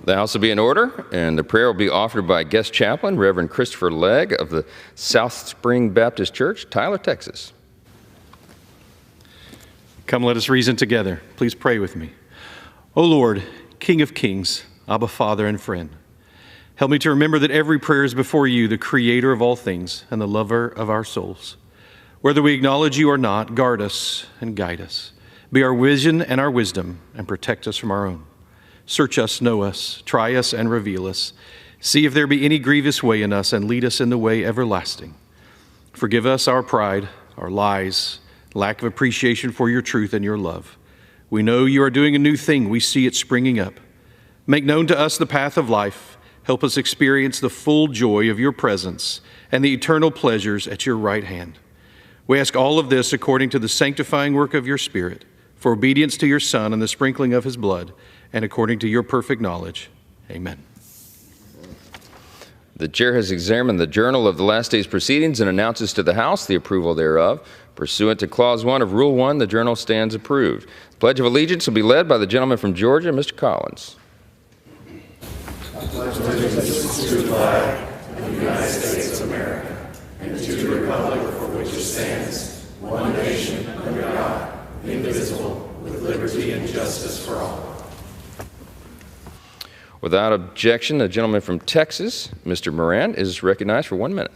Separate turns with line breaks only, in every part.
The house will be in order, and the prayer will be offered by guest chaplain, Reverend Christopher Legg of the South Spring Baptist Church, Tyler, Texas.
Come, let us reason together. Please pray with me. O Lord, King of kings, Abba, Father, and friend, help me to remember that every prayer is before you, the creator of all things and the lover of our souls. Whether we acknowledge you or not, guard us and guide us. Be our vision and our wisdom, and protect us from our own. Search us, know us, try us, and reveal us. See if there be any grievous way in us, and lead us in the way everlasting. Forgive us our pride, our lies, lack of appreciation for your truth and your love. We know you are doing a new thing. We see it springing up. Make known to us the path of life. Help us experience the full joy of your presence and the eternal pleasures at your right hand. We ask all of this according to the sanctifying work of your Spirit, for obedience to your Son and the sprinkling of his blood, and according to your perfect knowledge. Amen.
The chair has examined the journal of the last day's proceedings and announces to the House the approval thereof. Pursuant to Clause 1 of Rule 1, the journal stands approved. The Pledge of Allegiance will be led by the gentleman from Georgia, Mr. Collins.
I pledge allegiance to the flag of the United States of America and to the republic for which it stands, one nation under God, indivisible, with liberty and justice for all.
Without objection, the gentleman from Texas, Mr. Moran, is recognized for 1 minute.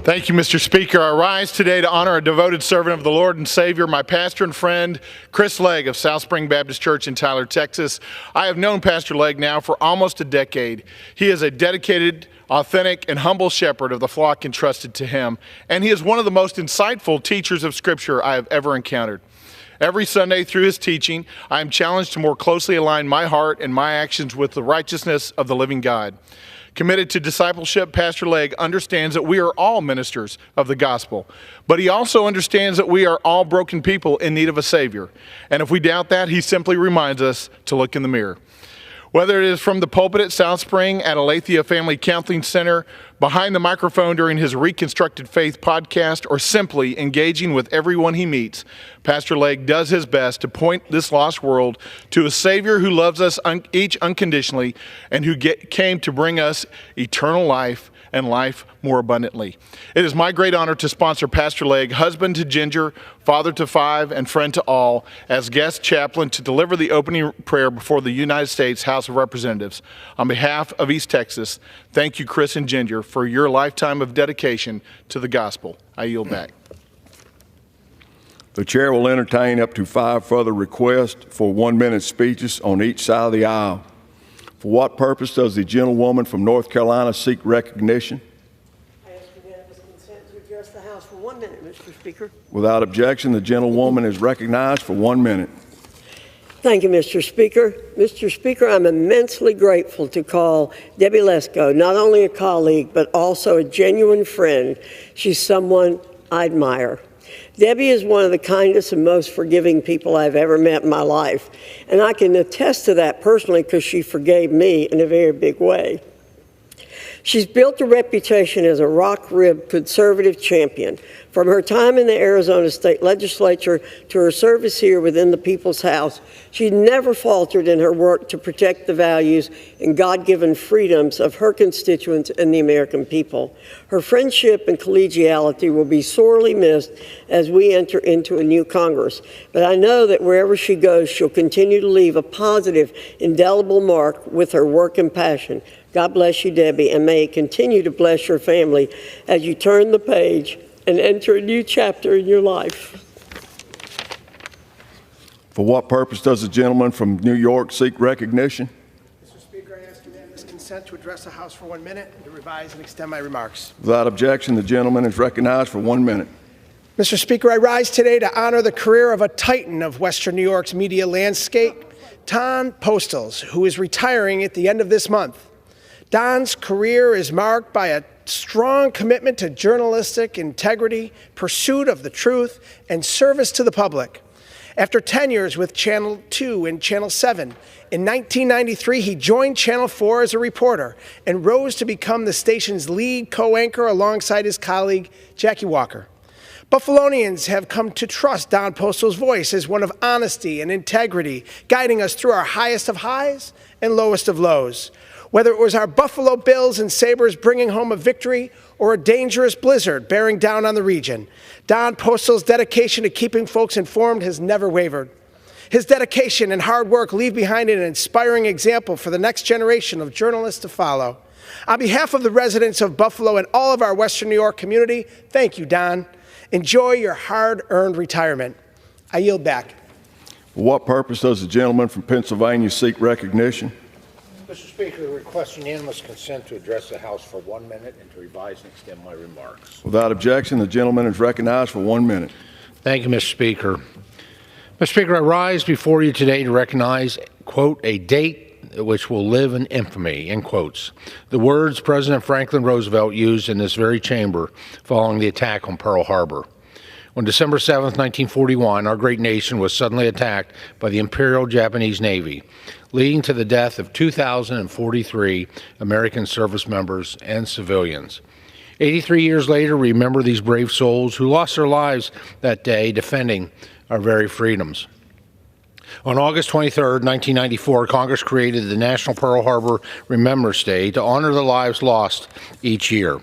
Thank you, Mr. Speaker. I rise today to honor a devoted servant of the Lord and Savior, my pastor and friend, Chris Legg of South Spring Baptist Church in Tyler, Texas. I have known Pastor Legg now for almost a decade. He is a dedicated, authentic, and humble shepherd of the flock entrusted to him, and he is one of the most insightful teachers of Scripture I have ever encountered. Every Sunday through his teaching, I am challenged to more closely align my heart and my actions with the righteousness of the living God. Committed to discipleship, Pastor Legg understands that we are all ministers of the gospel, but he also understands that we are all broken people in need of a Savior. And if we doubt that, he simply reminds us to look in the mirror. Whether it is from the pulpit at South Spring, at Aletheia Family Counseling Center, behind the microphone during his Reconstructed Faith podcast, or simply engaging with everyone he meets, Pastor Legg does his best to point this lost world to a Savior who loves us each unconditionally and who came to bring us eternal life and life more abundantly. It is my great honor to sponsor Pastor Legg, husband to Ginger, father to 5, and friend to all, as guest chaplain to deliver the opening prayer before the United States House of Representatives. On behalf of East Texas, thank you, Chris and Ginger, for your lifetime of dedication to the gospel. I yield back.
The chair will entertain up to 5 further requests for 1-minute speeches on each side of the aisle. For what purpose does the gentlewoman from North Carolina seek recognition?
I ask unanimous consent to address the House for 1 minute, Mr. Speaker.
Without objection, the gentlewoman is recognized for 1 minute.
Thank you, Mr. Speaker. Mr. Speaker, I'm immensely grateful to call Debbie Lesko not only a colleague, but also a genuine friend. She's someone I admire. Debbie is one of the kindest and most forgiving people I've ever met in my life, and I can attest to that personally because she forgave me in a very big way. She's built a reputation as a rock-ribbed conservative champion. From her time in the Arizona State Legislature to her service here within the People's House, she never faltered in her work to protect the values and God-given freedoms of her constituents and the American people. Her friendship and collegiality will be sorely missed as we enter into a new Congress. But I know that wherever she goes, she'll continue to leave a positive, indelible mark with her work and passion. God bless you, Debbie, and may it continue to bless your family as you turn the page and enter a new chapter in your life.
For what purpose does the gentleman from New York seek recognition?
Mr. Speaker, I ask unanimous consent to address the House for 1 minute and to revise and extend my remarks.
Without objection, the gentleman is recognized for 1 minute.
Mr. Speaker, I rise today to honor the career of a titan of Western New York's media landscape, Don Postles, who is retiring at the end of this month. Don's career is marked by a strong commitment to journalistic integrity, pursuit of the truth, and service to the public. After tenures with Channel 2 and Channel 7, in 1993 he joined Channel 4 as a reporter and rose to become the station's lead co-anchor alongside his colleague Jackie Walker. Buffalonians have come to trust Don Postal's voice as one of honesty and integrity, guiding us through our highest of highs and lowest of lows. Whether it was our Buffalo Bills and Sabres bringing home a victory or a dangerous blizzard bearing down on the region, Don Postal's dedication to keeping folks informed has never wavered. His dedication and hard work leave behind an inspiring example for the next generation of journalists to follow. On behalf of the residents of Buffalo and all of our Western New York community, thank you, Don. Enjoy your hard-earned retirement. I yield back.
For what purpose does the gentleman from Pennsylvania seek recognition?
Mr. Speaker, I request unanimous consent to address the House for 1 minute and to revise and extend my remarks.
Without objection, the gentleman is recognized for 1 minute.
Thank you, Mr. Speaker. Mr. Speaker, I rise before you today to recognize, quote, a date which will live in infamy, end quotes. The words President Franklin Roosevelt used in this very chamber following the attack on Pearl Harbor. On December 7, 1941, our great nation was suddenly attacked by the Imperial Japanese Navy, leading to the death of 2,043 American service members and civilians. 83 years later, we remember these brave souls who lost their lives that day defending our very freedoms. On August 23, 1994, Congress created the National Pearl Harbor Remembrance Day to honor the lives lost each year.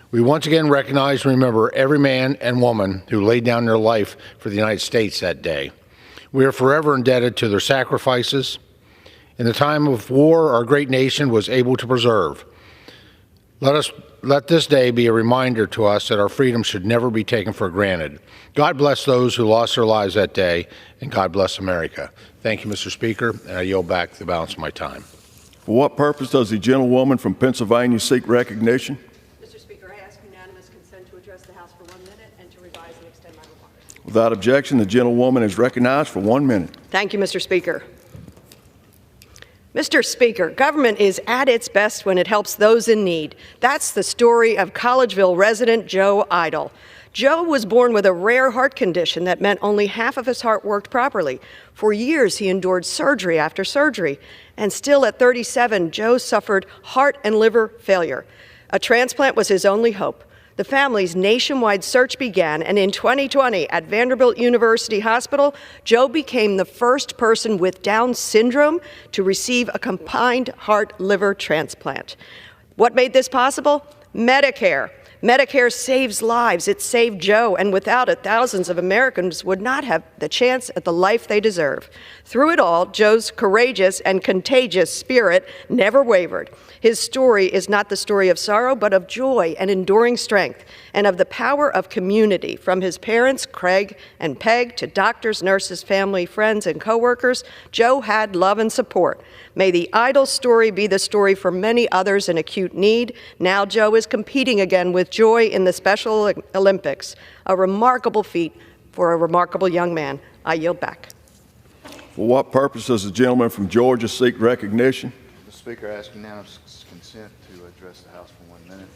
We once again recognize and remember every man and woman who laid down their life for the United States that day. We are forever indebted to their sacrifices. In the time of war, our great nation was able to preserve. Let this day be a reminder to us that our freedom should never be taken for granted. God bless those who lost their lives that day, and God bless America. Thank you, Mr. Speaker, and I yield back the balance of my time.
For what purpose does the gentlewoman from Pennsylvania seek recognition?
Mr. Speaker, I ask unanimous consent to address the House for 1 minute and to revise and extend my remarks.
Without objection, the gentlewoman is recognized for 1 minute.
Thank you, Mr. Speaker. Mr. Speaker, government is at its best when it helps those in need. That's the story of Collegeville resident Joe Idle. Joe was born with a rare heart condition that meant only half of his heart worked properly. For years, he endured surgery after surgery. And still at 37, Joe suffered heart and liver failure. A transplant was his only hope. The family's nationwide search began, and in 2020 at Vanderbilt University Hospital, Joe became the first person with Down syndrome to receive a combined heart-liver transplant. What made this possible? Medicare. Medicare saves lives. It saved Joe, and without it, thousands of Americans would not have the chance at the life they deserve. Through it all, Joe's courageous and contagious spirit never wavered. His story is not the story of sorrow, but of joy and enduring strength, and of the power of community. From his parents, Craig and Peg, to doctors, nurses, family, friends, and coworkers, Joe had love and support. May the Idle story be the story for many others in acute need. Now Joe is competing again with joy in the Special Olympics, a remarkable feat for a remarkable young man. I yield back.
For what purpose does the gentleman from Georgia seek recognition?
Mr. Speaker, I ask unanimous consent to address the House for 1 minute.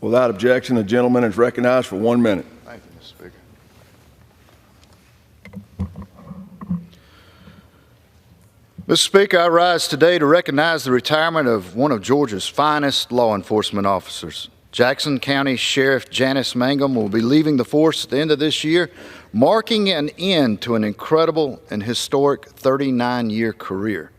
Without objection, the gentleman is recognized for 1 minute.
Thank you, Mr. Speaker. Mr. Speaker, I rise today to recognize the retirement of one of Georgia's finest law enforcement officers. Jackson County Sheriff Janice Mangum will be leaving the force at the end of this year, marking an end to an incredible and historic 39-year career.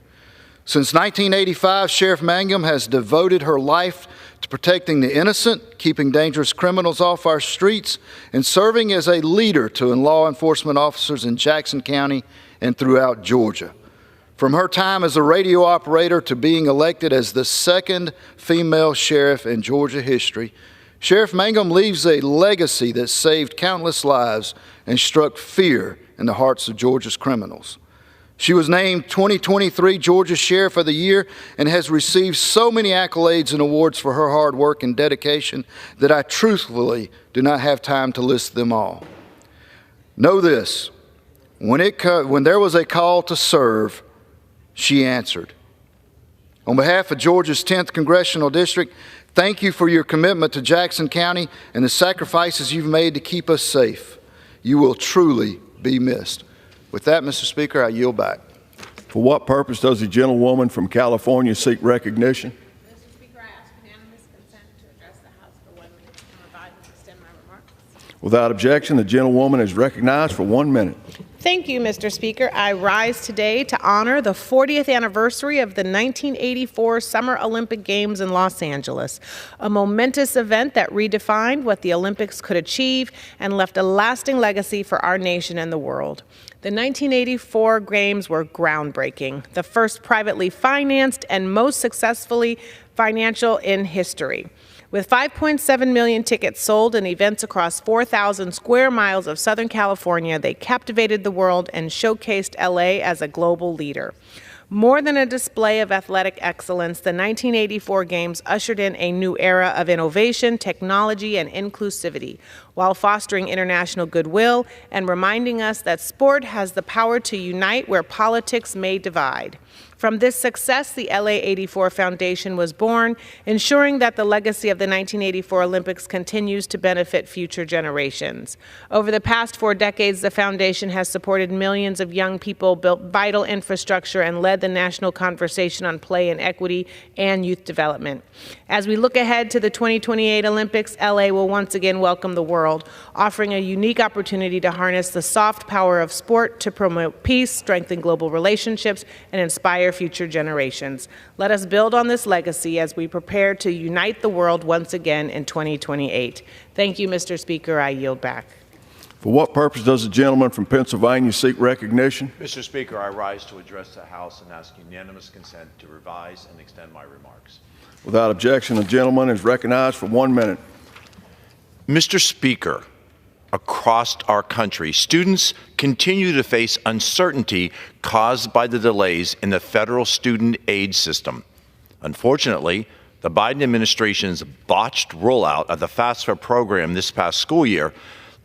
Since 1985, Sheriff Mangum has devoted her life to protecting the innocent, keeping dangerous criminals off our streets, and serving as a leader to law enforcement officers in Jackson County and throughout Georgia. From her time as a radio operator to being elected as the second female sheriff in Georgia history, Sheriff Mangum leaves a legacy that saved countless lives and struck fear in the hearts of Georgia's criminals. She was named 2023 Georgia Sheriff of the Year and has received so many accolades and awards for her hard work and dedication that I truthfully do not have time to list them all. Know this, when there was a call to serve, she answered. On behalf of Georgia's 10th Congressional District, thank you for your commitment to Jackson County and the sacrifices you've made to keep us safe. You will truly be missed. With that, Mr. Speaker, I yield back.
For what purpose does the gentlewoman from California seek recognition?
Mr. Speaker, I ask unanimous consent to address the House for 1 minute and revise and extend my remarks.
Without objection, the gentlewoman is recognized for 1 minute.
Thank you, Mr. Speaker. I rise today to honor the 40th anniversary of the 1984 Summer Olympic Games in Los Angeles, a momentous event that redefined what the Olympics could achieve and left a lasting legacy for our nation and the world. The 1984 Games were groundbreaking, the first privately financed and most successfully financial in history. With 5.7 million tickets sold and events across 4,000 square miles of Southern California, they captivated the world and showcased LA as a global leader. More than a display of athletic excellence, the 1984 Games ushered in a new era of innovation, technology, and inclusivity, while fostering international goodwill and reminding us that sport has the power to unite where politics may divide. From this success, the LA 84 Foundation was born, ensuring that the legacy of the 1984 Olympics continues to benefit future generations. Over the past 4 decades, the foundation has supported millions of young people, built vital infrastructure, and led the national conversation on play and equity and youth development. As we look ahead to the 2028 Olympics, LA will once again welcome the world, offering a unique opportunity to harness the soft power of sport to promote peace, strengthen global relationships, and inspire future generations. Let us build on this legacy as we prepare to unite the world once again in 2028. Thank you, Mr. Speaker. I yield back.
For what purpose does the gentleman from Pennsylvania seek recognition?
Mr. Speaker, I rise to address the House and ask unanimous consent to revise and extend my remarks.
Without objection, the gentleman is recognized for 1 minute.
Mr. Speaker, across our country, students continue to face uncertainty caused by the delays in the federal student aid system. Unfortunately, the Biden administration's botched rollout of the FAFSA program this past school year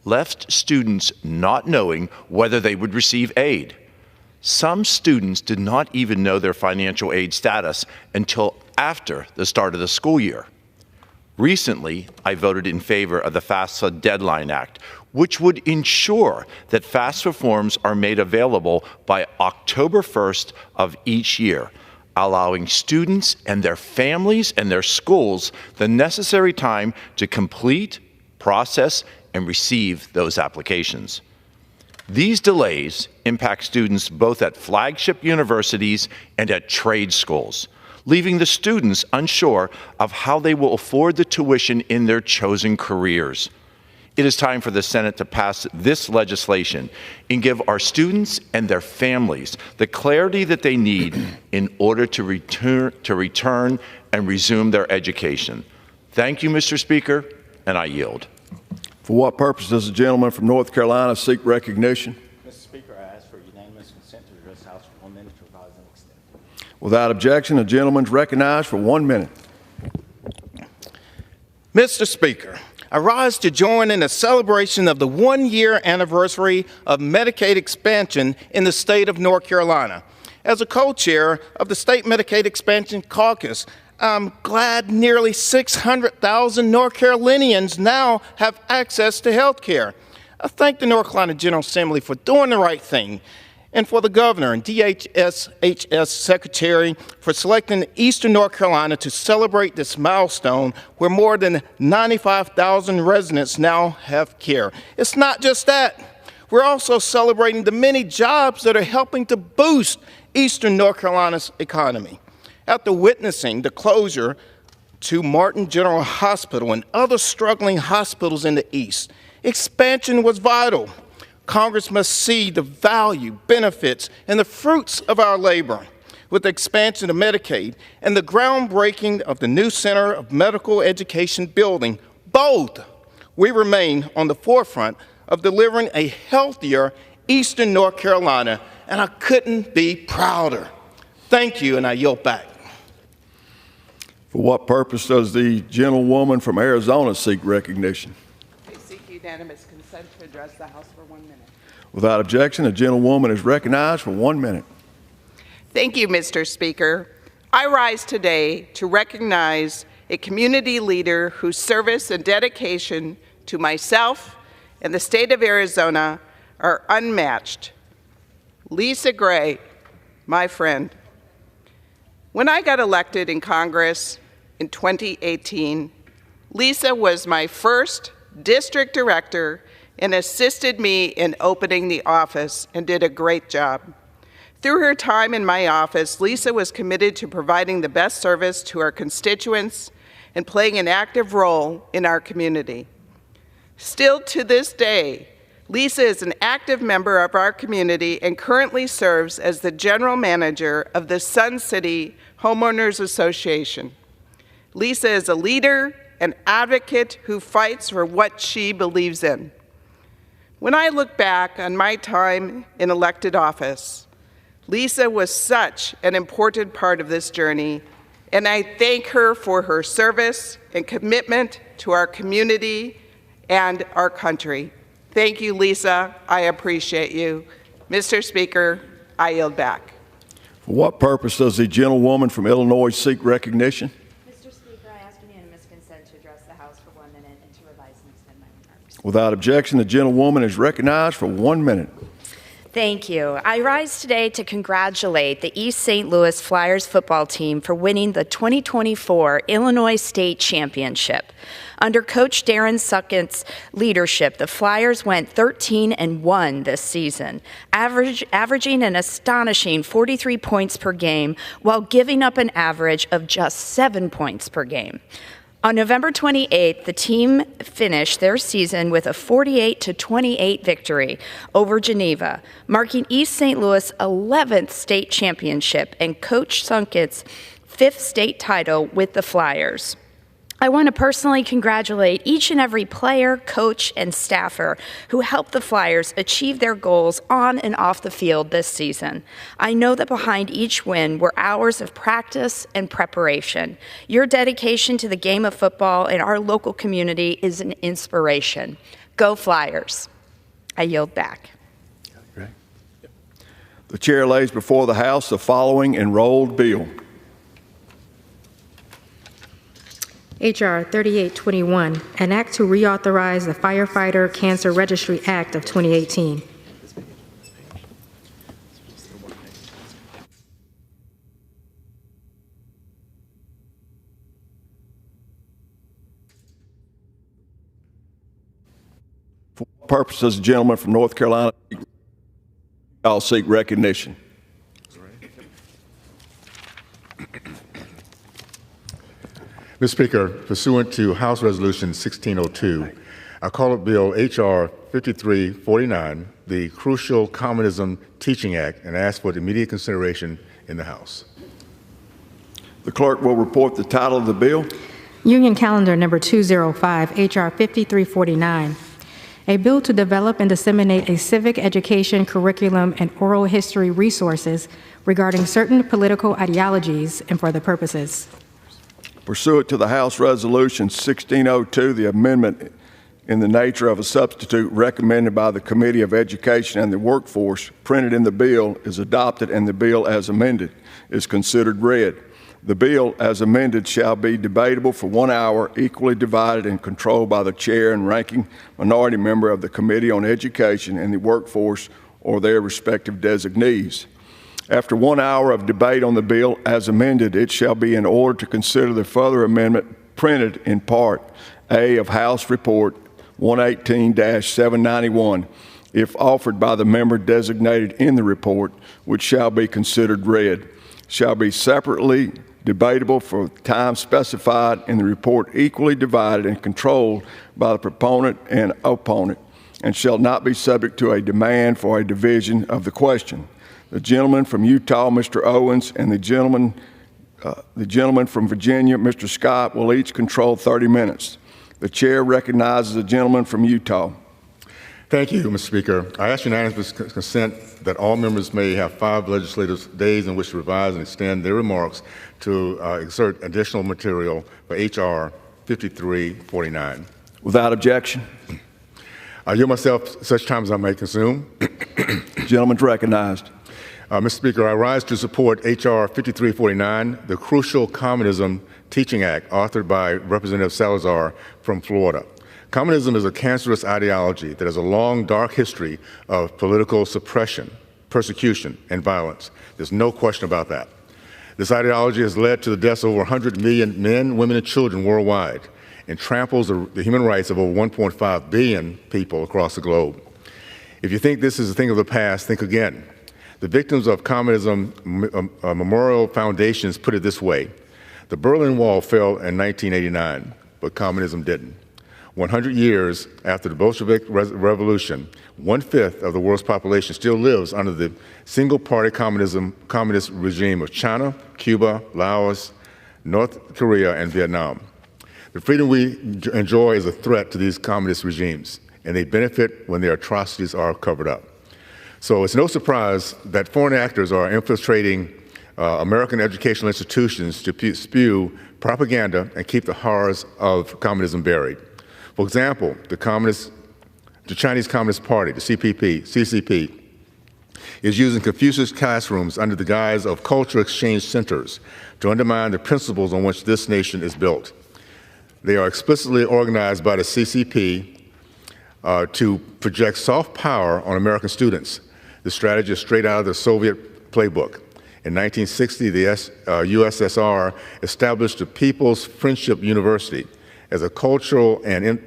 left students not knowing whether they would receive aid. Some students did not even know their financial aid status until after the start of the school year. Recently, I voted in favor of the FAFSA Deadline Act, which would ensure that FAFSA forms are made available by October 1st of each year, allowing students and their families and their schools the necessary time to complete, process, and receive those applications. These delays impact students both at flagship universities and at trade schools, leaving the students unsure of how they will afford the tuition in their chosen careers. It is time for the Senate to pass this legislation and give our students and their families the clarity that they need in order to return and resume their education. Thank you, Mr. Speaker, and I yield.
For what purpose does the gentleman from North Carolina seek recognition?
Mr. Speaker, I ask for unanimous consent to address the House for 1 minute to revise and extend.
Without objection, the gentleman is recognized for 1 minute.
Mr. Speaker, I rise to join in the celebration of the 1-year anniversary of Medicaid expansion in the state of North Carolina. As a co-chair of the State Medicaid Expansion Caucus, I'm glad nearly 600,000 North Carolinians now have access to health care. I thank the North Carolina General Assembly for doing the right thing, and for the governor and DHS secretary for selecting Eastern North Carolina to celebrate this milestone where more than 95,000 residents now have care. It's not just that. We're also celebrating the many jobs that are helping to boost Eastern North Carolina's economy. After witnessing the closure to Martin General Hospital and other struggling hospitals in the East, expansion was vital. Congress must see the value, benefits, and the fruits of our labor. With the expansion of Medicaid and the groundbreaking of the new Center of Medical Education building, both, we remain on the forefront of delivering a healthier Eastern North Carolina, and I couldn't be prouder. Thank you, and I yield back.
For what purpose does the gentlewoman from Arizona seek recognition?
I seek unanimous consent to address the House for 1 minute.
Without objection, the gentlewoman is recognized for 1 minute.
Thank you, Mr. Speaker. I rise today to recognize a community leader whose service and dedication to myself and the state of Arizona are unmatched. Lisa Gray, my friend. When I got elected in Congress in 2018, Lisa was my first district director, and assisted me in opening the office and did a great job. Through her time in my office, Lisa was committed to providing the best service to our constituents and playing an active role in our community. Still to this day, Lisa is an active member of our community and currently serves as the general manager of the Sun City Homeowners Association. Lisa is a leader, an advocate who fights for what she believes in. When I look back on my time in elected office, Lisa was such an important part of this journey, and I thank her for her service and commitment to our community and our country. Thank you, Lisa. I appreciate you. Mr. Speaker, I yield back.
For what purpose does the gentlewoman from Illinois seek recognition?
Mr. Speaker, I ask unanimous consent to address the House for 1 minute and to revise and extend my remarks.
Without objection, the gentlewoman is recognized for 1 minute.
Thank you. I rise today to congratulate the East St. Louis Flyers football team for winning the 2024 Illinois State Championship. Under Coach Darren Suckett's leadership, the Flyers went 13-1 this season, averaging an astonishing 43 points per game while giving up an average of just 7 points per game. On November 28th, the team finished their season with a 48-28 victory over Geneva, marking East St. Louis' 11th state championship and Coach Sunkett's 5th state title with the Flyers. I want to personally congratulate each and every player, coach, and staffer who helped the Flyers achieve their goals on and off the field this season. I know that behind each win were hours of practice and preparation. Your dedication to the game of football in our local community is an inspiration. Go Flyers. I yield back.
The chair lays before the House the following enrolled bill.
H.R. 3821, an act to reauthorize the Firefighter Cancer Registry Act of 2018.
For what purpose does the gentleman from North Carolina seek recognition?
Mr. Speaker, pursuant to House Resolution 1602, I call up Bill H.R. 5349, the Crucial Communism Teaching Act, and ask for immediate consideration in the House.
The clerk will report the title of the bill.
Union Calendar Number 205, H.R. 5349, a bill to develop and disseminate a civic education curriculum and oral history resources regarding certain political ideologies and for other purposes.
Pursuant to the House Resolution 1602, the amendment in the nature of a substitute recommended by the Committee of Education and the Workforce printed in the bill is adopted, and the bill as amended is considered read. The bill as amended shall be debatable for 1 hour, equally divided and controlled by the chair and ranking minority member of the Committee on Education and the Workforce or their respective designees. After 1 hour of debate on the bill as amended, it shall be in order to consider the further amendment printed in Part A of House Report 118-791, if offered by the member designated in the report, which shall be considered read, shall be separately debatable for time specified in the report, equally divided and controlled by the proponent and opponent, and shall not be subject to a demand for a division of the question. The gentleman from Utah, Mr. Owens, and the gentleman from Virginia, Mr. Scott, will each control 30 minutes. The chair recognizes the gentleman from Utah.
Thank you, Mr. Speaker. I ask unanimous consent that all members may have 5 legislative days in which to revise and extend their remarks to exert additional material for H.R. 5349.
Without objection.
I yield myself such time as I may consume.
The gentleman's recognized.
Mr. Speaker, I rise to support H.R. 5349, the Crucial Communism Teaching Act, authored by Representative Salazar from Florida. Communism is a cancerous ideology that has a long, dark history of political suppression, persecution, and violence. There's no question about that. This ideology has led to the deaths of over 100 million men, women, and children worldwide, and tramples the human rights of over 1.5 billion people across the globe. If you think this is a thing of the past, think again. The victims of communism memorial foundations put it this way: the Berlin Wall fell in 1989, but communism didn't. 100 years after the Bolshevik Revolution, 1/5 of the world's population still lives under the single-party communist regime of China, Cuba, Laos, North Korea, and Vietnam. The freedom we enjoy is a threat to these communist regimes, and they benefit when their atrocities are covered up. So it's no surprise that foreign actors are infiltrating American educational institutions to spew propaganda and keep the horrors of communism buried. For example, the Chinese Communist Party, the CCP, is using Confucius classrooms under the guise of cultural exchange centers to undermine the principles on which this nation is built. They are explicitly organized by the CCP to project soft power on American students. The strategy is straight out of the Soviet playbook. In 1960, the USSR established the People's Friendship University as a cultural and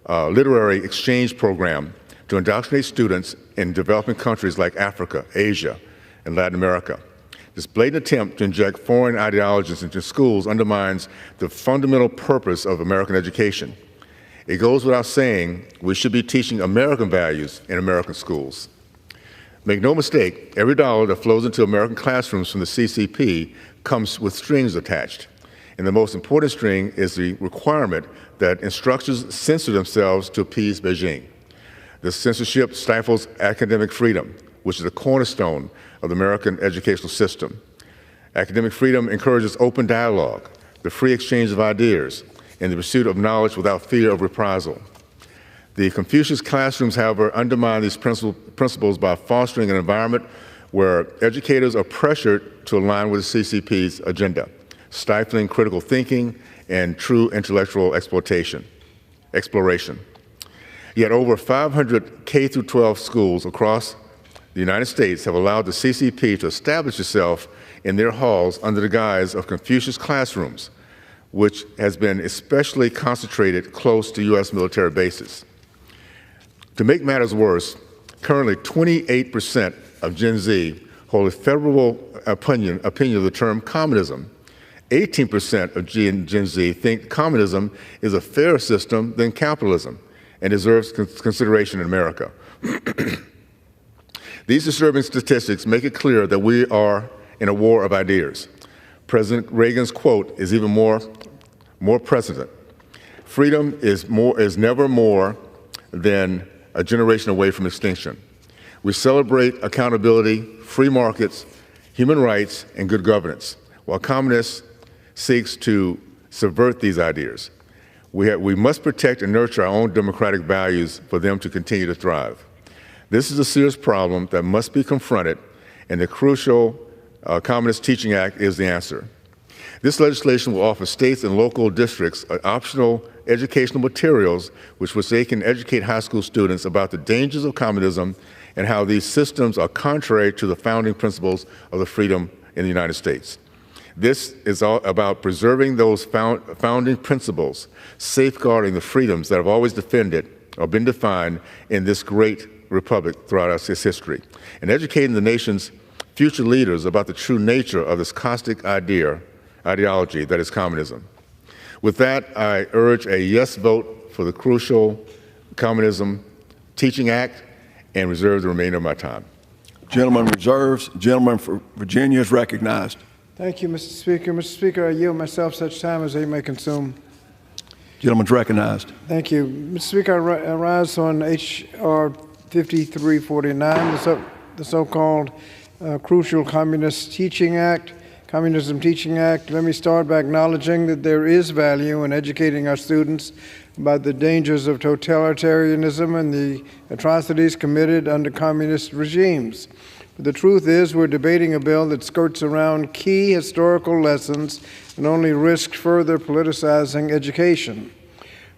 literary exchange program to indoctrinate students in developing countries like Africa, Asia, and Latin America. This blatant attempt to inject foreign ideologies into schools undermines the fundamental purpose of American education. It goes without saying we should be teaching American values in American schools. Make no mistake, every dollar that flows into American classrooms from the CCP comes with strings attached. And the most important string is the requirement that instructors censor themselves to appease Beijing. This censorship stifles academic freedom, which is a cornerstone of the American educational system. Academic freedom encourages open dialogue, the free exchange of ideas, and the pursuit of knowledge without fear of reprisal. The Confucius classrooms, however, undermine these principles by fostering an environment where educators are pressured to align with the CCP's agenda, stifling critical thinking and true intellectual exploration. Yet over 500 K-12 schools across the United States have allowed the CCP to establish itself in their halls under the guise of Confucius classrooms, which has been especially concentrated close to U.S. military bases. To make matters worse, currently 28% of Gen Z hold a favorable opinion of the term communism. 18% of Gen Z think communism is a fairer system than capitalism and deserves consideration in America. These disturbing statistics make it clear that we are in a war of ideas. President Reagan's quote is even more present. Freedom is never more than a generation away from extinction. We celebrate accountability, free markets, human rights, and good governance, while communists seeks to subvert these ideas. We must protect and nurture our own democratic values for them to continue to thrive. This is a serious problem that must be confronted, and the crucial Communist Teaching Act is the answer. This legislation will offer states and local districts optional educational materials which they can educate high school students about the dangers of communism and how these systems are contrary to the founding principles of the freedom in the United States. This is all about preserving those founding principles, safeguarding the freedoms that have always defended or been defined in this great republic throughout its history, and educating the nation's future leaders about the true nature of this caustic ideology that is communism. With that, I urge a yes vote for the crucial Communism Teaching Act and reserve the remainder of my time.
Gentleman reserves. Gentleman for Virginia is recognized.
Thank you, Mr. Speaker. Mr. Speaker, I yield myself such time as they may consume.
Gentleman's recognized.
Thank you. Mr. Speaker, I rise on H.R. 5349, the so-called crucial Communist Teaching Act, Communism Teaching Act. Let me start by acknowledging that there is value in educating our students about the dangers of totalitarianism and the atrocities committed under communist regimes. But the truth is we're debating a bill that skirts around key historical lessons and only risks further politicizing education.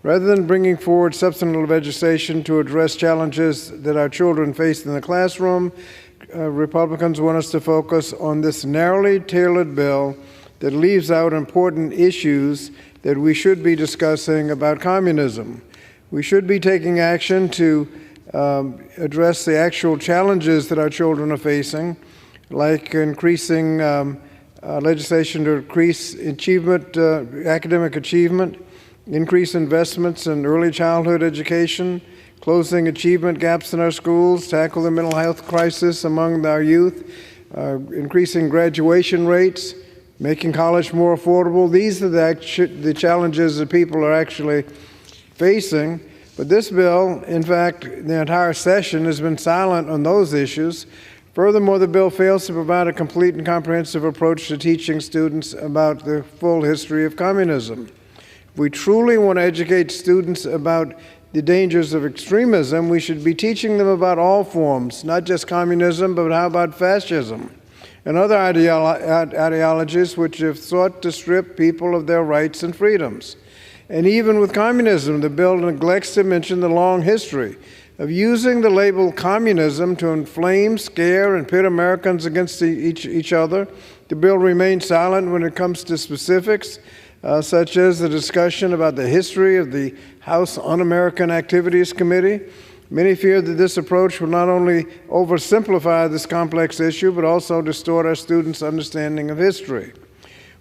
Rather than bringing forward substantive legislation to address challenges that our children face in the classroom, Republicans want us to focus on this narrowly tailored bill that leaves out important issues that we should be discussing about communism. We should be taking action to address the actual challenges that our children are facing, like increasing legislation to increase achievement, academic achievement, increase investments in early childhood education, closing achievement gaps in our schools, tackle the mental health crisis among our youth, increasing graduation rates, making college more affordable. These are the challenges that people are actually facing. But this bill, in fact, the entire session has been silent on those issues. Furthermore, the bill fails to provide a complete and comprehensive approach to teaching students about the full history of communism. If we truly want to educate students about the dangers of extremism, we should be teaching them about all forms, not just communism, but how about fascism and other ideologies which have sought to strip people of their rights and freedoms. And even with communism, the bill neglects to mention the long history of using the label communism to inflame, scare, and pit Americans against each other. The bill remains silent when it comes to specifics, such as the discussion about the history of the House Un-American Activities Committee. Many fear that this approach will not only oversimplify this complex issue, but also distort our students' understanding of history.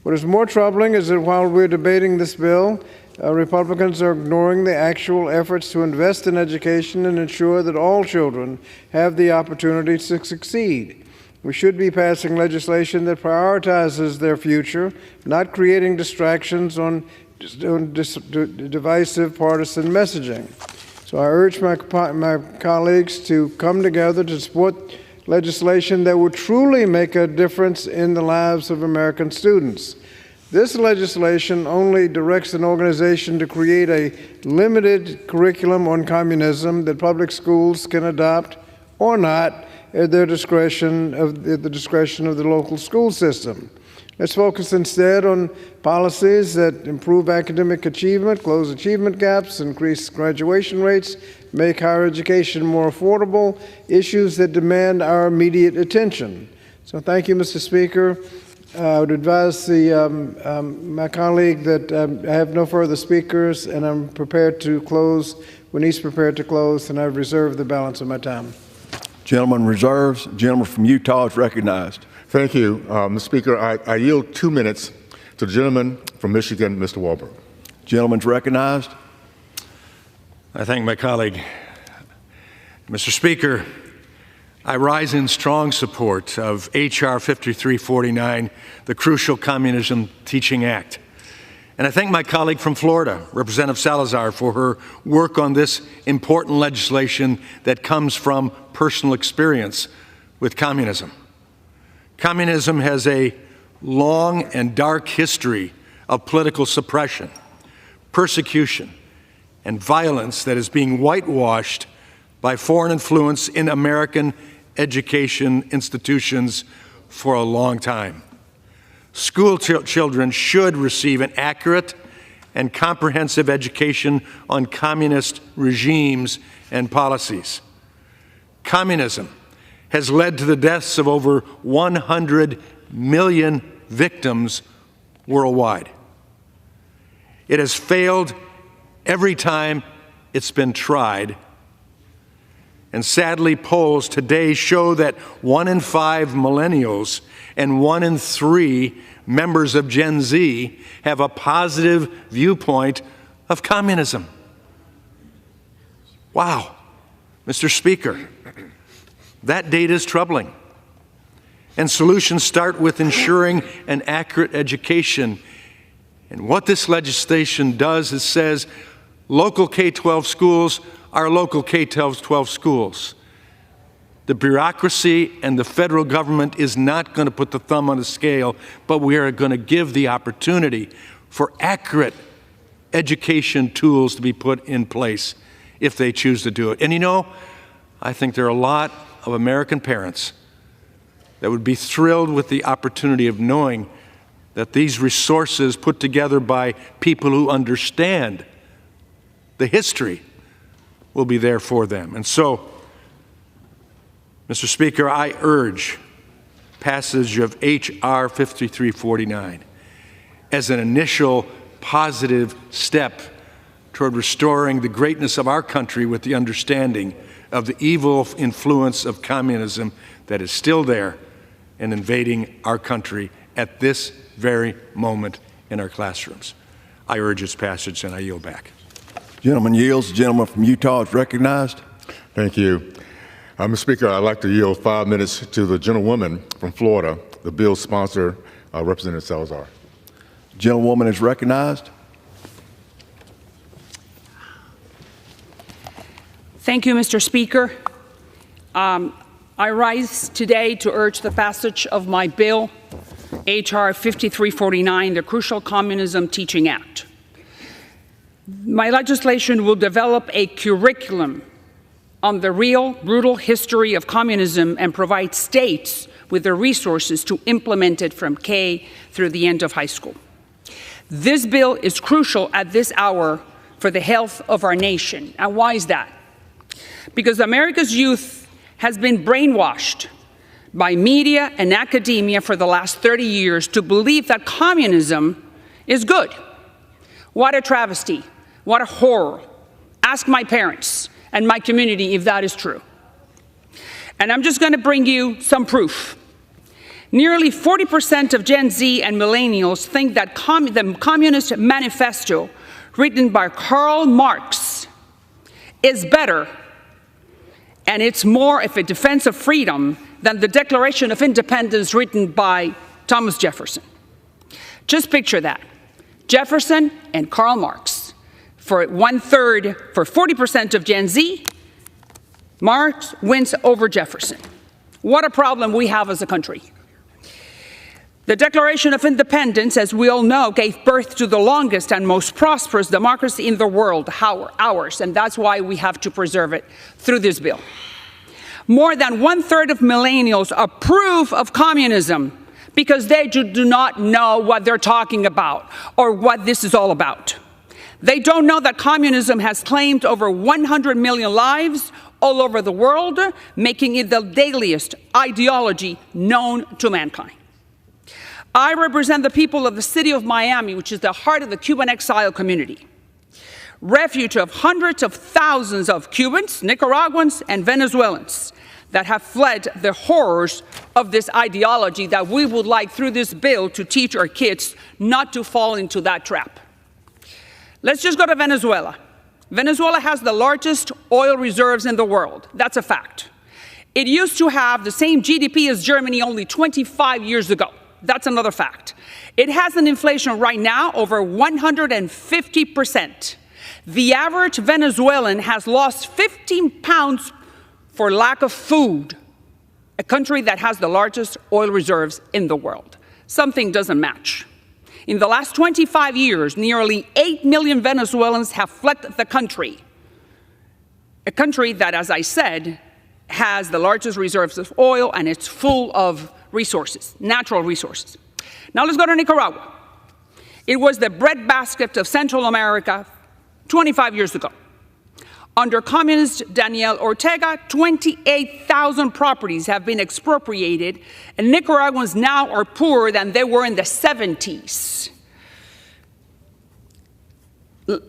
What is more troubling is that while we're debating this bill, Republicans are ignoring the actual efforts to invest in education and ensure that all children have the opportunity to succeed. We should be passing legislation that prioritizes their future, not creating distractions on divisive partisan messaging. So I urge my colleagues to come together to support legislation that will truly make a difference in the lives of American students. This legislation only directs an organization to create a limited curriculum on communism that public schools can adopt or not at the discretion of the local school system. Let's focus instead on policies that improve academic achievement, close achievement gaps, increase graduation rates, make higher education more affordable, issues that demand our immediate attention. So thank you, Mr. Speaker. I would advise my colleague that I have no further speakers, and I'm prepared to close when he's prepared to close, and I've reserved the balance of my time.
Gentleman reserves. Gentleman from Utah is recognized.
Thank you, Mr. Speaker. I yield 2 minutes to the gentleman from Michigan, Mr. Walberg.
Gentleman's recognized.
I thank my colleague. Mr. Speaker, I rise in strong support of H.R. 5349, the Crucial Communism Teaching Act. And I thank my colleague from Florida, Representative Salazar, for her work on this important legislation that comes from personal experience with communism. Communism has a long and dark history of political suppression, persecution, and violence that is being whitewashed by foreign influence in American education institutions for a long time. School children should receive an accurate and comprehensive education on communist regimes and policies. Communism has led to the deaths of over 100 million victims worldwide. It has failed every time it's been tried. And sadly, polls today show that 1 in 5 millennials and 1 in 3 members of Gen Z have a positive viewpoint of communism. Wow, Mr. Speaker, that data is troubling. And solutions start with ensuring an accurate education. And what this legislation does is says local K-12 schools are local K-12 schools. The bureaucracy and the federal government is not going to put the thumb on the scale, but we are going to give the opportunity for accurate education tools to be put in place if they choose to do it. And you know, I think there are a lot of American parents that would be thrilled with the opportunity of knowing that these resources put together by people who understand the history will be there for them. And so, Mr. Speaker, I urge passage of H.R. 5349 as an initial positive step toward restoring the greatness of our country with the understanding of the evil influence of communism that is still there and invading our country at this very moment in our classrooms. I urge its passage, and I yield back.
Gentleman yields. The gentleman from Utah is recognized.
Thank you. Mr. Speaker, I'd like to yield 5 minutes to the gentlewoman from Florida, the bill's sponsor, Representative Salazar.
Gentlewoman is recognized.
Thank you, Mr. Speaker. I rise today to urge the passage of my bill, H.R. 5349, the Crucial Communism Teaching Act. My legislation will develop a curriculum on the real, brutal history of communism and provide states with the resources to implement it from K through the end of high school. This bill is crucial at this hour for the health of our nation. And why is that? Because America's youth has been brainwashed by media and academia for the last 30 years to believe that communism is good. What a travesty. What a horror. Ask my parents and my community if that is true. And I'm just going to bring you some proof. Nearly 40% of Gen Z and millennials think that the Communist Manifesto written by Karl Marx is better and it's more of a defense of freedom than the Declaration of Independence written by Thomas Jefferson. Just picture that. Jefferson and Karl Marx. For 1/3, for 40% of Gen Z, Marx wins over Jefferson. What a problem we have as a country. The Declaration of Independence, as we all know, gave birth to the longest and most prosperous democracy in the world, ours, and that's why we have to preserve it through this bill. More than 1/3 of millennials approve of communism because they do not know what they're talking about or what this is all about. They don't know that communism has claimed over 100 million lives all over the world, making it the deadliest ideology known to mankind. I represent the people of the city of Miami, which is the heart of the Cuban exile community, refuge of hundreds of thousands of Cubans, Nicaraguans, and Venezuelans that have fled the horrors of this ideology that we would like, through this bill, to teach our kids not to fall into that trap. Let's just go to Venezuela. Venezuela has the largest oil reserves in the world. That's a fact. It used to have the same GDP as Germany only 25 years ago. That's another fact. It has an inflation right now over 150%. The average Venezuelan has lost 15 pounds for lack of food, a country that has the largest oil reserves in the world. Something doesn't match. In the last 25 years, nearly 8 million Venezuelans have fled the country, a country that, as I said, has the largest reserves of oil and it's full of resources, natural resources. Now let's go to Nicaragua. It was the breadbasket of Central America 25 years ago. Under communist Daniel Ortega, 28,000 properties have been expropriated, and Nicaraguans now are poorer than they were in the 70s. A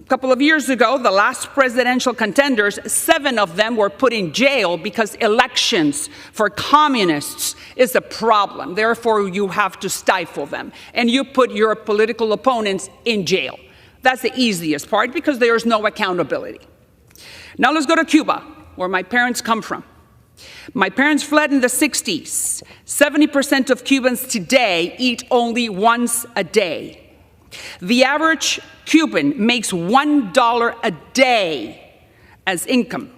couple of years ago, the last presidential contenders, 7 of them were put in jail because elections for communists is a problem. Therefore, you have to stifle them, and you put your political opponents in jail. That's the easiest part because there is no accountability. Now let's go to Cuba, where my parents come from. My parents fled in the 60s. 70% of Cubans today eat only once a day. The average Cuban makes $1 a day as income.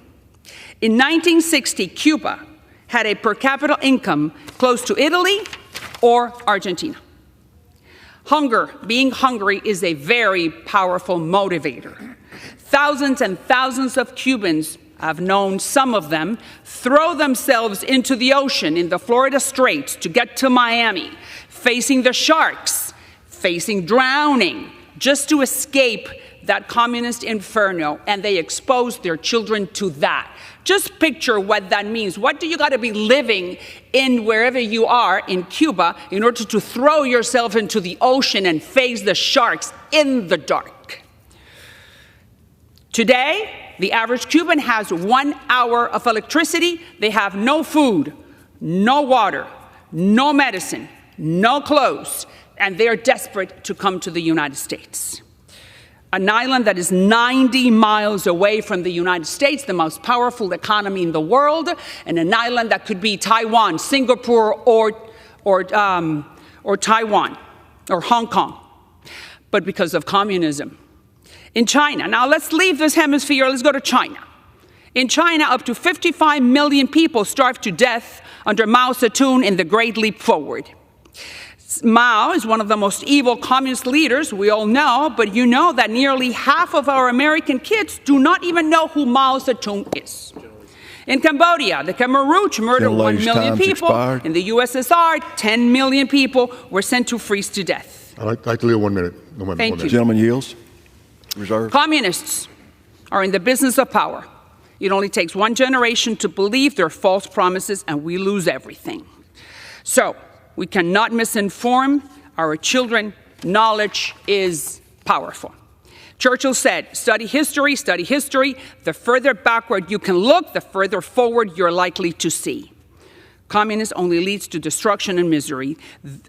In 1960, Cuba had a per capita income close to Italy or Argentina. Hunger, being hungry, is a very powerful motivator. Thousands and thousands of Cubans, I've known some of them, throw themselves into the ocean in the Florida Straits to get to Miami, facing the sharks, facing drowning, just to escape that communist inferno, and they expose their children to that. Just picture what that means. What do you got to be living in wherever you are in Cuba in order to throw yourself into the ocean and face the sharks in the dark? Today, the average Cuban has 1 hour of electricity. They have no food, no water, no medicine, no clothes, and they are desperate to come to the United States. An island that is 90 miles away from the United States, the most powerful economy in the world, and an island that could be Taiwan, Singapore, or Taiwan, or Hong Kong, but because of communism. In China, now let's leave this hemisphere, let's go to China. In China, up to 55 million people starved to death under Mao Zedong in the Great Leap Forward. Mao is one of the most evil communist leaders we all know, but you know that nearly half of our American kids do not even know who Mao Zedong is. In Cambodia, the Khmer Rouge murdered 1 million people. Expired. In the USSR, 10 million people were sent to freeze to death.
I'd like to leave 1 minute.
Thank you.
Gentleman yields. Reserve.
Communists are in the business of power. It only takes one generation to believe their false promises, and we lose everything. So, we cannot misinform our children. Knowledge is powerful. Churchill said, study history, study history. The further backward you can look, the further forward you're likely to see. Communism only leads to destruction and misery.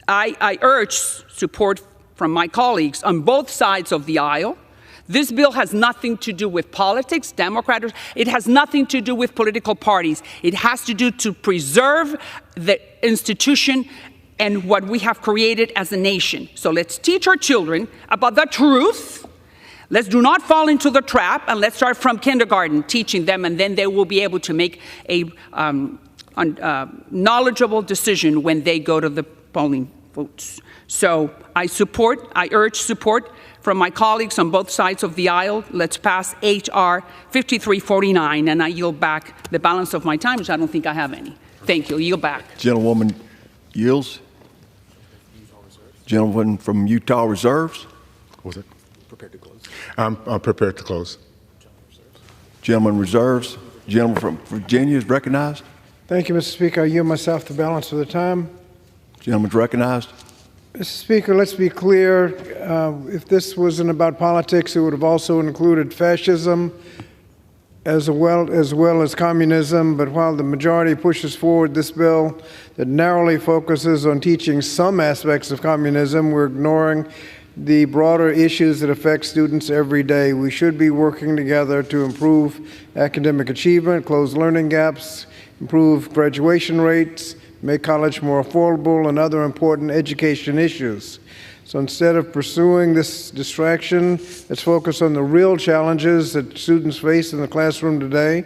I urge support from my colleagues on both sides of the aisle. This bill has nothing to do with politics, Democrats. It has nothing to do with political parties. It has to do to preserve the institution and what we have created as a nation. So let's teach our children about the truth. Let's do not fall into the trap, and let's start from kindergarten teaching them, and then they will be able to make a knowledgeable decision when they go to the polling booths. So I urge support from my colleagues on both sides of the aisle. Let's pass H.R. 5349, and I yield back the balance of my time, which I don't think I have any. Thank you. Yield back.
Gentlewoman yields. Gentleman from Utah reserves.
What was it? Prepared to close. I'm prepared to close.
Gentleman reserves. Gentleman from Virginia is recognized.
Thank you, Mr. Speaker. I yield myself the balance of the time.
Gentleman's recognized.
Mr. Speaker, let's be clear. If this wasn't about politics, it would have also included fascism as well as communism. But while the majority pushes forward this bill that narrowly focuses on teaching some aspects of communism, we're ignoring the broader issues that affect students every day. We should be working together to improve academic achievement, close learning gaps, improve graduation rates, make college more affordable, and other important education issues. So instead of pursuing this distraction, let's focus on the real challenges that students face in the classroom today.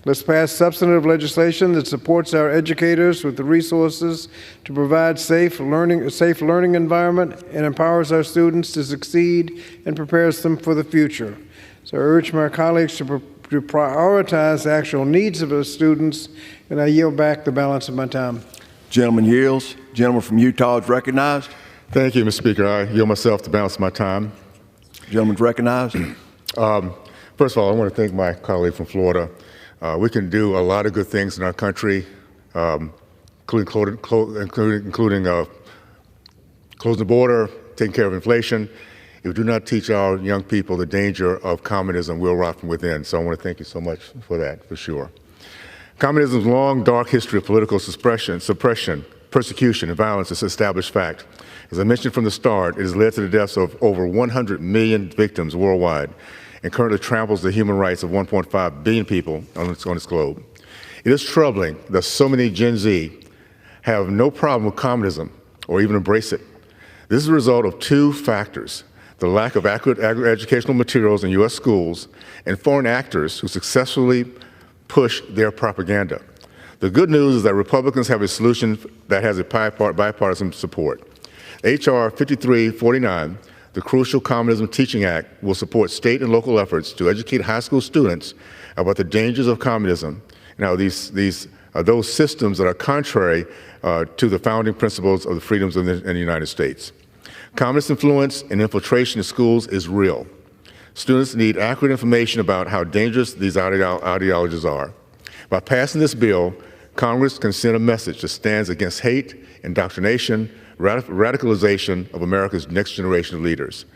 Let's pass substantive legislation that supports our educators with the resources to provide a safe learning environment and empowers our students to succeed and prepares them for the future. So I urge my colleagues to prioritize the actual needs of the students, and I yield back the balance of my time.
Gentleman yields. Gentleman from Utah is recognized.
Thank you, Mr. Speaker. I yield myself to balance my time.
Gentleman's recognized.
First of all, I want to thank my colleague from Florida. We can do a lot of good things in our country, including closing the border, taking care of inflation. If we do not teach our young people the danger of communism, we'll rot from within. So I want to thank you so much for that, for sure. Communism's long, dark history of political suppression, persecution, and violence is an established fact. As I mentioned from the start, it has led to the deaths of over 100 million victims worldwide and currently tramples the human rights of 1.5 billion people on its globe. It is troubling that so many Gen Z have no problem with communism or even embrace it. This is a result of two factors: the lack of accurate educational materials in U.S. schools and foreign actors who successfully push their propaganda. The good news is that Republicans have a solution that has a bipartisan support. H.R. 5349, the Crucial Communism Teaching Act, will support state and local efforts to educate high school students about the dangers of communism and how these are those systems that are contrary to the founding principles of the freedoms in the United States. Communist influence and infiltration in schools is real. Students need accurate information about how dangerous these ideologies are. By passing this bill, Congress can send a message that stands against hate, indoctrination, radicalization of America's next generation of leaders.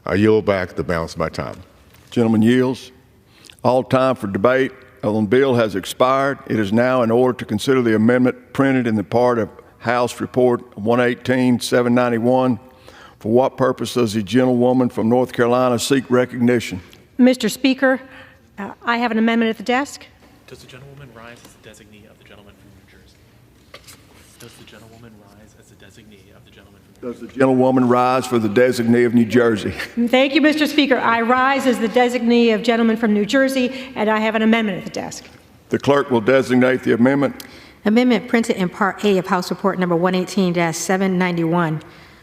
I yield back the balance of my time.
Gentleman yields. All time for debate on the bill has expired. It is now in order to consider the amendment printed in the part of House Report 118-791. For what purpose does the gentlewoman from North Carolina seek recognition?
Mr. Speaker, I have an amendment at the desk.
Does the gentlewoman rise as the designee of the gentleman from New Jersey? Does the gentlewoman rise as the designee of the gentleman from New Jersey?
Does the gentlewoman rise for the designee of New Jersey?
Thank you, Mr. Speaker. I rise as the designee of gentleman from New Jersey, and I have an amendment at the desk.
The clerk will designate the amendment.
Amendment printed in Part A of House Report number 118-791,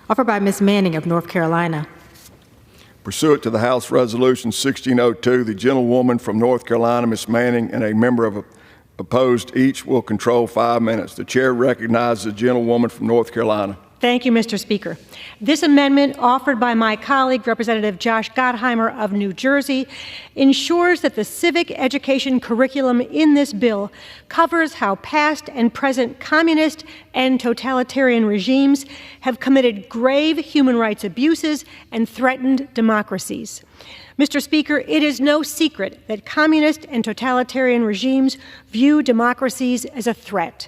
offered by Ms. Manning of North Carolina.
Pursuant to the House Resolution 1602, the gentlewoman from North Carolina, Ms. Manning, and a member of opposed each will control 5 minutes. The chair recognizes the gentlewoman from North Carolina.
Thank you, Mr. Speaker. This amendment, offered by my colleague, Representative Josh Gottheimer of New Jersey, ensures that the civic education curriculum in this bill covers how past and present communist and totalitarian regimes have committed grave human rights abuses and threatened democracies. Mr. Speaker, it is no secret that communist and totalitarian regimes view democracies as a threat.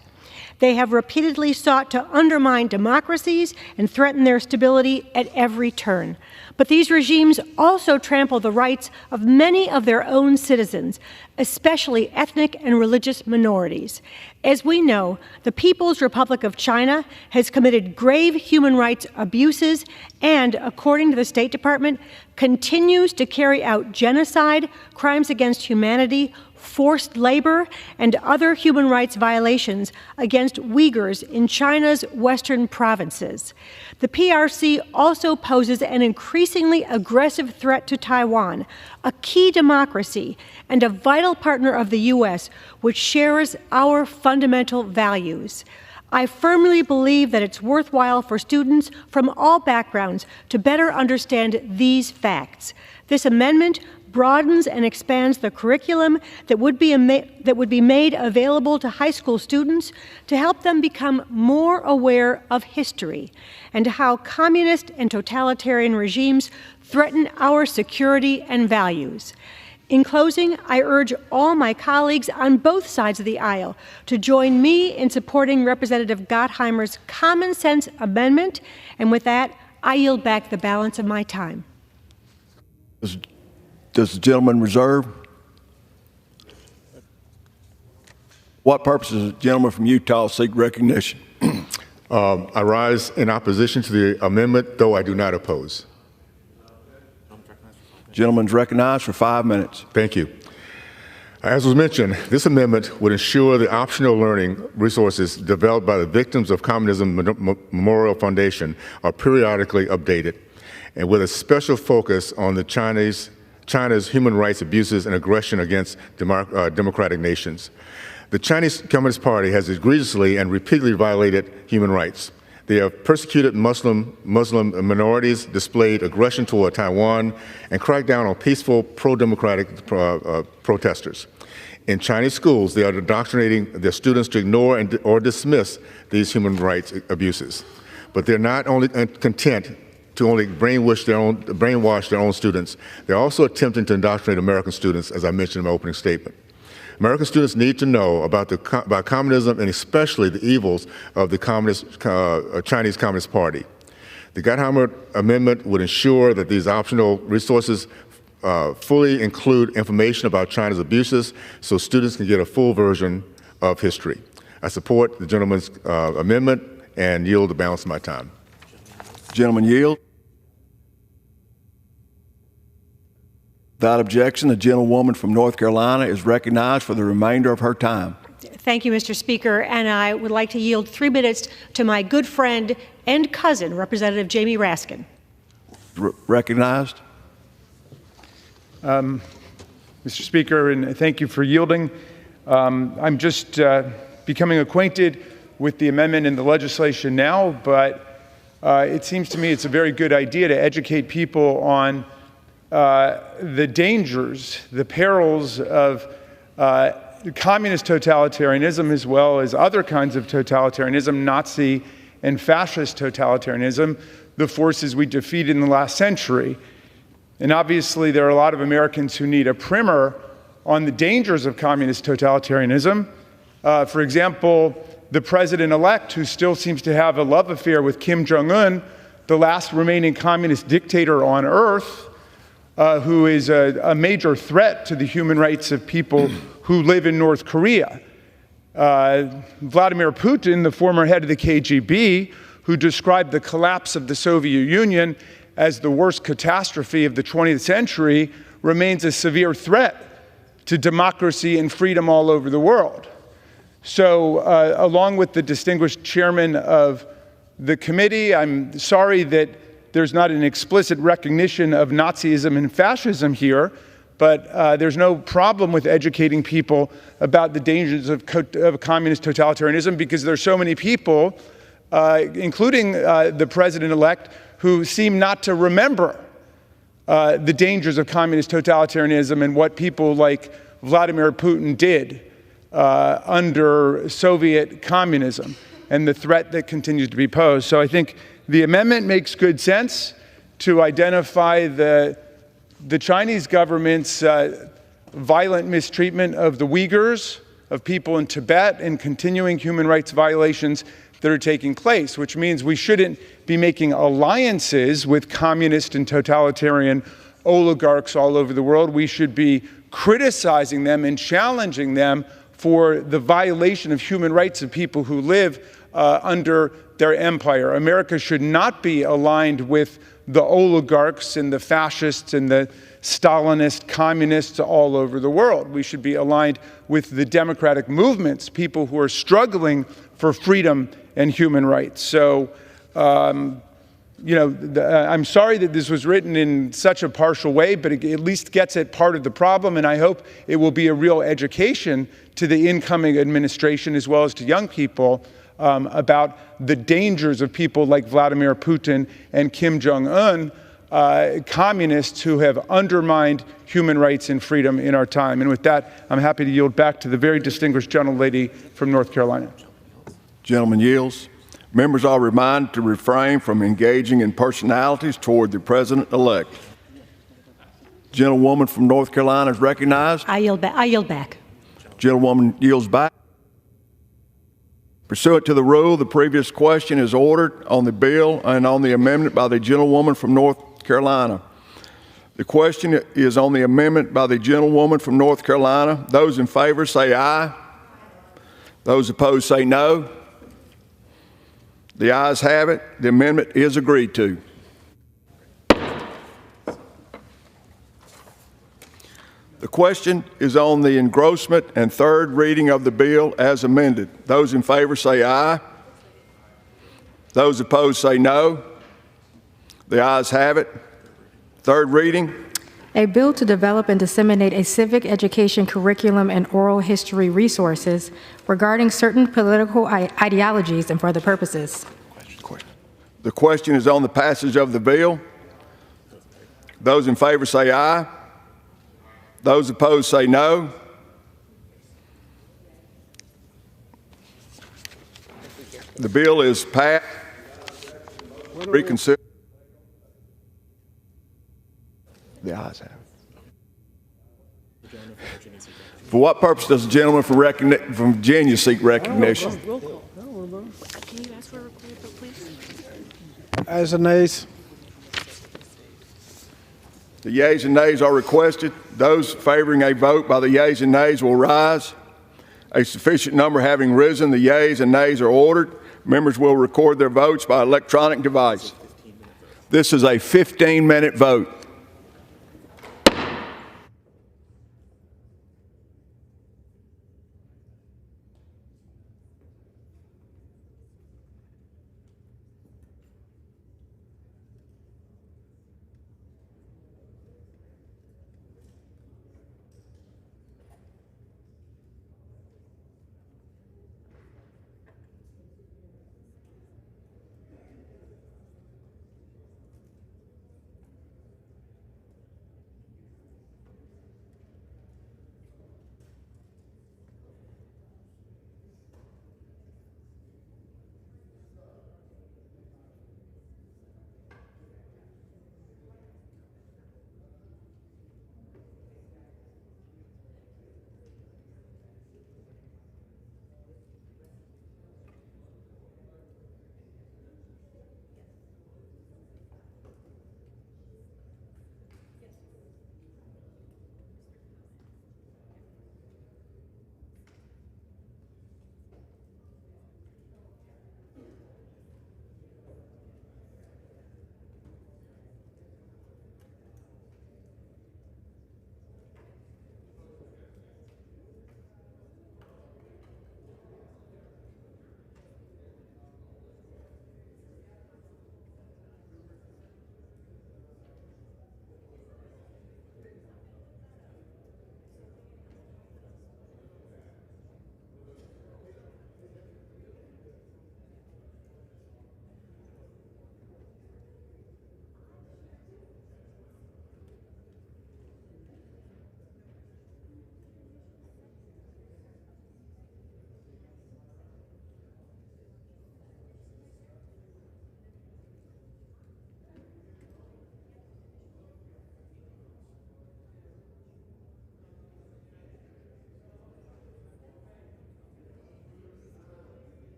They have repeatedly sought to undermine democracies and threaten their stability at every turn. But these regimes also trample the rights of many of their own citizens, especially ethnic and religious minorities. As we know, the People's Republic of China has committed grave human rights abuses and, according to the State Department, continues to carry out genocide, crimes against humanity, forced labor, and other human rights violations against Uyghurs in China's western provinces. The PRC also poses an increasingly aggressive threat to Taiwan, a key democracy and a vital partner of the U.S., which shares our fundamental values. I firmly believe that it's worthwhile for students from all backgrounds to better understand these facts. This amendment broadens and expands the curriculum that would be made available to high school students to help them become more aware of history and how communist and totalitarian regimes threaten our security and values. In closing, I urge all my colleagues on both sides of the aisle to join me in supporting Representative Gottheimer's common sense amendment, and with that, I yield back the balance of my time.
Does the gentleman reserve? What purpose does the gentleman from Utah seek recognition?
I rise in opposition to the amendment, though I do not oppose.
Gentleman's recognized for 5 minutes.
Thank you. As was mentioned, this amendment would ensure the optional learning resources developed by the Victims of Communism Memorial Foundation are periodically updated, and with a special focus on the China's human rights abuses and aggression against democratic nations. The Chinese Communist Party has egregiously and repeatedly violated human rights. They have persecuted Muslim minorities, displayed aggression toward Taiwan, and cracked down on peaceful pro-democratic protesters. In Chinese schools, they are indoctrinating their students to ignore or dismiss these human rights abuses. But they're not only content to only brainwash their own students, they're also attempting to indoctrinate American students, as I mentioned in my opening statement. American students need to know about communism and especially the evils of the Chinese Communist Party. The Gottheimer Amendment would ensure that these optional resources fully include information about China's abuses so students can get a full version of history. I support the gentleman's amendment and yield the balance of my time.
Gentleman yield. Without objection, the gentlewoman from North Carolina is recognized for the remainder of her time.
Thank you, Mr. Speaker, and I would like to yield 3 minutes to my good friend and cousin, Representative Jamie Raskin.
Recognized.
Mr. Speaker, and thank you for yielding. I'm just becoming acquainted with the amendment in the legislation now, but it seems to me it's a very good idea to educate people on the dangers, the perils of communist totalitarianism as well as other kinds of totalitarianism, Nazi and fascist totalitarianism, the forces we defeated in the last century. And obviously there are a lot of Americans who need a primer on the dangers of communist totalitarianism. For example, the president-elect, who still seems to have a love affair with Kim Jong-un, the last remaining communist dictator on earth, who is a major threat to the human rights of people who live in North Korea. Vladimir Putin, the former head of the KGB, who described the collapse of the Soviet Union as the worst catastrophe of the 20th century, remains a severe threat to democracy and freedom all over the world. So, along with the distinguished chairman of the committee, I'm sorry that there's not an explicit recognition of Nazism and fascism here, but there's no problem with educating people about the dangers of communist totalitarianism, because there's so many people, including the president-elect, who seem not to remember the dangers of communist totalitarianism and what people like Vladimir Putin did under Soviet communism and the threat that continues to be posed. So I think the amendment makes good sense to identify the Chinese government's violent mistreatment of the Uyghurs, of people in Tibet, and continuing human rights violations that are taking place, which means we shouldn't be making alliances with communist and totalitarian oligarchs all over the world. We should be criticizing them and challenging them for the violation of human rights of people who live under their empire. America should not be aligned with the oligarchs and the fascists and the Stalinist communists all over the world. We should be aligned with the democratic movements, people who are struggling for freedom and human rights. So, I'm sorry that this was written in such a partial way, but it at least gets at part of the problem, and I hope it will be a real education to the incoming administration as well as to young people about the dangers of people like Vladimir Putin and Kim Jong-un, communists who have undermined human rights and freedom in our time. And with that, I'm happy to yield back to the very distinguished gentlelady from North Carolina.
Gentleman yields. Members are reminded to refrain from engaging in personalities toward the president-elect. Gentlewoman from North Carolina is recognized.
I yield back.
Gentlewoman yields back. Pursuant to the rule, the previous question is ordered on the bill and on the amendment by the gentlewoman from North Carolina. The question is on the amendment by the gentlewoman from North Carolina. Those in favor say aye. Those opposed say no. The ayes have it. The amendment is agreed to. The question is on the engrossment and third reading of the bill as amended. Those in favor say aye. Those opposed say no. The ayes have it. Third reading.
A bill to develop and disseminate a civic education curriculum and oral history resources regarding certain political ideologies and for other purposes.
The question is on the passage of the bill. Those in favor say aye. Those opposed say no. The bill is passed. Reconsider. The ayes have it. For what purpose does the gentleman from Virginia seek recognition?
Can you ask for a recorded vote, please?
Ayes and nays.
The yeas and nays are requested. Those favoring a vote by the yeas and nays will rise. A sufficient number having risen, the yeas and nays are ordered. Members will record their votes by electronic device. This is a 15-minute vote.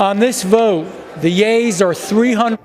On this vote, the yeas are 300.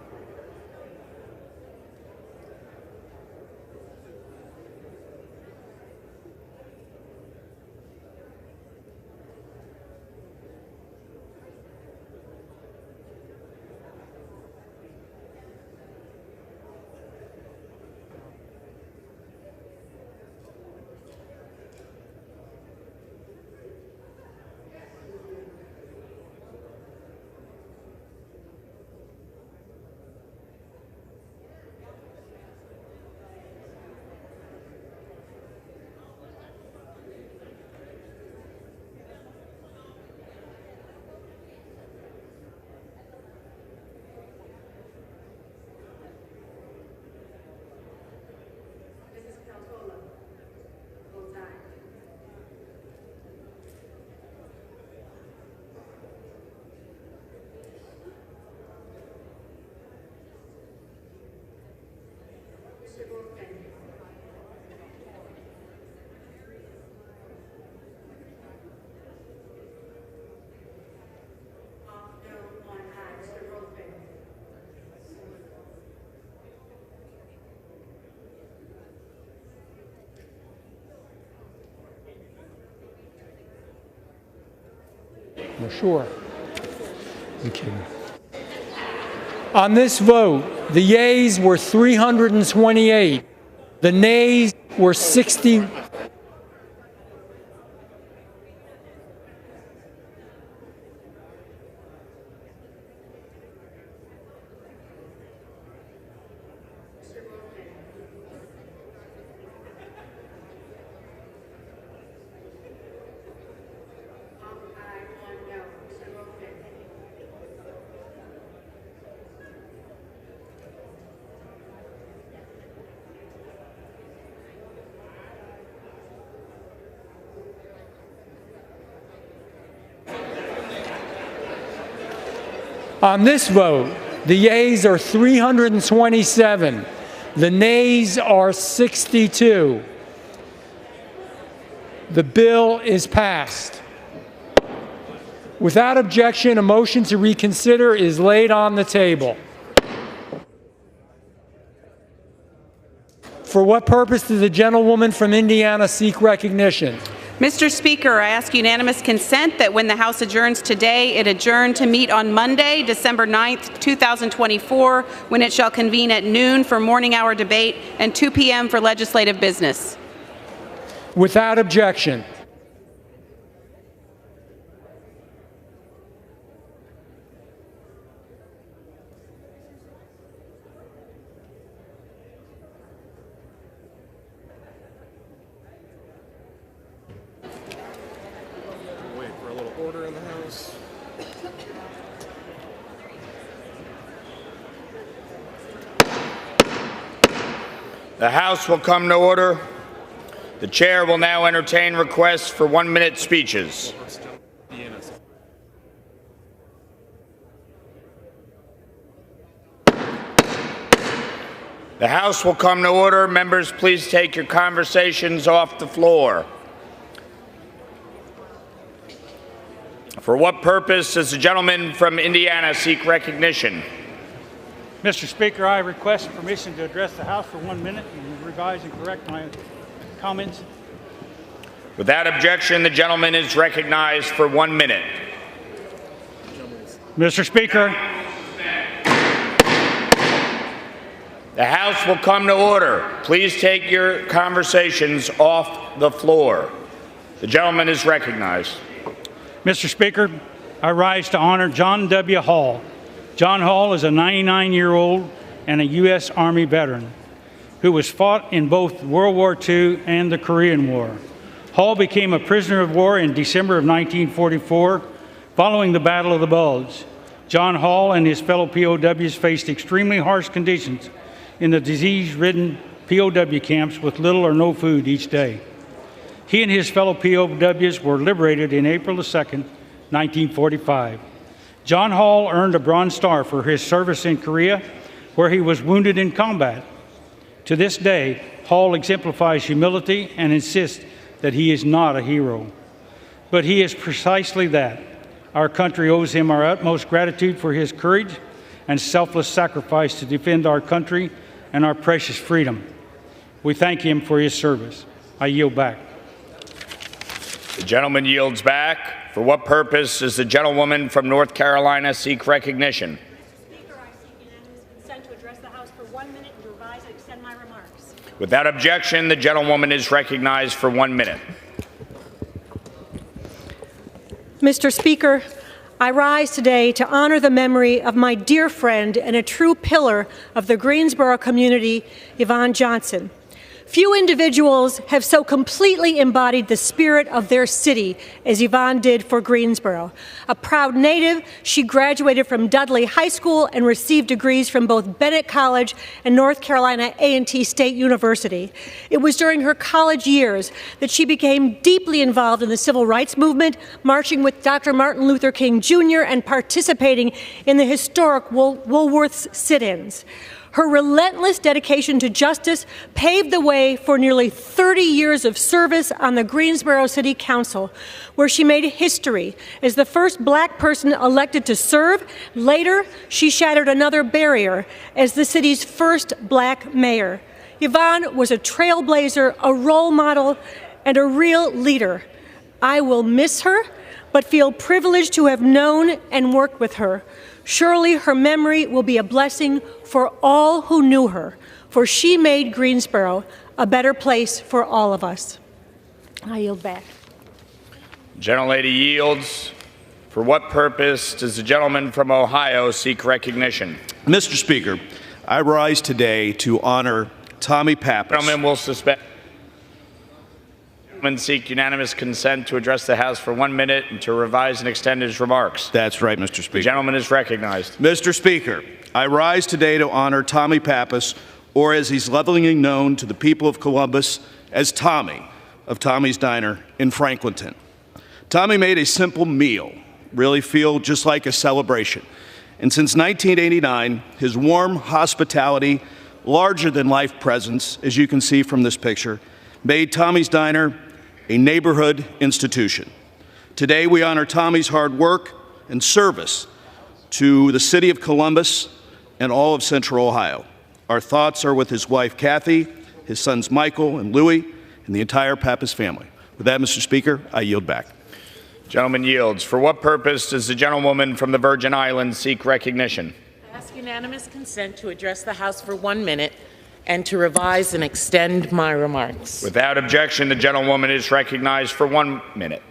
We're sure. Okay. On this vote, the yeas were 328. The nays were 60. On this vote, the yeas are 327. The nays are 62. The bill is passed. Without objection, a motion to reconsider is laid on the table. For what purpose does the gentlewoman from Indiana seek recognition?
Mr. Speaker, I ask unanimous consent that when the House adjourns today, it adjourn to meet on Monday, December 9th, 2024, when it shall convene at noon for morning hour debate and 2 p.m. for legislative business.
Without objection.
The House will come to order. The Chair will now entertain requests for 1-minute speeches. The House will come to order. Members, please take your conversations off the floor. For what purpose does the gentleman from Indiana seek recognition?
Mr. Speaker, I request permission to address the House for 1 minute and revise and correct my comments.
Without objection, the gentleman is recognized for 1 minute.
Mr. Speaker.
The House will come to order. Please take your conversations off the floor. The gentleman is recognized.
Mr. Speaker, I rise to honor John W. Hall. John Hall is a 99-year-old and a U.S. Army veteran who was fought in both World War II and the Korean War. Hall became a prisoner of war in December of 1944 following the Battle of the Bulge. John Hall and his fellow POWs faced extremely harsh conditions in the disease-ridden POW camps with little or no food each day. He and his fellow POWs were liberated in April 2, 1945. John Hall earned a Bronze Star for his service in Korea, where he was wounded in combat. To this day, Hall exemplifies humility and insists that he is not a hero. But he is precisely that, Our country owes him our utmost gratitude for his courage and selfless sacrifice to defend our country and our precious freedom. We thank him for his service. I yield back.
The gentleman yields back. For what purpose does the gentlewoman from North Carolina seek recognition?
Speaker, I seek unanimous consent to address the House for 1 minute and to revise and extend my remarks.
Without objection, the gentlewoman is recognized for 1 minute.
Mr. Speaker, I rise today to honor the memory of my dear friend and a true pillar of the Greensboro community, Yvonne Johnson. Few individuals have so completely embodied the spirit of their city as Yvonne did for Greensboro. A proud native, she graduated from Dudley High School and received degrees from both Bennett College and North Carolina A&T State University. It was during her college years that she became deeply involved in the civil rights movement, marching with Dr. Martin Luther King Jr. and participating in the historic Woolworth's sit-ins. Her relentless dedication to justice paved the way for nearly 30 years of service on the Greensboro City Council, where she made history as the first black person elected to serve. Later, she shattered another barrier as the city's first black mayor. Yvonne was a trailblazer, a role model, and a real leader. I will miss her, but feel privileged to have known and worked with her. Surely her memory will be a blessing for all who knew her, for she made Greensboro a better place for all of us. I yield back.
Gentlelady yields. For what purpose does the gentleman from Ohio seek recognition?
Mr. Speaker, I rise today to honor Tommy Pappas.
Gentlemen will suspend. Seek unanimous consent to address the House for 1 minute and to revise and extend his remarks.
That's right, Mr. Speaker.
The gentleman is recognized.
Mr. Speaker, I rise today to honor Tommy Pappas, or as he's lovingly known to the people of Columbus as Tommy, of Tommy's Diner in Franklinton. Tommy made a simple meal really feel just like a celebration. And since 1989, his warm hospitality, larger-than-life presence, as you can see from this picture, made Tommy's Diner a neighborhood institution. Today, we honor Tommy's hard work and service to the city of Columbus and all of Central Ohio. Our thoughts are with his wife, Kathy, his sons, Michael and Louie, and the entire Pappas family. With that, Mr. Speaker, I yield back.
Gentleman yields. For what purpose does the gentlewoman from the Virgin Islands seek recognition?
I ask unanimous consent to address the House for 1 minute and to revise and extend my remarks.
Without objection, the gentlewoman is recognized for 1 minute.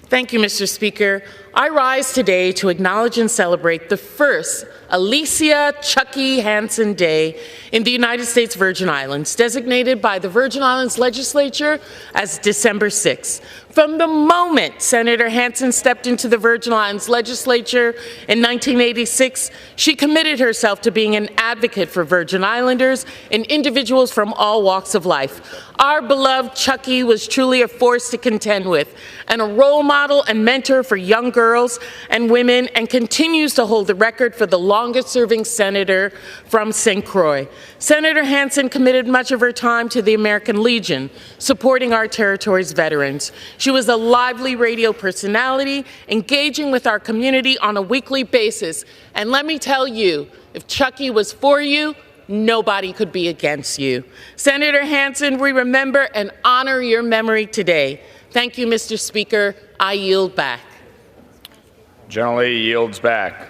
Thank you, Mr. Speaker. I rise today to acknowledge and celebrate the first Alicia Chucky Hansen Day in the United States Virgin Islands, designated by the Virgin Islands Legislature as December 6th. From the moment Senator Hansen stepped into the Virgin Islands Legislature in 1986, she committed herself to being an advocate for Virgin Islanders and individuals from all walks of life. Our beloved Chucky was truly a force to contend with and a role model and mentor for young girls and women, and continues to hold the record for the longest-serving senator from St. Croix. Senator Hansen committed much of her time to the American Legion, supporting our territory's veterans. She was a lively radio personality, engaging with our community on a weekly basis. And let me tell you, if Chucky was for you, nobody could be against you. Senator Hansen, we remember and honor your memory today. Thank you, Mr. Speaker. I yield back.
Generally yields back.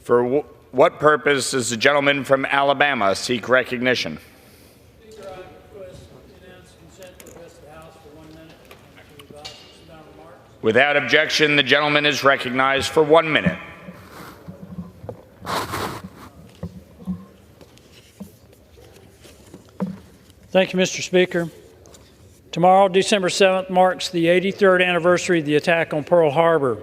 For what purpose does the gentleman from Alabama seek recognition? Without objection, the gentleman is recognized for 1 minute.
Thank you, Mr. Speaker. Tomorrow, December 7th, marks the 83rd anniversary of the attack on Pearl Harbor.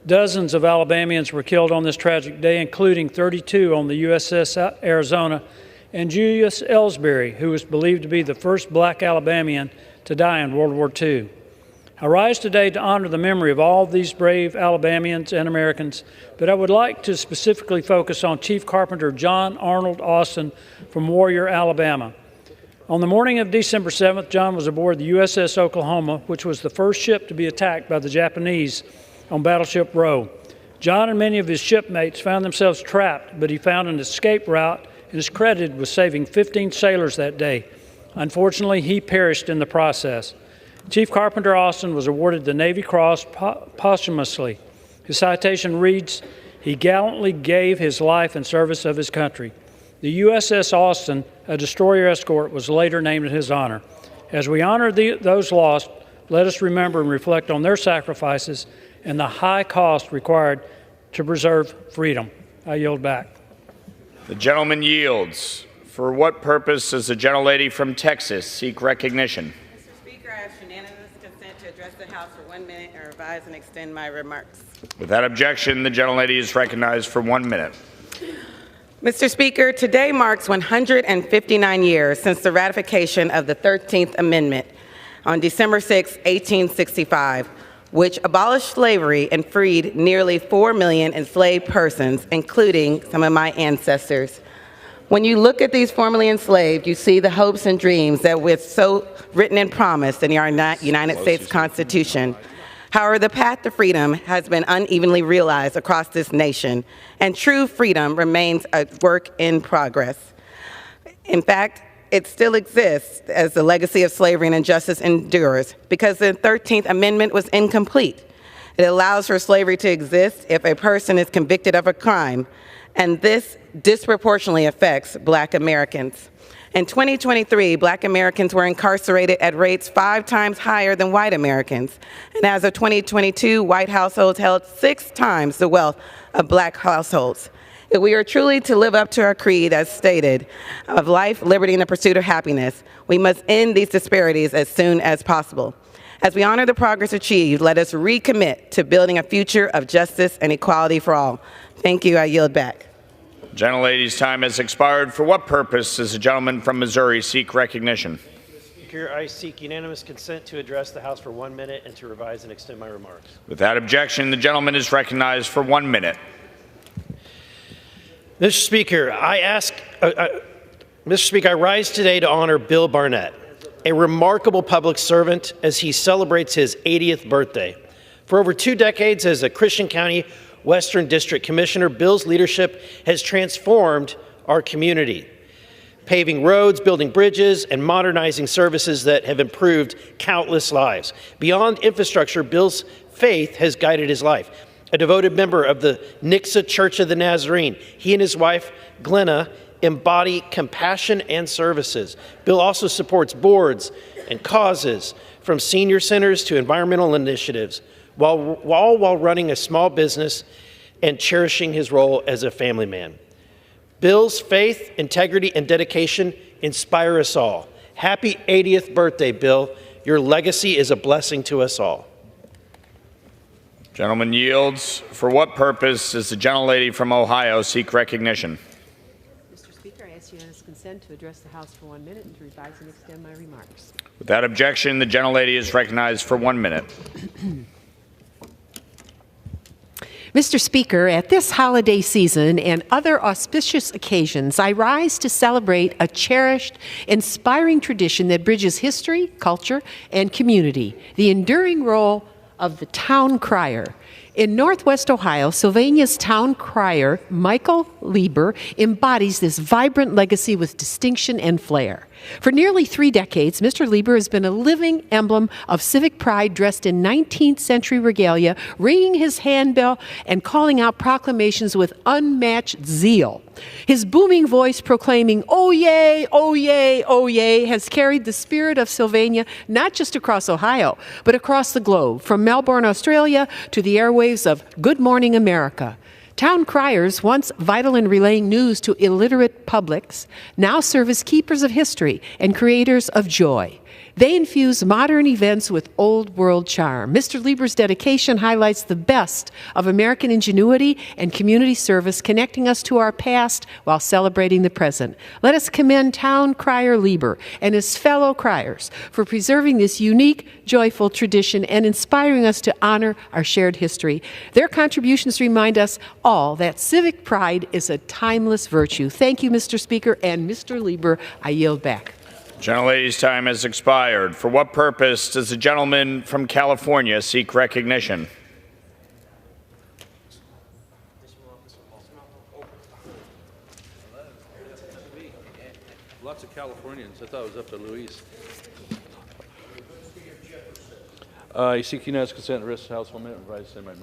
Dozens of Alabamians were killed on this tragic day, including 32 on the USS Arizona and Julius Ellsbury, who was believed to be the first black Alabamian to die in World War II. I rise today to honor the memory of all these brave Alabamians and Americans, but I would like to specifically focus on Chief Carpenter John Arnold Austin from Warrior, Alabama. On the morning of December 7th, John was aboard the USS Oklahoma, which was the first ship to be attacked by the Japanese on Battleship Row. John and many of his shipmates found themselves trapped, but he found an escape route and is credited with saving 15 sailors that day. Unfortunately, he perished in the process. Chief Carpenter Austin was awarded the Navy Cross posthumously. His citation reads, "He gallantly gave his life in service of his country." The USS Austin, a destroyer escort, was later named in his honor. As we honor those lost, let us remember and reflect on their sacrifices and the high cost required to preserve freedom. I yield back.
The gentleman yields. For what purpose does the gentlelady from Texas seek recognition?
Mr. Speaker, I ask unanimous consent to address the House for 1 minute and revise and extend my remarks.
Without objection, the gentlelady is recognized for 1 minute.
Mr. Speaker, today marks 159 years since the ratification of the 13th Amendment on December 6, 1865, which abolished slavery and freed nearly 4 million enslaved persons, including some of my ancestors. When you look at these formerly enslaved, you see the hopes and dreams that were so written and promised in our United States Constitution. However, the path to freedom has been unevenly realized across this nation, and true freedom remains a work in progress. In fact, it still exists as the legacy of slavery and injustice endures because the 13th Amendment was incomplete. It allows for slavery to exist if a person is convicted of a crime, and this disproportionately affects Black Americans. In 2023, Black Americans were incarcerated at rates 5 times higher than white Americans. And as of 2022, white households held 6 times the wealth of Black households. If we are truly to live up to our creed as stated of life, liberty, and the pursuit of happiness, we must end these disparities as soon as possible. As we honor the progress achieved, let us recommit to building a future of justice and equality for all. Thank you. I yield back.
Gentlelady's time has expired. For what purpose does the gentleman from Missouri seek recognition?
Mr. Speaker, I seek unanimous consent to address the House for 1 minute and to revise and extend my remarks.
Without objection, the gentleman is recognized for 1 minute.
Mr. Speaker, Mr. Speaker, I rise today to honor Bill Barnett, a remarkable public servant as he celebrates his 80th birthday. For over 2 decades as a Christian County Western District Commissioner, Bill's leadership has transformed our community, paving roads, building bridges, and modernizing services that have improved countless lives. Beyond infrastructure, Bill's faith has guided his life. A devoted member of the Nixa Church of the Nazarene, he and his wife, Glenna, embody compassion and services. Bill also supports boards and causes, from senior centers to environmental initiatives, while running a small business and cherishing his role as a family man. Bill's faith, integrity, and dedication inspire us all. Happy 80th birthday, Bill. Your legacy is a blessing to us all.
Gentleman yields. For what purpose does the gentlelady from Ohio seek recognition?
Mr. Speaker, I ask unanimous consent to address the House for 1 minute and to revise and extend my remarks.
Without objection, the gentlelady is recognized for 1 minute.
Mr. Speaker, at this holiday season and other auspicious occasions, I rise to celebrate a cherished, inspiring tradition that bridges history, culture, and community, the enduring role of the town crier. In Northwest Ohio, Sylvania's town crier, Michael Lieber, embodies this vibrant legacy with distinction and flair. For nearly 3 decades, Mr. Lieber has been a living emblem of civic pride, dressed in 19th century regalia, ringing his handbell and calling out proclamations with unmatched zeal. His booming voice proclaiming, "Oh yay, oh yay, oh yay," has carried the spirit of Sylvania not just across Ohio, but across the globe, from Melbourne, Australia, to the airwaves of Good Morning America. Town criers, once vital in relaying news to illiterate publics, now serve as keepers of history and creators of joy. They infuse modern events with old world charm. Mr. Lieber's dedication highlights the best of American ingenuity and community service, connecting us to our past while celebrating the present. Let us commend Town Crier Lieber and his fellow criers for preserving this unique, joyful tradition and inspiring us to honor our shared history. Their contributions remind us all that civic pride is a timeless virtue. Thank you, Mr. Speaker, and Mr. Lieber, I yield back.
Gentlelady's time has expired. For what purpose does the gentleman from California seek recognition?
Lots of Californians. I thought it was up to Luis. I seek unanimous consent to rest the House 1 minute and advise to send my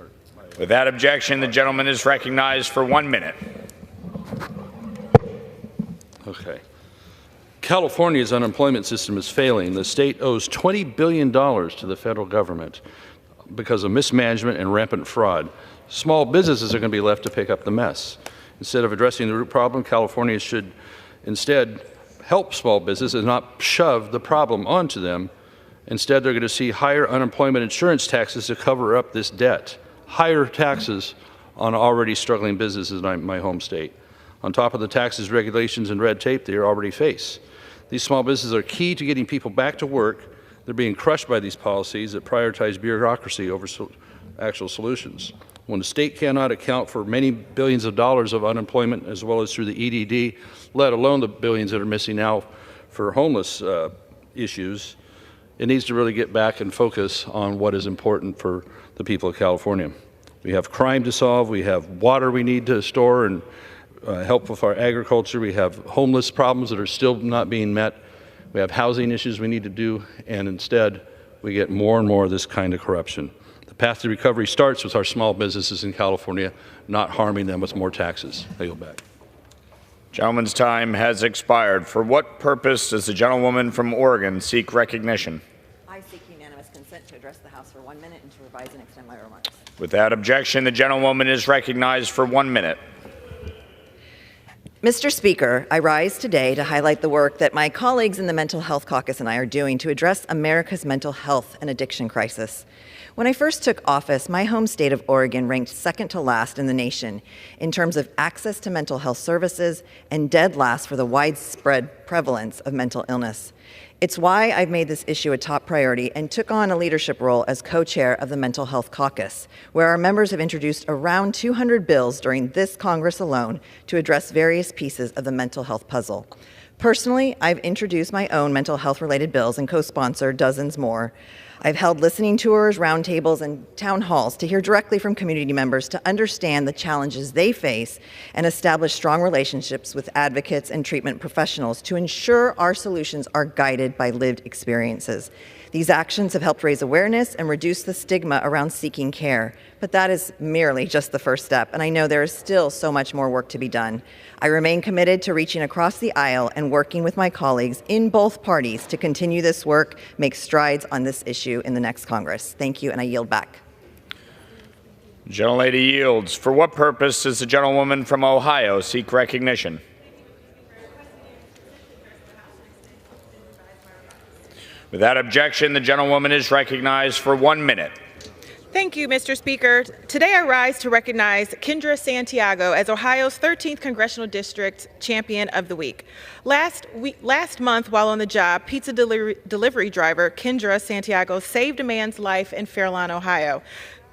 Without objection, the gentleman is recognized for 1 minute.
Okay. California's unemployment system is failing. The state owes $20 billion to the federal government because of mismanagement and rampant fraud. Small businesses are going to be left to pick up the mess. Instead of addressing the root problem, California should instead help small businesses and not shove the problem onto them. Instead, they're going to see higher unemployment insurance taxes to cover up this debt, higher taxes on already struggling businesses in my home state, on top of the taxes, regulations, and red tape they already face. These small businesses are key to getting people back to work. They're being crushed by these policies that prioritize bureaucracy over actual solutions. When the state cannot account for many billions of dollars of unemployment as well as through the EDD, let alone the billions that are missing now for homeless issues, it needs to really get back and focus on what is important for the people of California. We have crime to solve, we have water we need to store and help with our agriculture, we have homeless problems that are still not being met, we have housing issues we need to do, and instead we get more and more of this kind of corruption. The path to recovery starts with our small businesses in California, not harming them with more taxes. I yield back.
Gentleman's time has expired. For what purpose does the gentlewoman from Oregon seek recognition?
I seek unanimous consent to address the House for 1 minute and to revise and extend my remarks.
Without objection, the gentlewoman is recognized for 1 minute.
Mr. Speaker, I rise today to highlight the work that my colleagues in the Mental Health Caucus and I are doing to address America's mental health and addiction crisis. When I first took office, my home state of Oregon ranked second to last in the nation in terms of access to mental health services and dead last for the widespread prevalence of mental illness. It's why I've made this issue a top priority and took on a leadership role as co-chair of the Mental Health Caucus, where our members have introduced around 200 bills during this Congress alone to address various pieces of the mental health puzzle. Personally, I've introduced my own mental health-related bills and co-sponsored dozens more. I've held listening tours, roundtables, and town halls to hear directly from community members to understand the challenges they face and establish strong relationships with advocates and treatment professionals to ensure our solutions are guided by lived experiences. These actions have helped raise awareness and reduce the stigma around seeking care, but that is merely just the first step, and I know there is still so much more work to be done. I remain committed to reaching across the aisle and working with my colleagues in both parties to continue this work, make strides on this issue in the next Congress. Thank you, and I yield back.
Gentlelady yields. For what purpose does the gentlewoman from Ohio seek recognition? Without objection, the gentlewoman is recognized for 1 minute.
Thank you, Mr. Speaker. Today I rise to recognize Kendra Santiago as Ohio's 13th Congressional District Champion of the Week. Last month, while on the job, pizza delivery driver Kendra Santiago saved a man's life in Fairlawn, Ohio.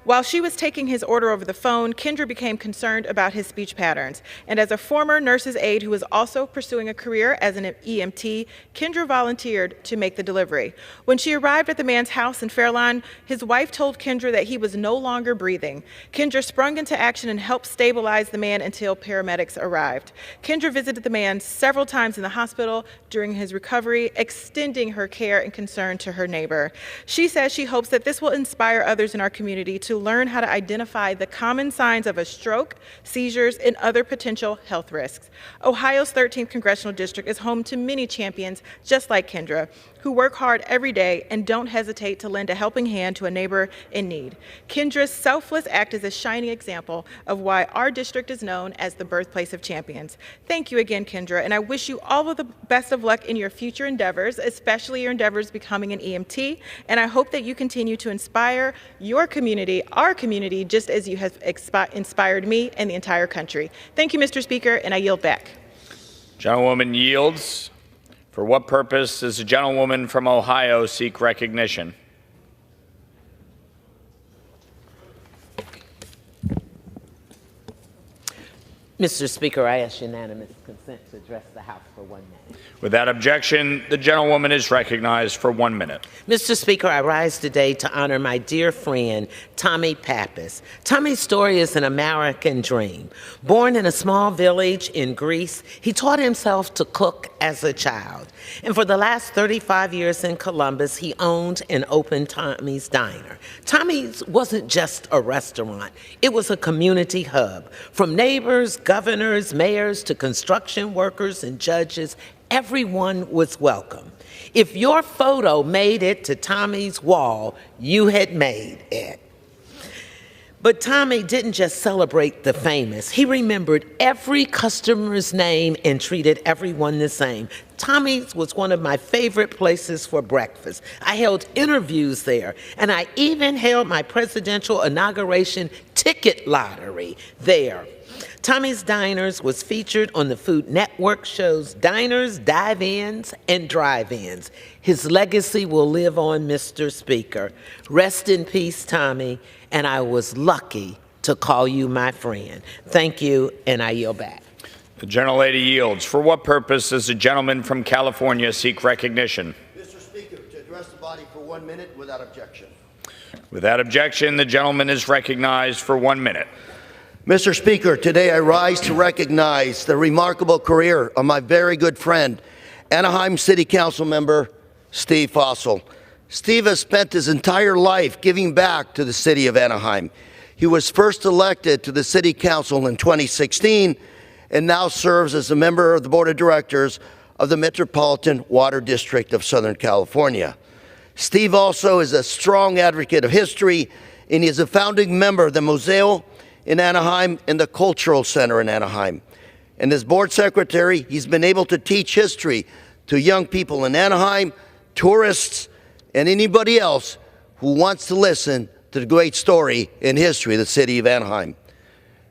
While she was taking his order over the phone, Kendra became concerned about his speech patterns. And as a former nurse's aide who was also pursuing a career as an EMT, Kendra volunteered to make the delivery. When she arrived at the man's house in Fairlawn, his wife told Kendra that he was no longer breathing. Kendra sprung into action and helped stabilize the man until paramedics arrived. Kendra visited the man several times in the hospital during his recovery, extending her care and concern to her neighbor. She says she hopes that this will inspire others in our community to learn how to identify the common signs of a stroke, seizures, and other potential health risks. Ohio's 13th Congressional District is home to many champions just like Kendra, who work hard every day and don't hesitate to lend a helping hand to a neighbor in need. Kendra's selfless act is a shining example of why our district is known as the birthplace of champions. Thank you again, Kendra, and I wish you all of the best of luck in your future endeavors, especially your endeavors becoming an EMT, and I hope that you continue to inspire your community, our community, just as you have inspired me and the entire country. Thank you, Mr. Speaker, and I yield back.
Gentlewoman yields. For what purpose does the gentlewoman from Ohio seek recognition?
Mr. Speaker, I ask unanimous consent to address the House for 1 minute.
Without objection, the gentlewoman is recognized for 1 minute.
Mr. Speaker, I rise today to honor my dear friend, Tommy Pappas. Tommy's story is an American dream. Born in a small village in Greece, he taught himself to cook as a child. And for the last 35 years in Columbus, he owned and opened Tommy's Diner. Tommy's wasn't just a restaurant. It was a community hub. From neighbors, governors, mayors, to construction workers and judges, everyone was welcome. If your photo made it to Tommy's wall, you had made it. But Tommy didn't just celebrate the famous. He remembered every customer's name and treated everyone the same. Tommy's was one of my favorite places for breakfast. I held interviews there, and I even held my presidential inauguration ticket lottery there. Tommy's Diners was featured on the Food Network shows Diners, Dive-Ins, and Drive-Ins. His legacy will live on, Mr. Speaker. Rest in peace, Tommy, and I was lucky to call you my friend. Thank you, and I yield back.
The gentlelady yields. For what purpose does the gentleman from California seek recognition?
Mr. Speaker, to address the body for 1 minute without objection.
Without objection, the gentleman is recognized for 1 minute.
Mr. Speaker, today I rise to recognize the remarkable career of my very good friend, Anaheim City Council member Steve Fossel. Steve has spent his entire life giving back to the city of Anaheim. He was first elected to the City Council in 2016 and now serves as a member of the Board of Directors of the Metropolitan Water District of Southern California. Steve also is a strong advocate of history, and he is a founding member of the Museo in Anaheim and the Cultural Center in Anaheim. And as board secretary, he's been able to teach history to young people in Anaheim, tourists, and anybody else who wants to listen to the great story and history of the city of Anaheim.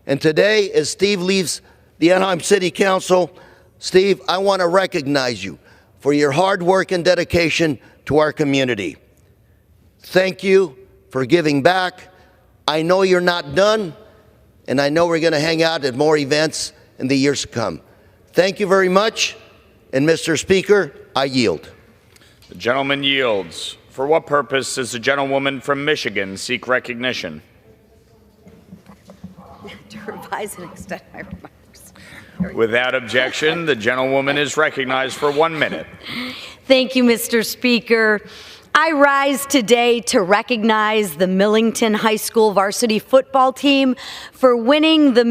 And today, as Steve leaves the Anaheim City Council, Steve, I want to recognize you for your hard work and dedication to our community. Thank you for giving back. I know you're not done, and I know we're going to hang out at more events in the years to come. Thank you very much, and Mr. Speaker, I yield.
The gentleman yields. For what purpose does the gentlewoman from Michigan seek recognition?
To revise and extend my remarks.
Without objection, the gentlewoman is recognized for 1 minute.
Thank you, Mr. Speaker. I rise today to recognize the Millington High School varsity football team for winning the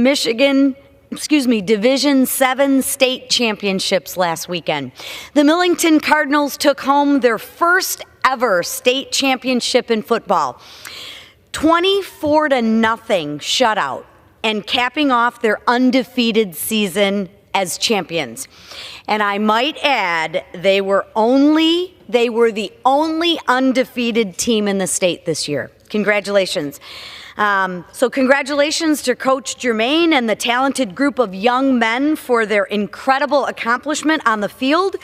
Division 7 state championships last weekend. The Millington Cardinals took home their first ever state championship in football. 24-0 shutout, and capping off their undefeated season as champions. And I might add, they were the only undefeated team in the state this year. Congratulations. So congratulations to Coach Germain and the talented group of young men for their incredible accomplishment on the field.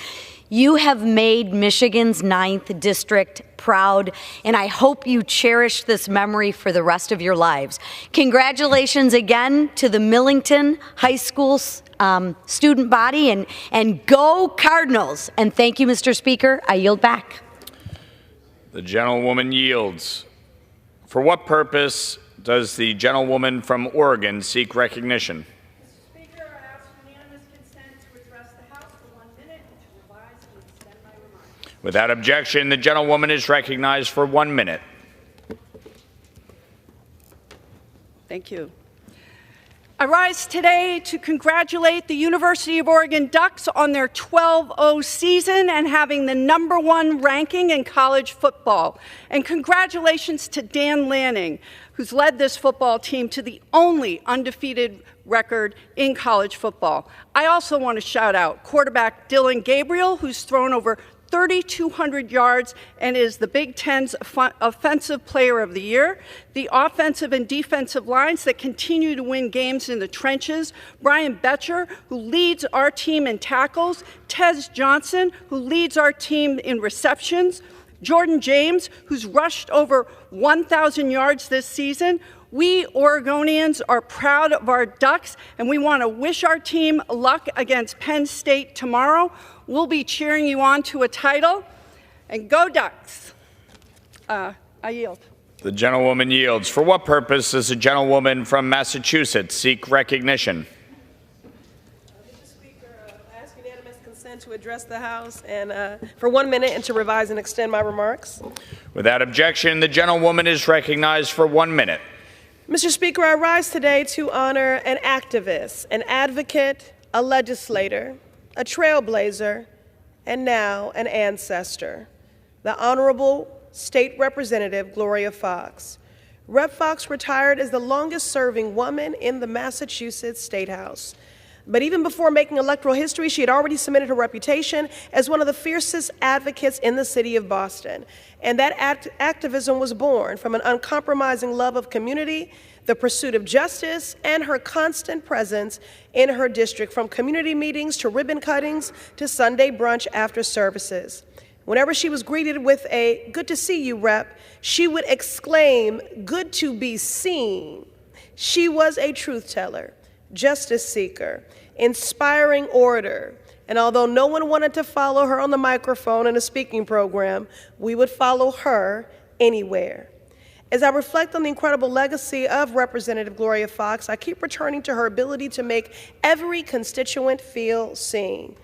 You have made Michigan's 9th district proud, and I hope you cherish this memory for the rest of your lives. Congratulations again to the Millington High School student body, and go Cardinals. And thank you, Mr. Speaker. I yield back.
The gentlewoman yields. For what purpose does the gentlewoman from Oregon seek recognition? Without objection, the gentlewoman is recognized for 1 minute.
Thank you. I rise today to congratulate the University of Oregon Ducks on their 12-0 season and having the #1 ranking in college football. And congratulations to Dan Lanning, who's led this football team to the only undefeated record in college football. I also want to shout out quarterback Dylan Gabriel, who's thrown over 3,200 yards and is the Big Ten's Offensive Player of the Year. The offensive and defensive lines that continue to win games in the trenches. Brian Betcher, who leads our team in tackles. Tez Johnson, who leads our team in receptions. Jordan James, who's rushed over 1,000 yards this season. We Oregonians are proud of our Ducks, and we want to wish our team luck against Penn State tomorrow. We'll be cheering you on to a title, and go Ducks. I yield.
The gentlewoman yields. For what purpose does the gentlewoman from Massachusetts seek recognition?
Mr. Speaker, I ask unanimous consent to address the House and for 1 minute and to revise and extend my remarks.
Without objection, the gentlewoman is recognized for 1 minute.
Mr. Speaker, I rise today to honor an activist, an advocate, a legislator, a trailblazer, and now an ancestor, the Honorable State Representative Gloria Fox. Rep. Fox retired as the longest-serving woman in the Massachusetts State House. But even before making electoral history, she had already cemented her reputation as one of the fiercest advocates in the city of Boston. And that activism was born from an uncompromising love of community, the pursuit of justice, and her constant presence in her district, from community meetings to ribbon cuttings to Sunday brunch after services. Whenever she was greeted with a "good to see you, Rep," she would exclaim, "good to be seen." She was a truth teller, justice seeker, inspiring orator, and although no one wanted to follow her on the microphone in a speaking program, we would follow her anywhere. As I reflect on the incredible legacy of Representative Gloria Fox, I keep returning to her ability to make every constituent feel seen.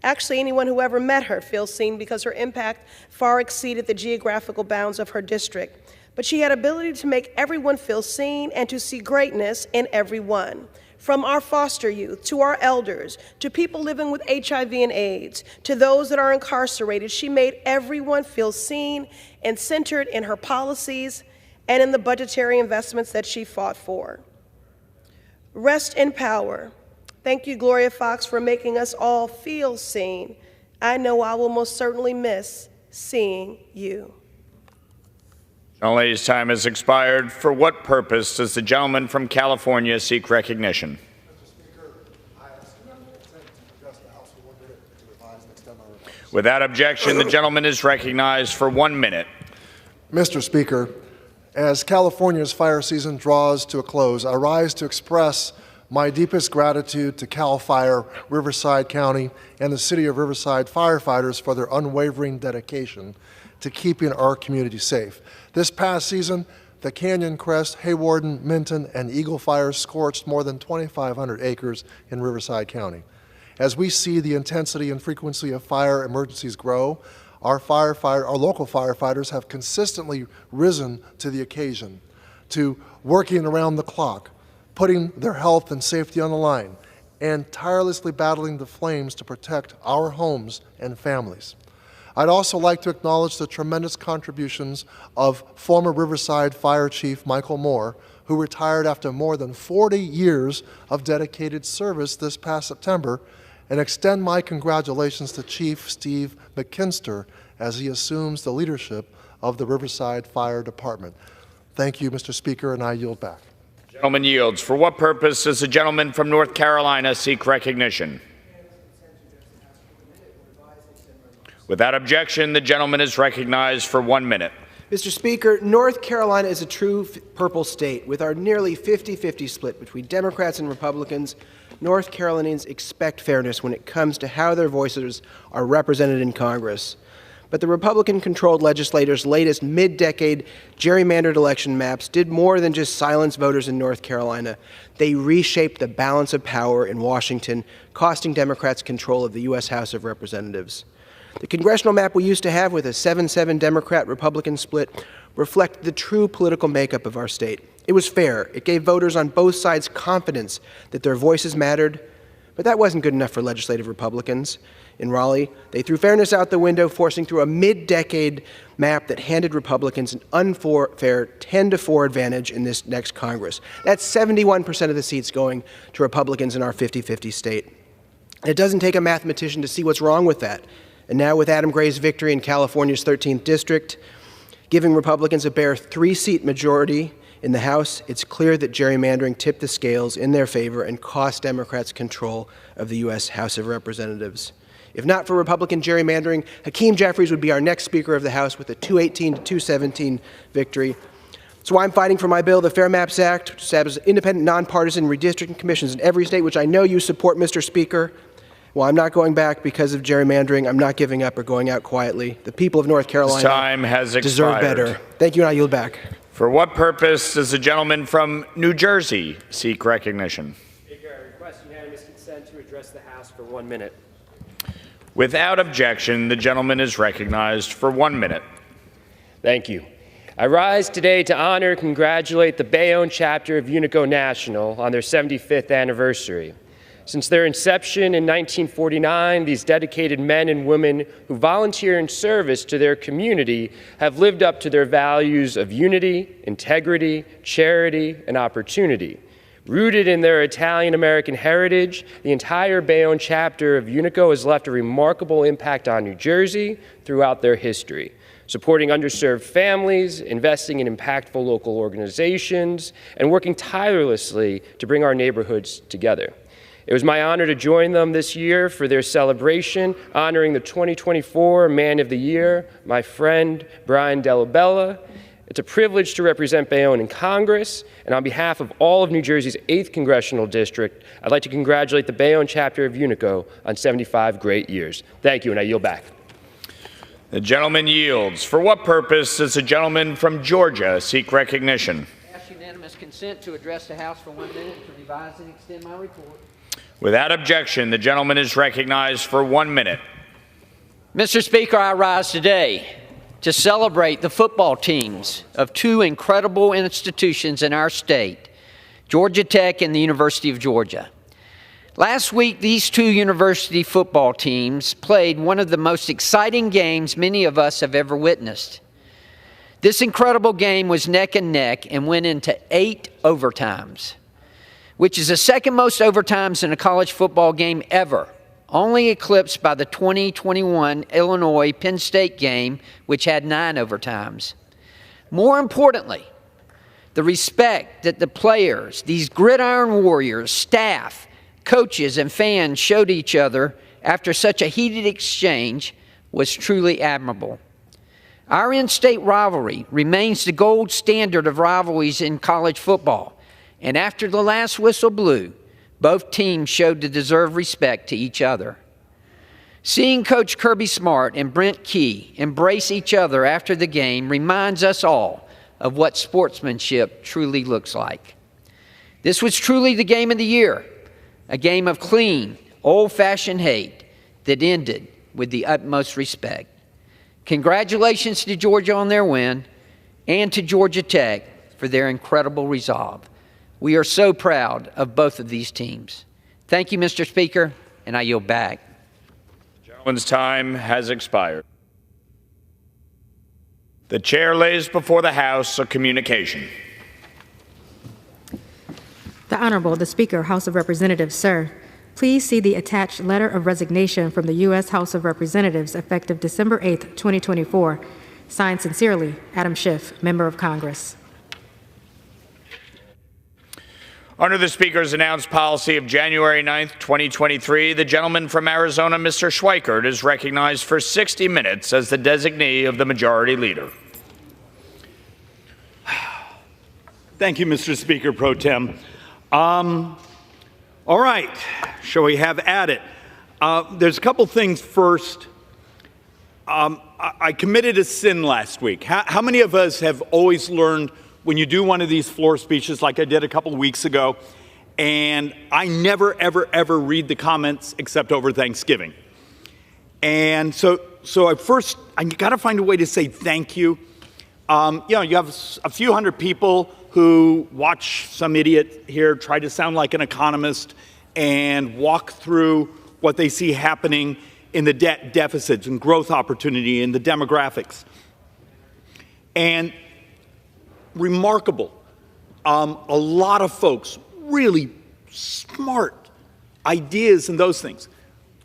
Actually, anyone who ever met her feels seen because her impact far exceeded the geographical bounds of her district. But she had ability to make everyone feel seen and to see greatness in everyone. From our foster youth, to our elders, to people living with HIV and AIDS, to those that are incarcerated, she made everyone feel seen and centered in her policies and in the budgetary investments that she fought for. Rest in power. Thank you, Gloria Fox, for making us all feel seen. I know I will most certainly miss seeing you.
Gentlelady's time has expired. For what purpose does the gentleman from California seek recognition? Without objection, the gentleman is recognized for 1 minute.
Mr. Speaker, as California's fire season draws to a close, I rise to express my deepest gratitude to CAL FIRE, Riverside County, and the City of Riverside firefighters for their unwavering dedication to keeping our community safe. This past season, the Canyon Crest, Haywarden, Minton, and Eagle fires scorched more than 2,500 acres in Riverside County. As we see the intensity and frequency of fire emergencies grow, our local firefighters have consistently risen to the occasion, to working around the clock, putting their health and safety on the line, and tirelessly battling the flames to protect our homes and families. I'd also like to acknowledge the tremendous contributions of former Riverside Fire Chief Michael Moore, who retired after more than 40 years of dedicated service this past September, and extend my congratulations to Chief Steve McKinster as he assumes the leadership of the Riverside Fire Department. Thank you, Mr. Speaker, and I yield back.
Gentleman yields. For what purpose does the gentleman from North Carolina seek recognition? Without objection, the gentleman is recognized for 1 minute.
Mr. Speaker, North Carolina is a true purple state. With our nearly 50-50 split between Democrats and Republicans, North Carolinians expect fairness when it comes to how their voices are represented in Congress. But the Republican-controlled legislators' latest mid-decade gerrymandered election maps did more than just silence voters in North Carolina. They reshaped the balance of power in Washington, costing Democrats control of the U.S. House of Representatives. The congressional map we used to have with a 7-7 Democrat-Republican split reflected the true political makeup of our state. It was fair. It gave voters on both sides confidence that their voices mattered. But that wasn't good enough for legislative Republicans. In Raleigh, they threw fairness out the window, forcing through a mid-decade map that handed Republicans an unfair 10-4 advantage in this next Congress. That's 71% of the seats going to Republicans in our 50-50 state. And it doesn't take a mathematician to see what's wrong with that. And now with Adam Gray's victory in California's 13th district, giving Republicans a bare 3-seat majority in the House, it's clear that gerrymandering tipped the scales in their favor and cost Democrats control of the U.S. House of Representatives. If not for Republican gerrymandering, Hakeem Jeffries would be our next Speaker of the House with a 218 to 217 victory. That's why I'm fighting for my bill, the Fair Maps Act, which establishes independent, nonpartisan redistricting commissions in every state, which I know you support, Mr. Speaker. Well, I'm not going back because of gerrymandering. I'm not giving up or going out quietly. The people of North Carolina
time has
deserve better. Thank you, and I yield back.
For what purpose does the gentleman from New Jersey seek recognition?
Speaker, I request unanimous consent to address the House for 1 minute.
Without objection, the gentleman is recognized for 1 minute.
Thank you. I rise today to honor and congratulate the Bayonne chapter of Unico National on their 75th anniversary. Since their inception in 1949, these dedicated men and women who volunteer in service to their community have lived up to their values of unity, integrity, charity, and opportunity. Rooted in their Italian-American heritage, the entire Bayonne chapter of Unico has left a remarkable impact on New Jersey throughout their history, supporting underserved families, investing in impactful local organizations, and working tirelessly to bring our neighborhoods together. It was my honor to join them this year for their celebration, honoring the 2024 Man of the Year, my friend Brian Delabella. It's a privilege to represent Bayonne in Congress, and on behalf of all of New Jersey's 8th Congressional District, I'd like to congratulate the Bayonne chapter of Unico on 75 great years. Thank you, and I yield back.
The gentleman yields. For what purpose does the gentleman from Georgia seek recognition?
I ask unanimous consent to address the House for 1 minute to revise and extend my report.
Without objection, the gentleman is recognized for 1 minute.
Mr. Speaker, I rise today to celebrate the football teams of two incredible institutions in our state, Georgia Tech and the University of Georgia. Last week, these two university football teams played one of the most exciting games many of us have ever witnessed. This incredible game was neck and neck and went into 8 overtimes, which is the second most overtimes in a college football game ever, only eclipsed by the 2021 Illinois-Penn State game, which had 9 overtimes. More importantly, the respect that the players, these gridiron warriors, staff, coaches, and fans showed each other after such a heated exchange was truly admirable. Our in-state rivalry remains the gold standard of rivalries in college football, and after the last whistle blew, both teams showed the deserved respect to each other. Seeing Coach Kirby Smart and Brent Key embrace each other after the game reminds us all of what sportsmanship truly looks like. This was truly the game of the year, a game of clean, old-fashioned hate that ended with the utmost respect. Congratulations to Georgia on their win and to Georgia Tech for their incredible resolve. We are so proud of both of these teams. Thank you, Mr. Speaker, and I yield back.
The gentleman's time has expired. The chair lays before the House a communication.
The Honorable, the Speaker, House of Representatives, sir. Please see the attached letter of resignation from the U.S. House of Representatives effective December 8, 2024. Signed sincerely, Adam Schiff, Member of Congress.
Under the Speaker's announced policy of January 9, 2023, the gentleman from Arizona, Mr. Schweikert, is recognized for 60 minutes as the designee of the Majority Leader.
Thank you, Mr. Speaker Pro Tem. All right, shall we have at it? There's a couple things first. I committed a sin last week. How many of us have always learned when you do one of these floor speeches like I did a couple of weeks ago, and I never, ever, ever read the comments except over Thanksgiving. And so I got to find a way to say thank you. You have a few hundred people who watch some idiot here try to sound like an economist and walk through what they see happening in the debt deficits and growth opportunity and the demographics. And remarkable. A lot of folks, really smart ideas and those things.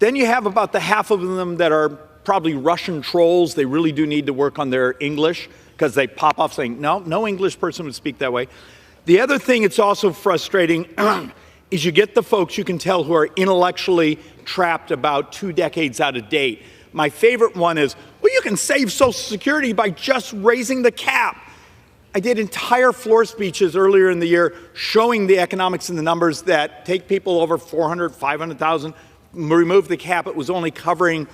Then you have about the half of them that are probably Russian trolls. They really do need to work on their English because they pop off saying, no English person would speak that way. The other thing that's also frustrating is you get the folks you can tell who are intellectually trapped about 2 decades out of date. My favorite one is, well, you can save Social Security by just raising the cap. I did entire floor speeches earlier in the year showing the economics and the numbers that take people over 400, 500,000, remove the cap. It was only covering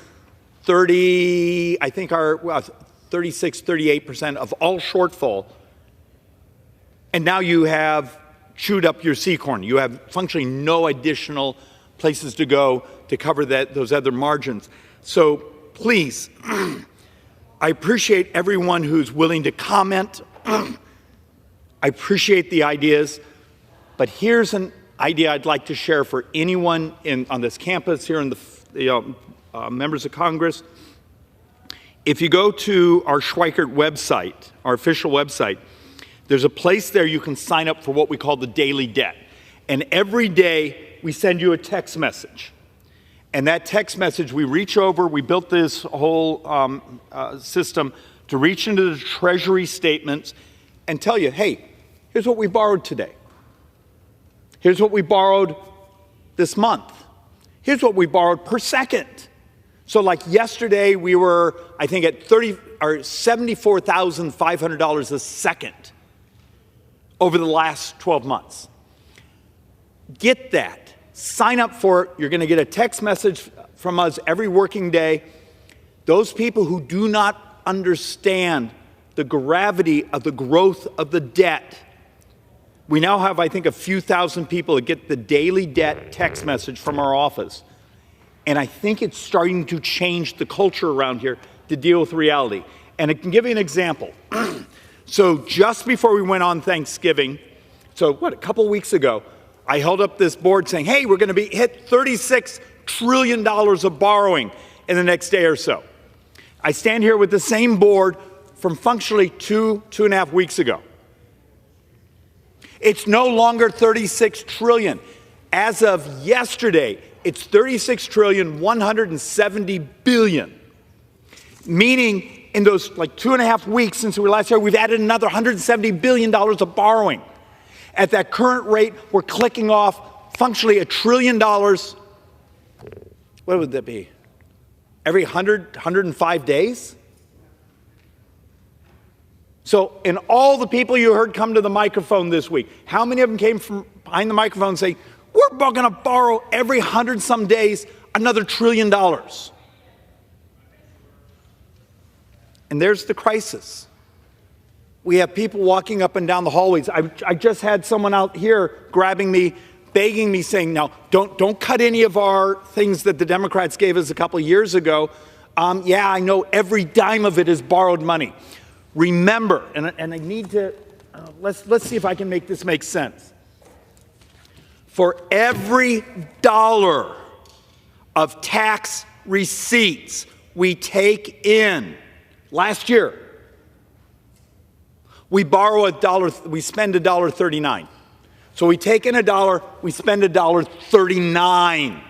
36, 38% of all shortfall. And now you have chewed up your C-corn. You have functionally no additional places to go to cover those other margins. So please, I appreciate everyone who's willing to comment. I appreciate the ideas, but here's an idea I'd like to share for anyone on this campus here and the members of Congress. If you go to our Schweikert website, our official website, there's a place there you can sign up for what we call the daily debt. And every day we send you a text message. And that text message, we reach over, we built this whole system to reach into the Treasury statements and tell you, hey, here's what we borrowed today. Here's what we borrowed this month. Here's what we borrowed per second. So like yesterday, we were, I think, at $74,500 a second over the last 12 months. Get that. Sign up for it. You're going to get a text message from us every working day. Those people who do not understand the gravity of the growth of the debt. We now have, I think, a few thousand people that get the daily debt text message from our office. And I think it's starting to change the culture around here to deal with reality. And I can give you an example. So just before we went on Thanksgiving, a couple weeks ago, I held up this board saying, hey, we're going to hit $36 trillion of borrowing in the next day or so. I stand here with the same board from functionally two and a half weeks ago. It's no longer 36 trillion. As of yesterday, it's 36 trillion 170 billion. Meaning in those 2.5 weeks since we were last here, we've added another $170 billion of borrowing. At that current rate, we're clicking off functionally $1 trillion. What would that be? Every 105 days? So in all the people you heard come to the microphone this week, how many of them came from behind the microphone and say, we're going to borrow every 100-some days another $1 trillion? And there's the crisis. We have people walking up and down the hallways. I just had someone out here grabbing me, begging me, saying, now, don't cut any of our things that the Democrats gave us a couple of years ago. Yeah, I know every dime of it is borrowed money. Remember, and I need to, let's see if I can make this make sense. For every dollar of tax receipts we take in last year, we borrow $1, we spend $1.39. So we take in $1, we spend $1.39.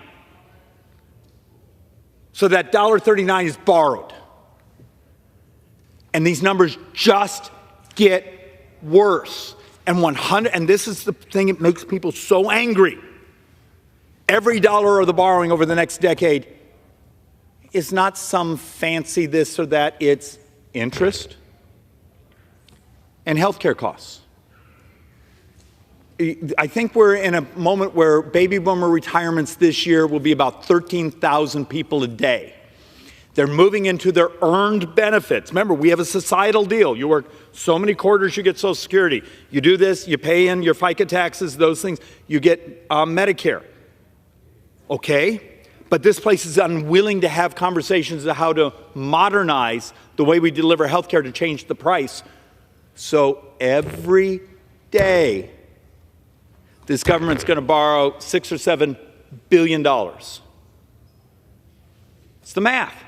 So that $1.39 is borrowed. And these numbers just get worse. And this is the thing that makes people so angry. Every dollar of the borrowing over the next decade is not some fancy this or that. It's interest and healthcare costs. I think we're in a moment where baby boomer retirements this year will be about 13,000 people a day. They're moving into their earned benefits. Remember, we have a societal deal. You work so many quarters, you get Social Security. You do this, you pay in your FICA taxes, those things, you get Medicare. Okay? But this place is unwilling to have conversations about how to modernize the way we deliver healthcare to change the price. So every day, this government's going to borrow $6 or $7 billion. It's the math.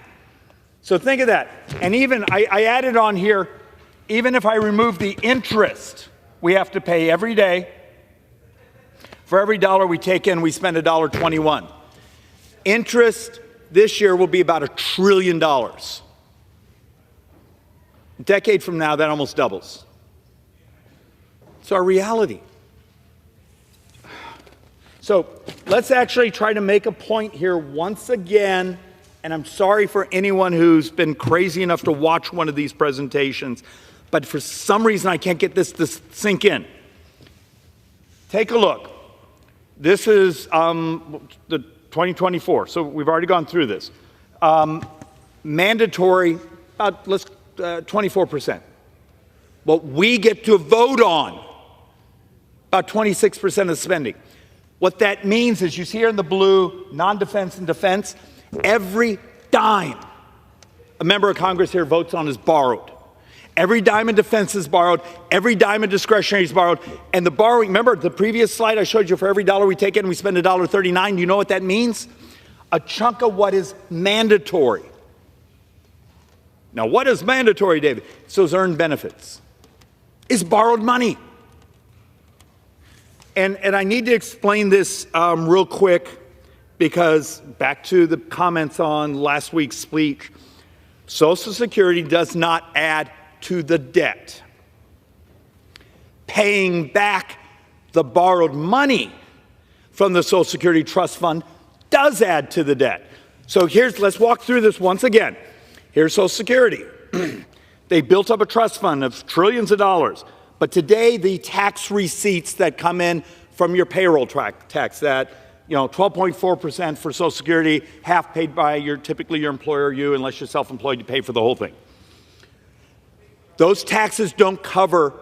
So think of that. And even, I added on here, even if I remove the interest we have to pay every day, for every dollar we take in, we spend $1.21. Interest this year will be about $1 trillion. A decade from now, that almost doubles. It's our reality. So let's actually try to make a point here once again. And I'm sorry for anyone who's been crazy enough to watch one of these presentations. but for some reason I can't get this to sink in. Take a look. This is the 2024, so we've already gone through this. Mandatory, about 24%. What we get to vote on, about 26% of spending. What that means is, you see here in the blue, non-defense and defense, every dime a member of Congress here votes on is borrowed. Every dime in defense is borrowed. Every dime in discretionary is borrowed. And the borrowing, remember the previous slide I showed you, for every dollar we take in, we spend $1.39. You know what that means? A chunk of what is mandatory. Now, what is mandatory, David? It's those earned benefits. It's borrowed money. And I need to explain this real quick, because back to the comments on last week's speech, Social Security does not add to the debt. Paying back the borrowed money from the Social Security Trust Fund does add to the debt. So let's walk through this once again. Here's Social Security. They built up a trust fund of trillions of dollars. But today, the tax receipts that come in from your payroll tax, that 12.4% for Social Security, half paid by typically your employer or you, unless you're self-employed, you pay for the whole thing. Those taxes don't cover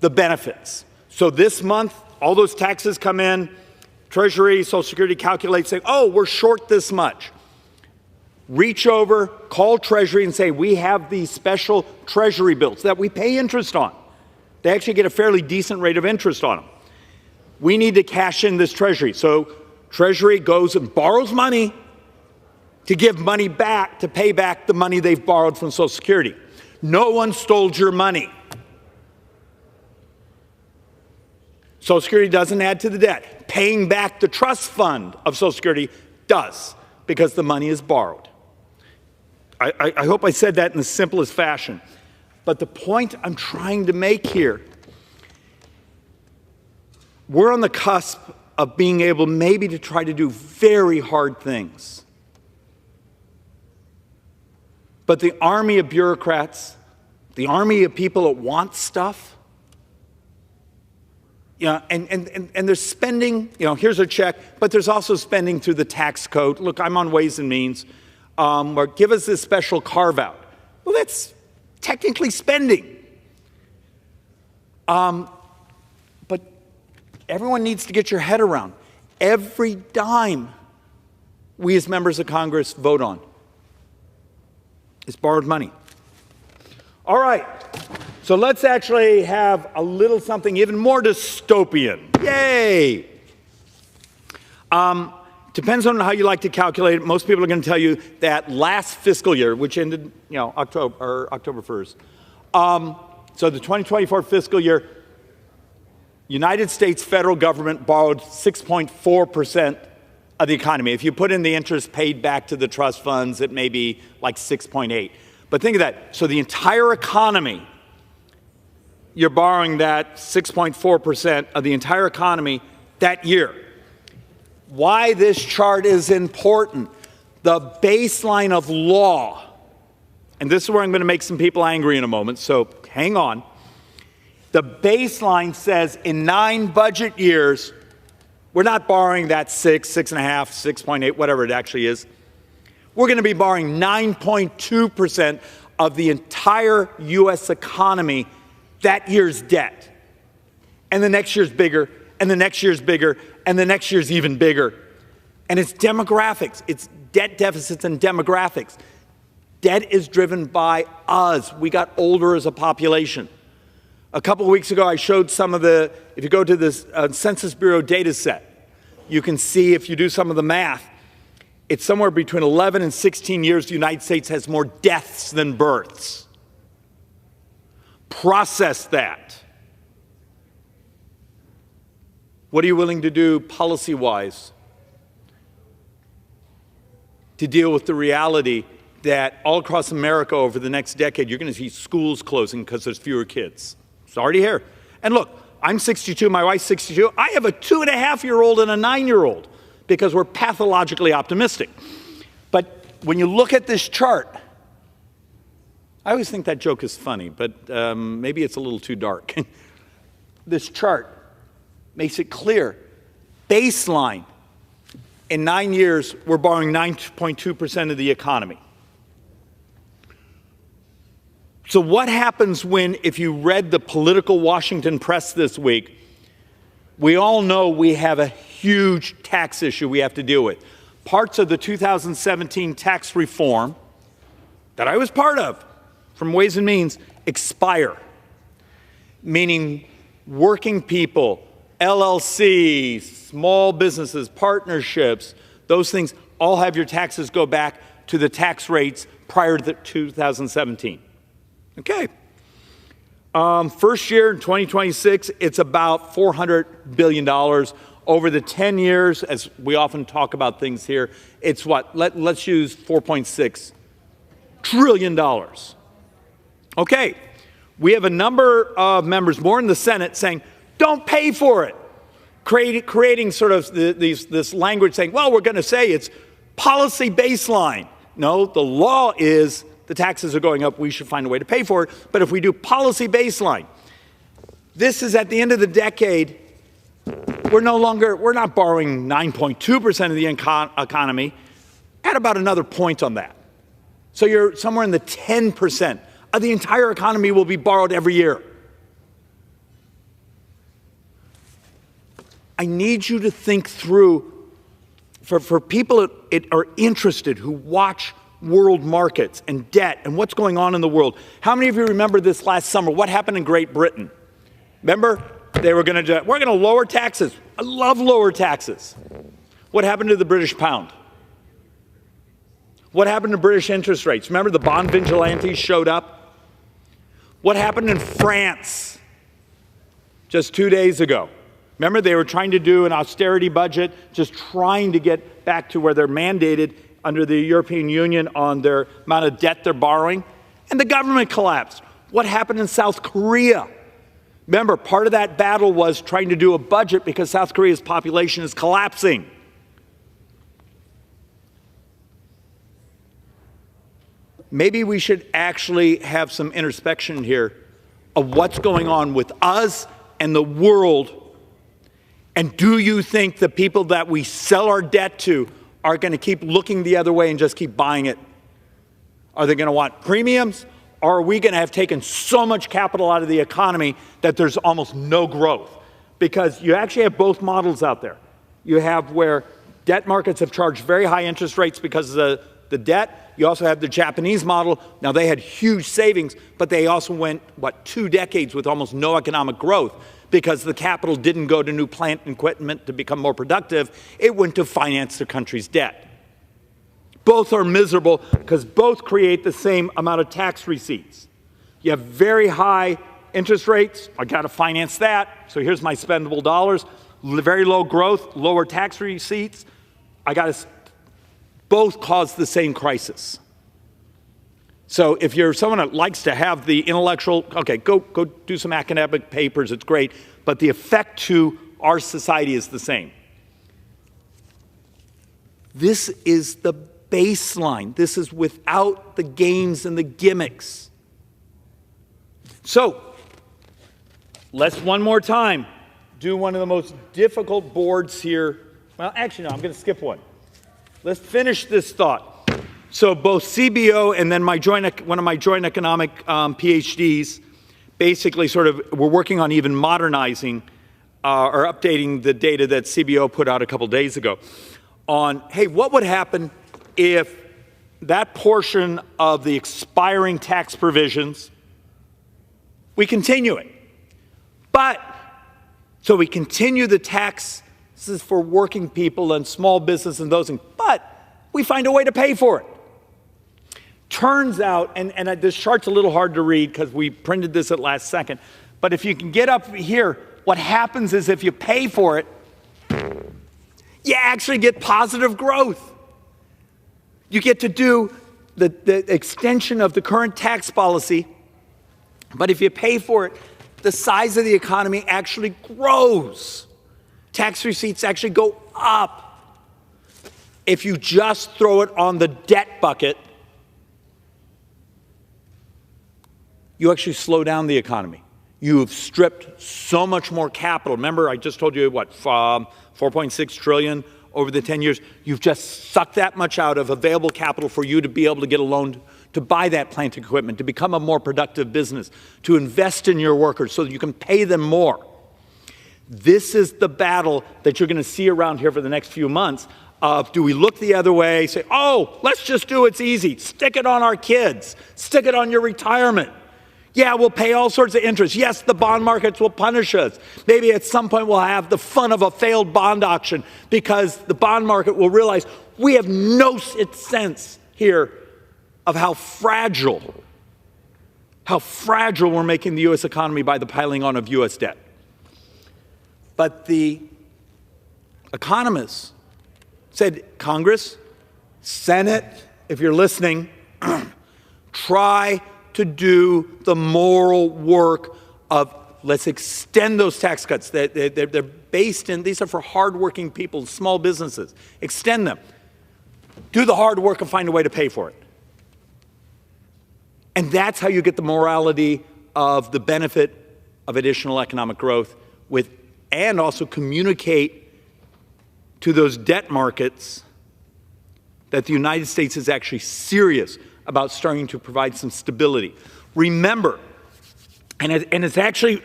the benefits. So this month, all those taxes come in, Treasury, Social Security calculates, saying, oh, we're short this much. Reach over, call Treasury and say, we have these special Treasury bills that we pay interest on. They actually get a fairly decent rate of interest on them. We need to cash in this Treasury. So Treasury goes and borrows money to give money back, to pay back the money they've borrowed from Social Security. No one stole your money. Social Security doesn't add to the debt. Paying back the trust fund of Social Security does, because the money is borrowed. I hope I said that in the simplest fashion. But the point I'm trying to make here, we're on the cusp of being able maybe to try to do very hard things. But the army of bureaucrats, the army of people that want stuff, and there's spending, here's a check, but there's also spending through the tax code. Look, I'm on Ways and Means, or give us this special carve-out. Well, that's technically spending. But everyone needs to get your head around. Every dime we as members of Congress vote on is borrowed money. All right, so let's actually have a little something even more dystopian. Yay! Depends on how you like to calculate it. Most people are going to tell you that last fiscal year, which ended, October 1st. So the 2024 fiscal year, United States federal government borrowed 6.4% of the economy. If you put in the interest paid back to the trust funds, it may be like 6.8. But think of that. So the entire economy, you're borrowing that 6.4% of the entire economy that year. Why this chart is important. The baseline of law, and this is where I'm going to make some people angry in a moment, so hang on. The baseline says in 9 budget years, we're not borrowing that 6, 6.5, 6.8, whatever it actually is. We're going to be borrowing 9.2% of the entire U.S. economy that year's debt. And the next year's bigger, and the next year's bigger, and the next year's even bigger. And it's demographics. It's debt deficits and demographics. Debt is driven by us. We got older as a population. A couple of weeks ago, I showed some of the, if you go to this Census Bureau data set, you can see, if you do some of the math, it's somewhere between 11 and 16 years the United States has more deaths than births. Process that. What are you willing to do policy-wise to deal with the reality that all across America over the next decade, you're going to see schools closing because there's fewer kids? It's already here. And look, I'm 62, my wife's 62. I have a 2.5-year-old and a 9-year-old because we're pathologically optimistic. But when you look at this chart, I always think that joke is funny, but maybe it's a little too dark. This chart makes it clear. Baseline, in 9 years, we're borrowing 9.2% of the economy. So what happens when, if you read the political Washington press this week, we all know we have a huge tax issue we have to deal with. Parts of the 2017 tax reform that I was part of from Ways and Means expire, meaning working people, LLCs, small businesses, partnerships, those things all have your taxes go back to the tax rates prior to 2017. Okay. First year in 2026, it's about $400 billion. Over the 10 years, as we often talk about things here, it's what? Let's use $4.6 trillion. Okay. We have a number of members, more in the Senate, saying, don't pay for it. Creating sort of this language saying, well, we're going to say it's policy baseline. No, the law is the taxes are going up. We should find a way to pay for it. But if we do policy baseline, this is at the end of the decade, we're not borrowing 9.2% of the economy. Add about another point on that. So you're somewhere in the 10% of the entire economy will be borrowed every year. I need you to think through, for people that are interested who watch world markets and debt and what's going on in the world. How many of you remember this last summer? What happened in Great Britain? Remember? We're going to lower taxes. I love lower taxes. What happened to the British pound? What happened to British interest rates? Remember the bond vigilantes showed up? What happened in France just 2 days ago? Remember, they were trying to do an austerity budget, just trying to get back to where they're mandated under the European Union on their amount of debt they're borrowing, and the government collapsed. What happened in South Korea? Remember, part of that battle was trying to do a budget because South Korea's population is collapsing. Maybe we should actually have some introspection here of what's going on with us and the world. And do you think the people that we sell our debt to are going to keep looking the other way and just keep buying it? Are they going to want premiums? Or are we going to have taken so much capital out of the economy that there's almost no growth? Because you actually have both models out there. You have where debt markets have charged very high interest rates because of the debt. You also have the Japanese model. Now, they had huge savings, but they also went, 2 decades with almost no economic growth because the capital didn't go to new plant and equipment to become more productive. It went to finance the country's debt. Both are miserable because both create the same amount of tax receipts. You have very high interest rates. I got to finance that. So here's my spendable dollars. Very low growth, lower tax receipts. Both cause the same crisis. So if you're someone that likes to have the intellectual, okay, go do some academic papers. It's great. But the effect to our society is the same. This is the baseline. This is without the games and the gimmicks. So let's one more time do one of the most difficult boards here. Well, actually, no, I'm going to skip one. Let's finish this thought. So both CBO and then one of my joint economic PhDs basically we're working on even modernizing or updating the data that CBO put out a couple days ago on, hey, what would happen if that portion of the expiring tax provisions, we continue it. So we continue the taxes for working people and small business and those things, but we find a way to pay for it. Turns out, and this chart's a little hard to read because we printed this at last second, but if you can get up here, what happens is if you pay for it, you actually get positive growth. You get to do the extension of the current tax policy, but if you pay for it, the size of the economy actually grows. Tax receipts actually go up. If you just throw it on the debt bucket, you actually slow down the economy. You have stripped so much more capital. Remember, I just told you, what, 4.6 trillion over the 10 years? You've just sucked that much out of available capital for you to be able to get a loan to buy that plant equipment, to become a more productive business, to invest in your workers so that you can pay them more. This is the battle that you're going to see around here for the next few months of, do we look the other way, say, oh, let's just do it's easy, stick it on our kids, stick it on your retirement. Yeah, we'll pay all sorts of interest. Yes, the bond markets will punish us. Maybe at some point we'll have the fun of a failed bond auction because the bond market will realize we have no sense here of how fragile we're making the U.S. economy by the piling on of U.S. debt. But the economists said, Congress, Senate, if you're listening, try to do the moral work of let's extend those tax cuts. They're based in, these are for hardworking people, small businesses. Extend them. Do the hard work and find a way to pay for it. And that's how you get the morality of the benefit of additional economic growth and also communicate to those debt markets that the United States is actually serious about starting to provide some stability. Remember, and it's actually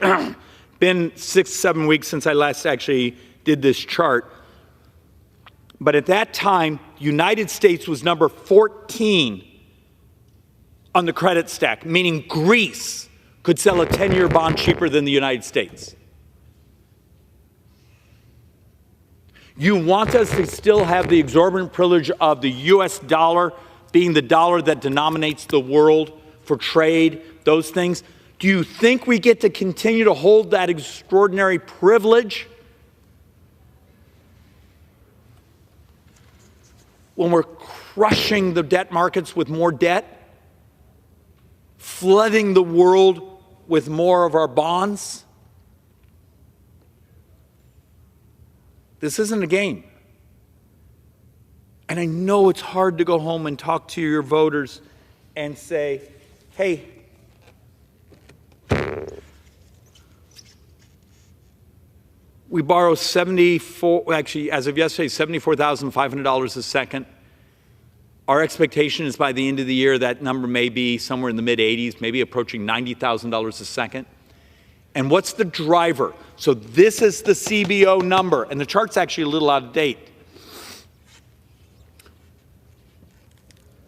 been 6-7 weeks since I last actually did this chart, but at that time, the United States was number 14 on the credit stack, meaning Greece could sell a 10-year bond cheaper than the United States. You want us to still have the exorbitant privilege of the US dollar being the dollar that denominates the world for trade, those things? Do you think we get to continue to hold that extraordinary privilege when we're crushing the debt markets with more debt, flooding the world with more of our bonds? This isn't a game. And I know it's hard to go home and talk to your voters and say, hey, we borrow as of yesterday, $74,500 a second. Our expectation is by the end of the year, that number may be somewhere in the mid-80s, maybe approaching $90,000 a second. And what's the driver? So this is the CBO number, and the chart's actually a little out of date.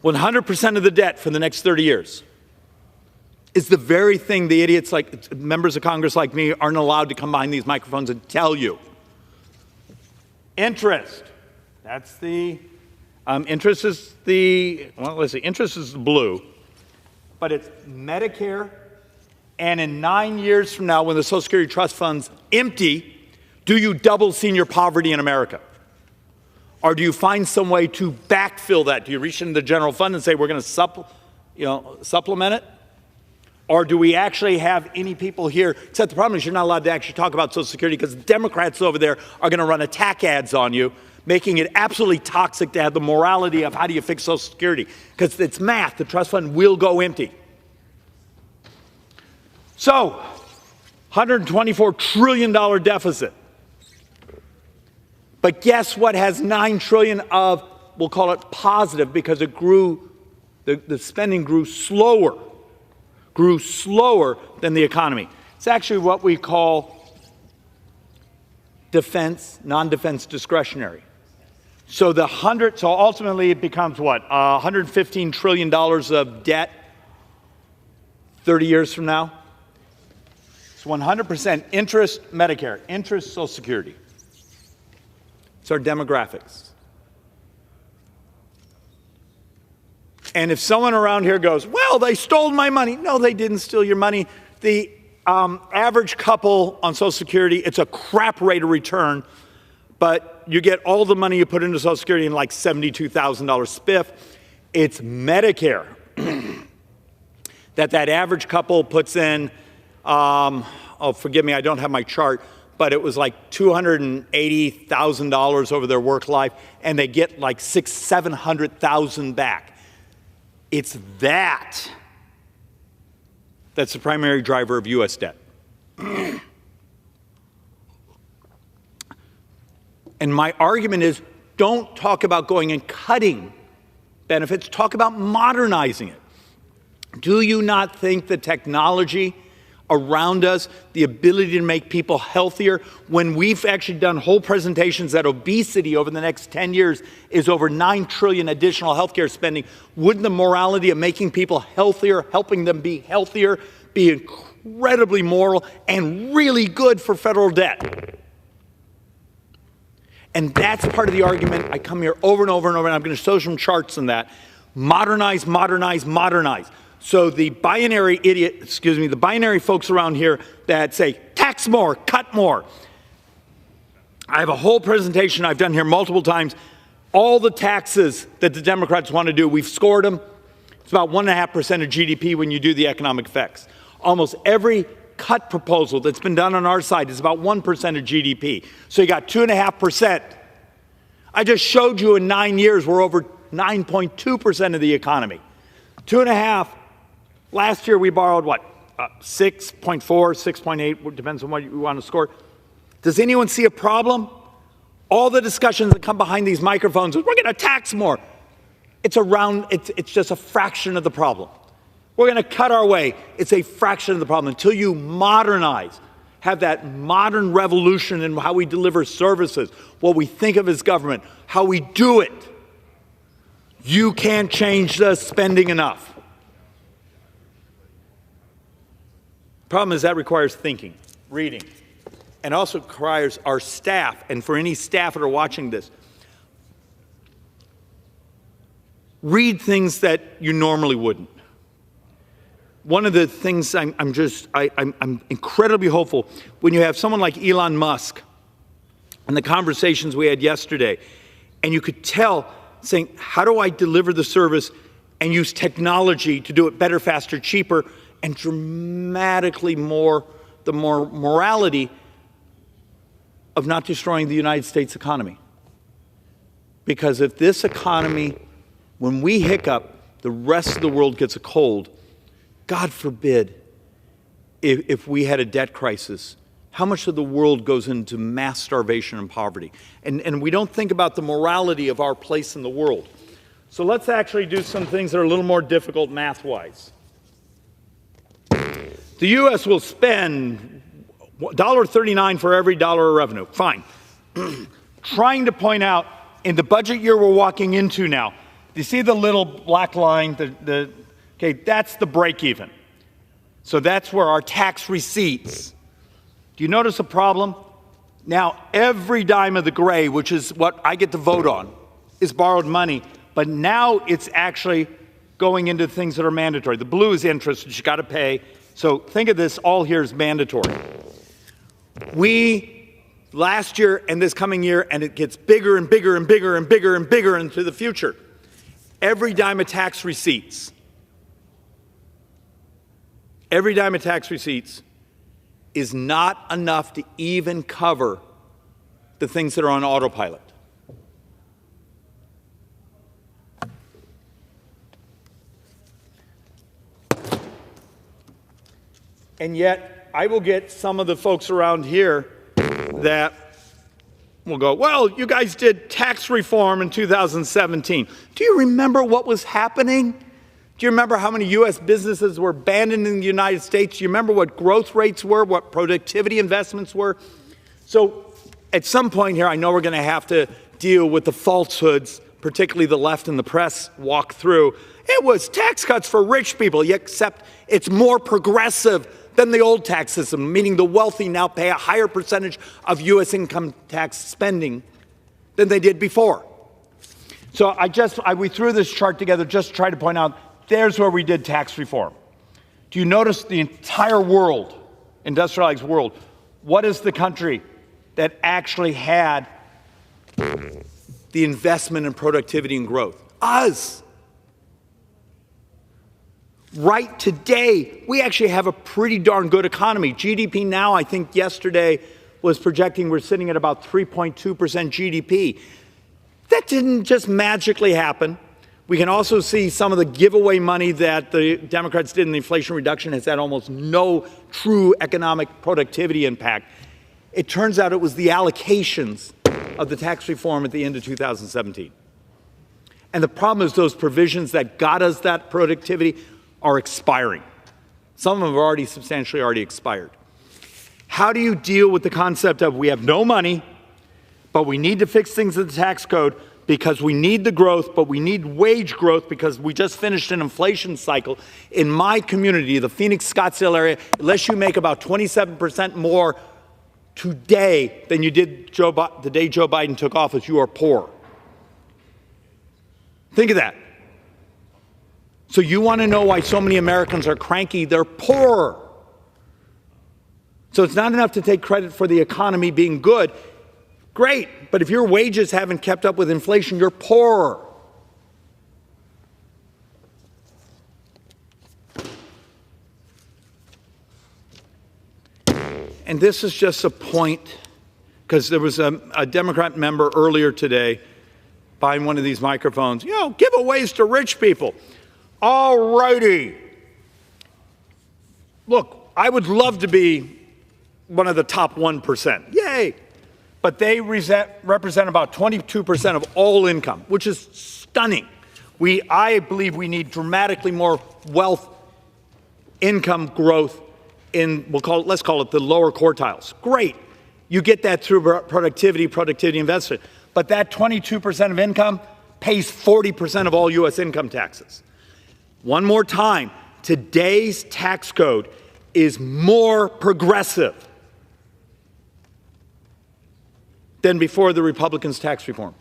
100% of the debt for the next 30 years is the very thing the idiots like members of Congress like me aren't allowed to come behind these microphones and tell you. Interest. That's the, interest is the, well, let's see, interest is the blue, but it's Medicare. And in 9 years from now, when the Social Security trust fund's empty, do you double senior poverty in America? Or do you find some way to backfill that? Do you reach into the general fund and say we're going to supplement it? Or do we actually have any people here? Except the problem is you're not allowed to actually talk about Social Security because the Democrats over there are going to run attack ads on you, making it absolutely toxic to have the morality of how do you fix Social Security. Because it's math. The trust fund will go empty. So, $124 trillion deficit. But guess what has $9 trillion of, we'll call it positive, because it grew, the spending grew slower than the economy. It's actually what we call defense, non-defense discretionary. So so ultimately it becomes what? $115 trillion of debt 30 years from now. It's 100% interest Medicare, interest Social Security. It's our demographics. And if someone around here goes, well, they stole my money. No, they didn't steal your money. The average couple on Social Security, it's a crap rate of return, but you get all the money you put into Social Security in like $72,000 spiff. It's Medicare that average couple puts in, oh, forgive me, I don't have my chart, but it was like $280,000 over their work life, and they get like $600,000-700,000 back. It's that That's the primary driver of U.S. debt. And my argument is, don't talk about going and cutting benefits, talk about modernizing it. Do you not think the technology around us, the ability to make people healthier, when we've actually done whole presentations that obesity over the next 10 years is over $9 trillion additional healthcare spending, wouldn't the morality of making people healthier, helping them be healthier, be incredibly moral and really good for federal debt? And that's part of the argument. I come here over and over and over, and I'm going to show some charts on that. Modernize, modernize, modernize. So the binary the binary folks around here that say, tax more, cut more. I have a whole presentation I've done here multiple times. All the taxes that the Democrats want to do, we've scored them. It's about 1.5% of GDP when you do the economic effects. Almost every cut proposal that's been done on our side is about 1% of GDP. So you got 2.5%. I just showed you in 9 years we're over 9.2% of the economy. 2.5. Last year we borrowed what? 6.4, 6.8, depends on what you want to score. Does anyone see a problem? All the discussions that come behind these microphones, we're going to tax more. It's just a fraction of the problem. We're going to cut our way. It's a fraction of the problem. Until you modernize, have that modern revolution in how we deliver services, what we think of as government, how we do it, you can't change the spending enough. Problem is that requires thinking, reading, and also requires our staff, and for any staff that are watching this, read things that you normally wouldn't. One of the things I'm incredibly hopeful when you have someone like Elon Musk and the conversations we had yesterday, and you could tell saying, how do I deliver the service and use technology to do it better, faster, cheaper, and dramatically more morality of not destroying the United States economy. Because if this economy, when we hiccup, the rest of the world gets a cold, God forbid, if we had a debt crisis, how much of the world goes into mass starvation and poverty? And we don't think about the morality of our place in the world. So let's actually do some things that are a little more difficult math-wise. The U.S. will spend $1.39 for every dollar of revenue. Fine. Trying to point out, in the budget year we're walking into now, do you see the little black line? Okay, that's the break-even. So that's where our tax receipts. Do you notice a problem? Now, every dime of the gray, which is what I get to vote on, is borrowed money. But now it's actually going into things that are mandatory. The blue is interest, which you got to pay. So think of this, all here is mandatory. Last year and this coming year, and it gets bigger and bigger and bigger and bigger and bigger into the future. Every dime of tax receipts, is not enough to even cover the things that are on autopilot. And yet, I will get some of the folks around here that will go, well, you guys did tax reform in 2017. Do you remember what was happening? Do you remember how many U.S. businesses were abandoning the United States? Do you remember what growth rates were, what productivity investments were? So at some point here, I know we're going to have to deal with the falsehoods, particularly the left and the press walk through. It was tax cuts for rich people, except it's more progressive than the old tax system, meaning the wealthy now pay a higher percentage of U.S. income tax spending than they did before. So we threw this chart together just to try to point out, there's where we did tax reform. Do you notice the entire world, industrialized world, what is the country that actually had the investment in productivity and growth? Us. Right today, we actually have a pretty darn good economy. GDP now, I think yesterday was projecting we're sitting at about 3.2% GDP. That didn't just magically happen. We can also see some of the giveaway money that the Democrats did in the Inflation Reduction has had almost no true economic productivity impact. It turns out it was the allocations of the tax reform at the end of 2017. And the problem is those provisions that got us that productivity are expiring. Some of them have already substantially expired. How do you deal with the concept of we have no money, but we need to fix things in the tax code because we need the growth, but we need wage growth because we just finished an inflation cycle. In my community, the Phoenix, Scottsdale area, unless you make about 27% more today than you did the day Joe Biden took office, you are poor. Think of that. So you want to know why so many Americans are cranky? They're poor. So it's not enough to take credit for the economy being good. Great, but if your wages haven't kept up with inflation, you're poorer. And this is just a point, because there was a Democrat member earlier today behind one of these microphones, giveaways to rich people. All righty. Look, I would love to be one of the top 1%. Yay. But they represent about 22% of all income, which is stunning. I believe we need dramatically more wealth income growth in, let's call it the lower quartiles. Great. You get that through productivity investment. But that 22% of income pays 40% of all U.S. income taxes. One more time, today's tax code is more progressive than before the Republicans' tax reform.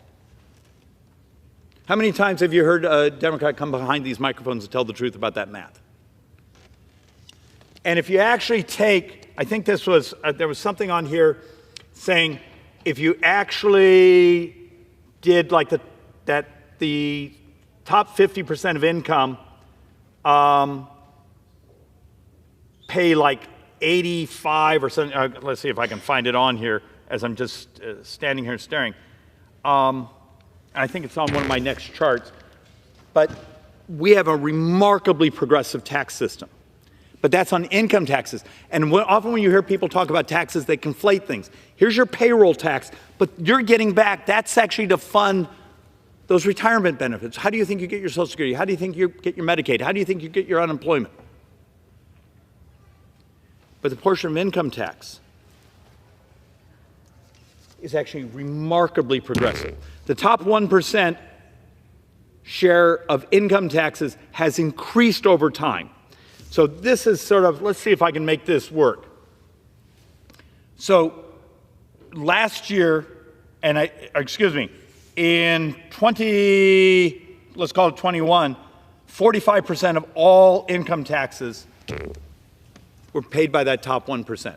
How many times have you heard a Democrat come behind these microphones and tell the truth about that math? And if you actually take, I think this was, there was something on here saying if you actually did like the top 50% of income pay like 85 or something, let's see if I can find it on here as I'm just standing here staring. I think it's on one of my next charts. But we have a remarkably progressive tax system. But that's on income taxes. And often when you hear people talk about taxes, they conflate things. Here's your payroll tax, but you're getting back, that's actually to fund those retirement benefits. How do you think you get your Social Security? How do you think you get your Medicaid? How do you think you get your unemployment? But the portion of income tax is actually remarkably progressive. The top 1% share of income taxes has increased over time. So this is sort of, let's see if I can make this work. So last year, in let's call it 21, 45% of all income taxes were paid by that top 1%.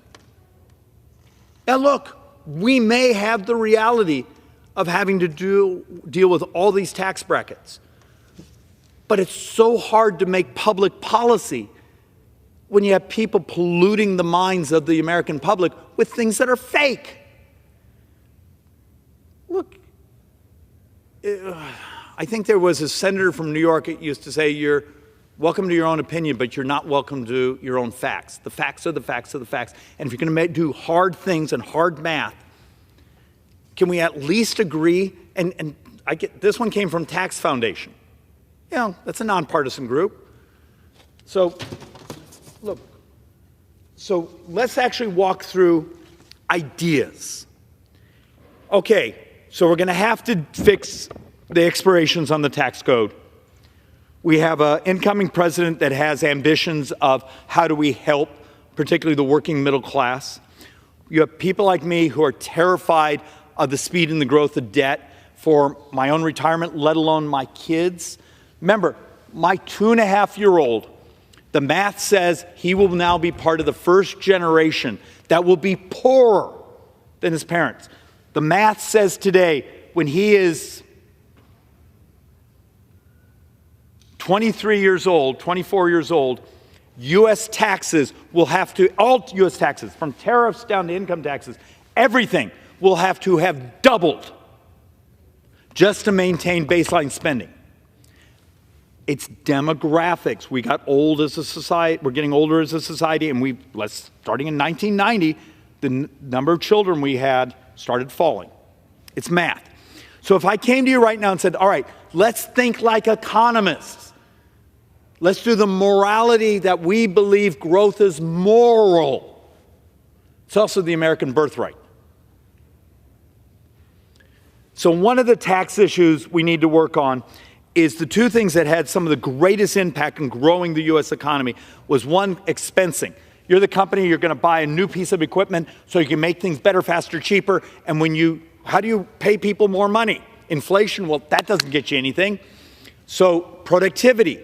Now look, we may have the reality of having to deal with all these tax brackets, but it's so hard to make public policy when you have people polluting the minds of the American public with things that are fake. Look, I think there was a senator from New York that used to say, you're welcome to your own opinion, but you're not welcome to your own facts. The facts are the facts are the facts. And if you're going to do hard things and hard math, can we at least agree? And this one came from Tax Foundation. That's a nonpartisan group. So, look, so let's actually walk through ideas. Okay, so we're going to have to fix the expirations on the tax code. We have an incoming president that has ambitions of how do we help, particularly the working middle class. You have people like me who are terrified of the speed and the growth of debt for my own retirement, let alone my kids. Remember, my 2.5-year-old, the math says he will now be part of the first generation that will be poorer than his parents. The math says today, when he is 23 years old, 24 years old, U.S. taxes will have to, all U.S. taxes, from tariffs down to income taxes, everything will have to have doubled just to maintain baseline spending. It's demographics. We got old as a society. We're getting older as a society, and starting in 1990, the number of children we had started falling. It's math. So if I came to you right now and said, all right, let's think like economists. Let's do the morality that we believe growth is moral. It's also the American birthright. So one of the tax issues we need to work on is the two things that had some of the greatest impact in growing the U.S. economy was, one, expensing. You're the company, you're going to buy a new piece of equipment so you can make things better, faster, cheaper. And how do you pay people more money? Inflation, well, that doesn't get you anything. So productivity.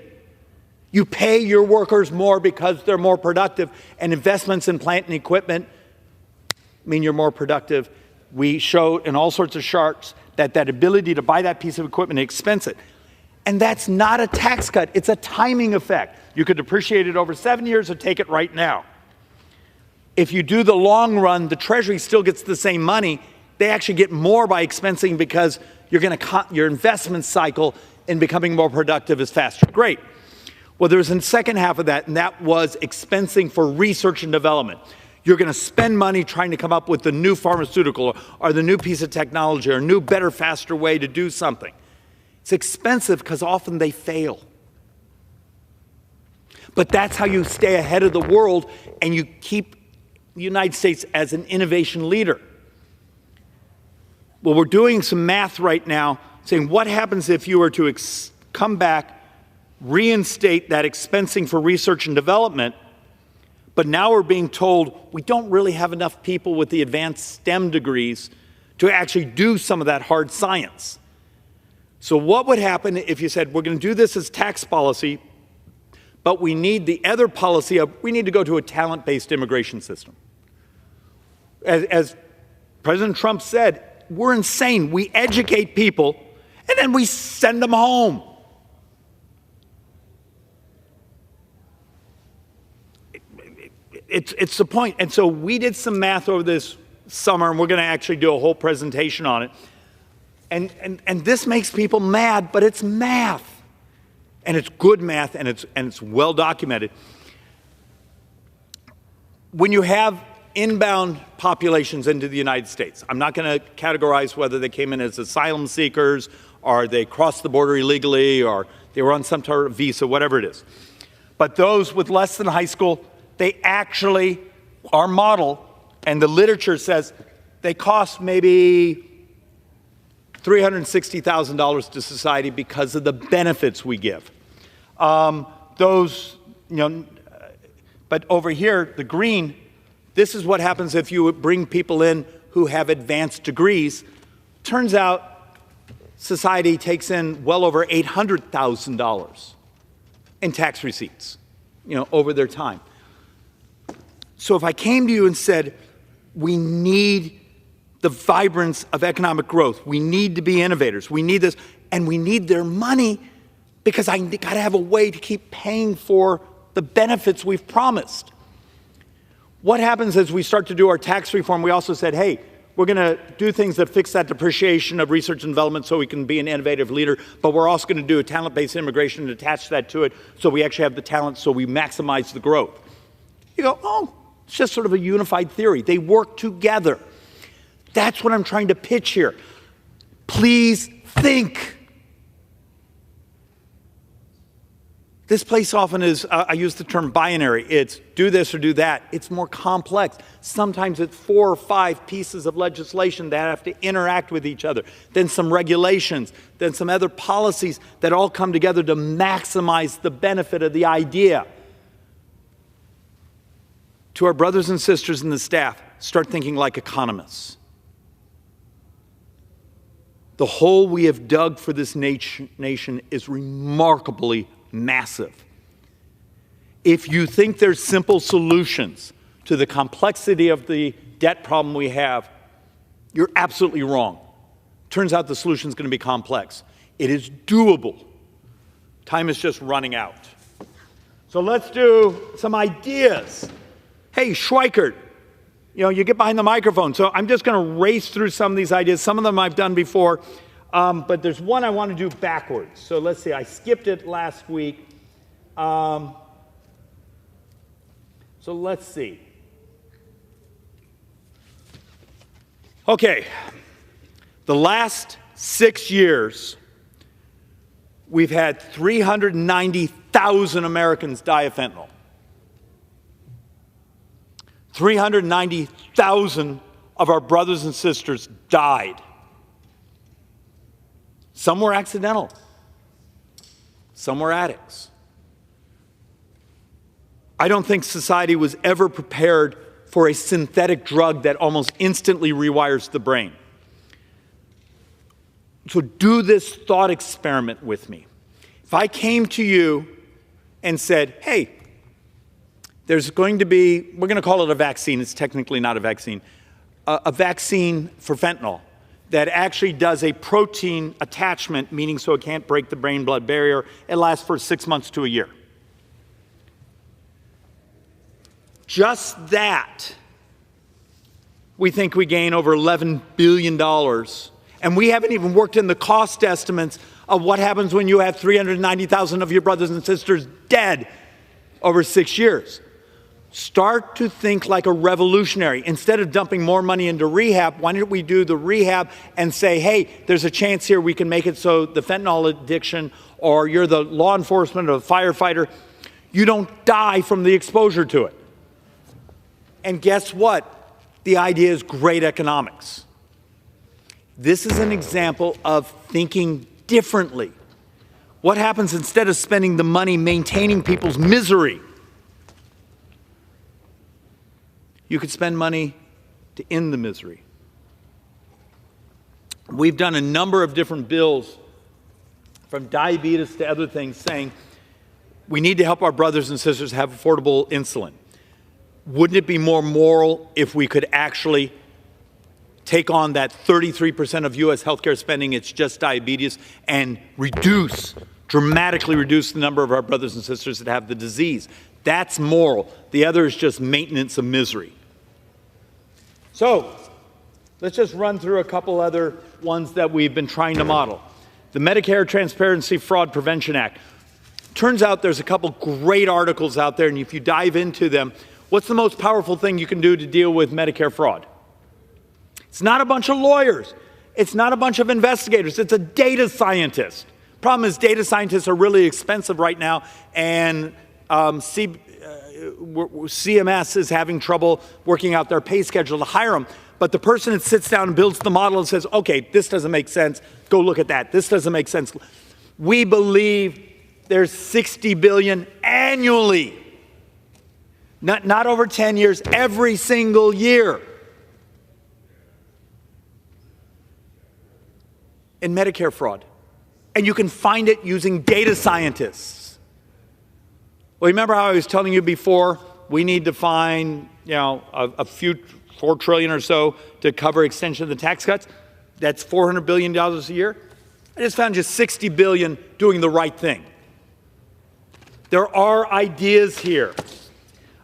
You pay your workers more because they're more productive, and investments in plant and equipment mean you're more productive. We showed in all sorts of charts that ability to buy that piece of equipment and expense it. And that's not a tax cut, it's a timing effect. You could depreciate it over 7 years or take it right now. If you do the long run, the Treasury still gets the same money. They actually get more by expensing because your investment cycle in becoming more productive is faster. Great. Well, there's a second half of that, and that was expensing for research and development. You're going to spend money trying to come up with the new pharmaceutical or the new piece of technology or a new, better, faster way to do something. It's expensive because often they fail. But that's how you stay ahead of the world and you keep the United States as an innovation leader. Well, we're doing some math right now saying what happens if you were to come back, reinstate that expensing for research and development, but now we're being told we don't really have enough people with the advanced STEM degrees to actually do some of that hard science. So what would happen if you said, we're going to do this as tax policy, but we need the other policy of, we need to go to a talent-based immigration system. As President Trump said, we're insane. We educate people, and then we send them home. It's the point. And so we did some math over this summer, and we're going to actually do a whole presentation on it. And this makes people mad, but it's math. And it's good math, and it's well documented. When you have inbound populations into the United States, I'm not going to categorize whether they came in as asylum seekers, or they crossed the border illegally, or they were on some sort of visa, whatever it is. But those with less than high school, they actually, our model, and the literature says, they cost maybe $360,000 to society because of the benefits we give. But over here, the green, this is what happens if you bring people in who have advanced degrees. Turns out society takes in well over $800,000 in tax receipts, over their time. So if I came to you and said, we need the vibrance of economic growth, we need to be innovators, we need this, and we need their money because I got to have a way to keep paying for the benefits we've promised. What happens as we start to do our tax reform? We also said, hey, we're going to do things that fix that depreciation of research and development so we can be an innovative leader, but we're also going to do a talent-based immigration and attach that to it so we actually have the talent so we maximize the growth. You go, oh, it's just sort of a unified theory. They work together. That's what I'm trying to pitch here. Please think. This place often is, I use the term binary. It's do this or do that. It's more complex. Sometimes it's 4 or 5 pieces of legislation that have to interact with each other. Then some regulations, then some other policies that all come together to maximize the benefit of the idea. To our brothers and sisters in the staff, start thinking like economists. The hole we have dug for this nation is remarkably massive. If you think there's simple solutions to the complexity of the debt problem we have, you're absolutely wrong. Turns out the solution is going to be complex. It is doable. Time is just running out. So let's do some ideas. Hey, Schweikert, you get behind the microphone. So I'm just going to race through some of these ideas. Some of them I've done before. But there's one I want to do backwards. So let's see, I skipped it last week. So let's see. Okay, the last 6 years, we've had 390,000 Americans die of fentanyl. 390,000 of our brothers and sisters died. Some were accidental. Some were addicts. I don't think society was ever prepared for a synthetic drug that almost instantly rewires the brain. So do this thought experiment with me. If I came to you and said, hey, there's going to be, we're going to call it a vaccine, it's technically not a vaccine for fentanyl that actually does a protein attachment, meaning so it can't break the brain-blood barrier. It lasts for 6 months to a year. Just that, we think we gain over $11 billion. And we haven't even worked in the cost estimates of what happens when you have 390,000 of your brothers and sisters dead over 6 years. Start to think like a revolutionary. Instead of dumping more money into rehab, why don't we do the rehab and say, hey, there's a chance here we can make it so the fentanyl addiction, or you're the law enforcement or the firefighter, you don't die from the exposure to it. And guess what? The idea is great economics. This is an example of thinking differently. What happens instead of spending the money maintaining people's misery? You could spend money to end the misery. We've done a number of different bills, from diabetes to other things, saying we need to help our brothers and sisters have affordable insulin. Wouldn't it be more moral if we could actually take on that 33% of U.S. healthcare spending, it's just diabetes, and dramatically reduce the number of our brothers and sisters that have the disease? That's moral. The other is just maintenance of misery. So let's just run through a couple other ones that we've been trying to model. The Medicare Transparency Fraud Prevention Act. Turns out there's a couple great articles out there, and if you dive into them, what's the most powerful thing you can do to deal with Medicare fraud? It's not a bunch of lawyers. It's not a bunch of investigators. It's a data scientist. Problem is, data scientists are really expensive right now, and CMS is having trouble working out their pay schedule to hire them. But the person that sits down and builds the model and says, okay, this doesn't make sense, go look at that. This doesn't make sense. We believe there's $60 billion annually. Not over 10 years, every single year. In Medicare fraud. And you can find it using data scientists. Well, remember how I was telling you before, we need to find, a few, $4 trillion or so to cover extension of the tax cuts? That's $400 billion a year. I just found just $60 billion doing the right thing. There are ideas here.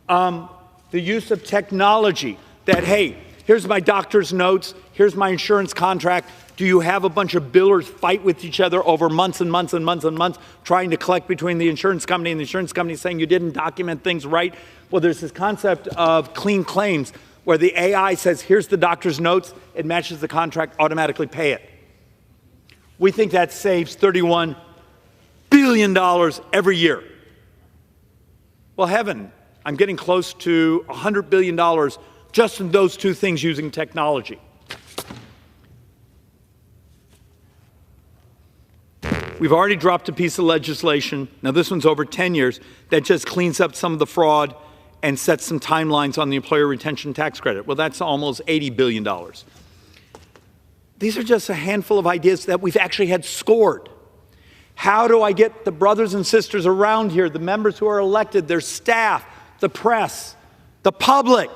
The use of technology that, hey, here's my doctor's notes, here's my insurance contract. Do you have a bunch of billers fight with each other over months and months and months and months, trying to collect between the insurance company and the insurance company saying you didn't document things right? Well, there's this concept of clean claims where the AI says, here's the doctor's notes, it matches the contract, automatically pay it. We think that saves $31 billion every year. Well, heaven, I'm getting close to $100 billion just in those two things using technology. We've already dropped a piece of legislation, now this one's over 10 years, that just cleans up some of the fraud and sets some timelines on the employer retention tax credit. Well, that's almost $80 billion. These are just a handful of ideas that we've actually had scored. How do I get the brothers and sisters around here, the members who are elected, their staff, the press, the public?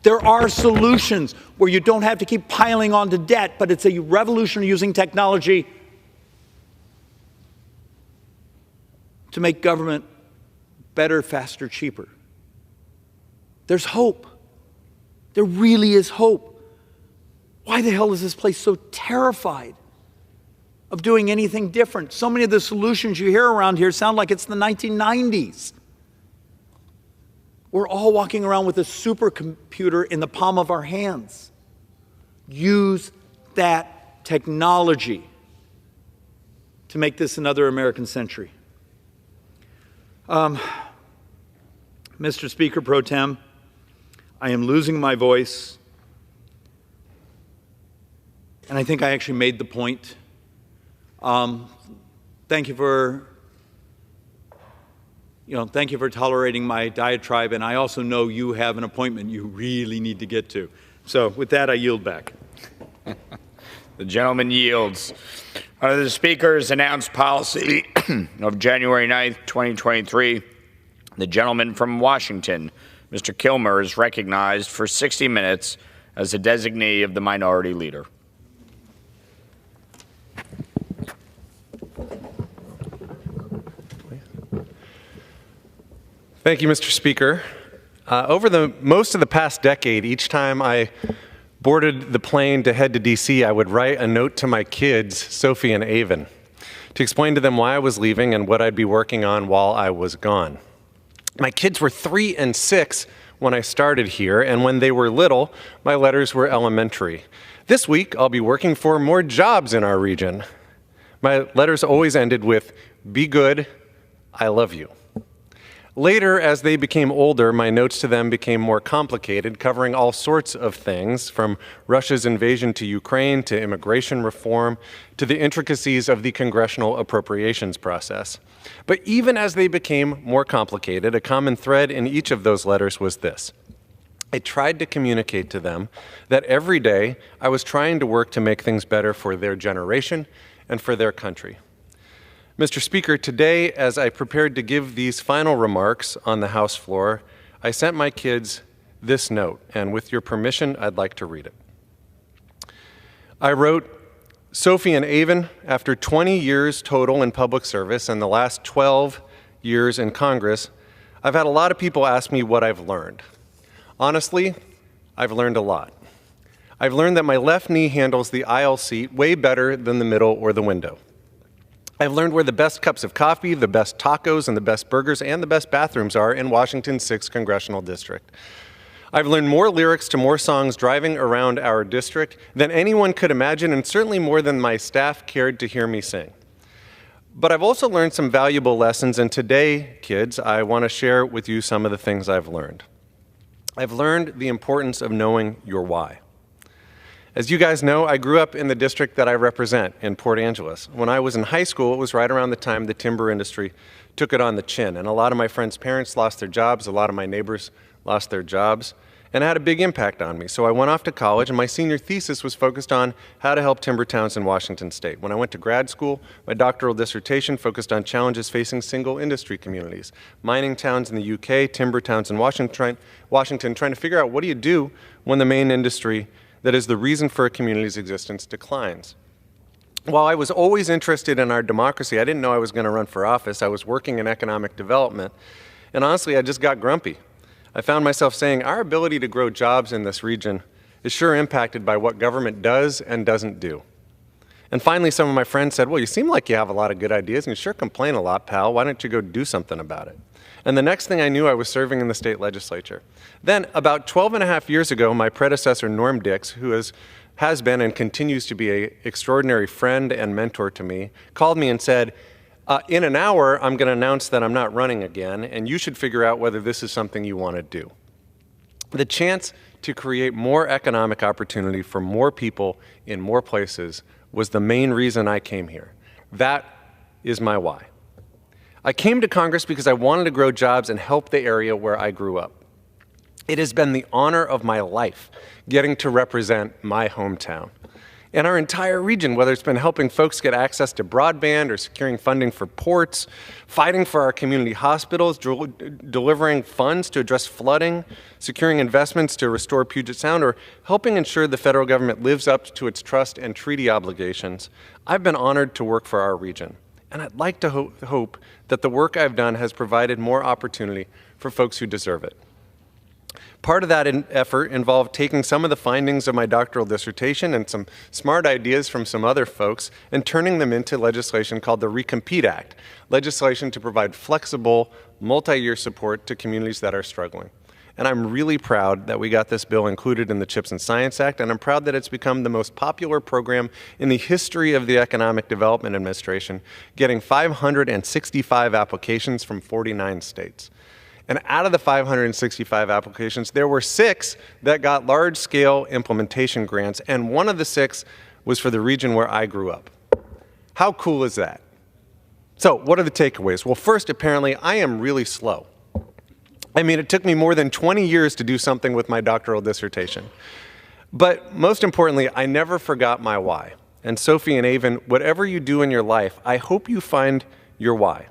There are solutions where you don't have to keep piling on to debt, but it's a revolution using technology to make government better, faster, cheaper. There's hope. There really is hope. Why the hell is this place so terrified? of doing anything different. So many of the solutions you hear around here sound like it's the 1990s. We're all walking around with a supercomputer in the palm of our hands. Use that technology to make this another American century. Mr. Speaker Pro Tem, I am losing my voice, and I think I actually made the point. Thank you for tolerating my diatribe, and I also know you have an appointment you really need to get to. So with that, I yield back.
The gentleman yields. Under the Speaker's announced policy of January 9th, 2023, the gentleman from Washington, Mr. Kilmer, is recognized for 60 minutes as the designee of the Minority Leader.
Thank you, Mr. Speaker. Over most of the past decade, each time I boarded the plane to head to D.C., I would write a note to my kids, Sophie and Avon, to explain to them why I was leaving and what I'd be working on while I was gone. My kids were 3 and 6 when I started here, and when they were little, my letters were elementary. This week, I'll be working for more jobs in our region. My letters always ended with, "Be good, I love you." Later, as they became older, my notes to them became more complicated, covering all sorts of things, from Russia's invasion to Ukraine to immigration reform to the intricacies of the congressional appropriations process. But even as they became more complicated, a common thread in each of those letters was this. I tried to communicate to them that every day I was trying to work to make things better for their generation and for their country. Mr. Speaker, today, as I prepared to give these final remarks on the House floor, I sent my kids this note, and with your permission, I'd like to read it. I wrote, "Sophie and Avon, after 20 years total in public service and the last 12 years in Congress, I've had a lot of people ask me what I've learned. Honestly, I've learned a lot. I've learned that my left knee handles the aisle seat way better than the middle or the window. I've learned where the best cups of coffee, the best tacos, and the best burgers and the best bathrooms are in Washington's 6th Congressional District. I've learned more lyrics to more songs driving around our district than anyone could imagine, and certainly more than my staff cared to hear me sing. But I've also learned some valuable lessons, and today, kids, I want to share with you some of the things I've learned. I've learned the importance of knowing your why. As you guys know, I grew up in the district that I represent in Port Angeles. When I was in high school, it was right around the time the timber industry took it on the chin, and a lot of my friends' parents lost their jobs, a lot of my neighbors lost their jobs, and it had a big impact on me. So I went off to college, and my senior thesis was focused on how to help timber towns in Washington state. When I went to grad school, my doctoral dissertation focused on challenges facing single industry communities, mining towns in the UK, timber towns in Washington, trying to figure out what do you do when the main industry that is the reason for a community's existence declines. While I was always interested in our democracy, I didn't know I was going to run for office. I was working in economic development, and honestly, I just got grumpy. I found myself saying, our ability to grow jobs in this region is sure impacted by what government does and doesn't do. And finally, some of my friends said, well, you seem like you have a lot of good ideas, and you sure complain a lot, pal. Why don't you go do something about it? And the next thing I knew, I was serving in the state legislature. Then, about 12 and a half years ago, my predecessor, Norm Dix, who has been and continues to be an extraordinary friend and mentor to me, called me and said, in an hour, I'm going to announce that I'm not running again, and you should figure out whether this is something you want to do. The chance to create more economic opportunity for more people in more places was the main reason I came here. That is my why. I came to Congress because I wanted to grow jobs and help the area where I grew up. It has been the honor of my life getting to represent my hometown and our entire region, whether it's been helping folks get access to broadband or securing funding for ports, fighting for our community hospitals, delivering funds to address flooding, securing investments to restore Puget Sound, or helping ensure the federal government lives up to its trust and treaty obligations. I've been honored to work for our region. And I'd like to hope that the work I've done has provided more opportunity for folks who deserve it. Part of that effort involved taking some of the findings of my doctoral dissertation and some smart ideas from some other folks and turning them into legislation called the Recompete Act, legislation to provide flexible, multi-year support to communities that are struggling. And I'm really proud that we got this bill included in the CHIPS and Science Act, and I'm proud that it's become the most popular program in the history of the Economic Development Administration, getting 565 applications from 49 states. And out of the 565 applications, there were 6 that got large-scale implementation grants, and one of the 6 was for the region where I grew up. How cool is that? So what are the takeaways? Well, first, apparently, I am really slow. I mean, it took me more than 20 years to do something with my doctoral dissertation. But most importantly, I never forgot my why. And Sophie and Avon, whatever you do in your life, I hope you find your why.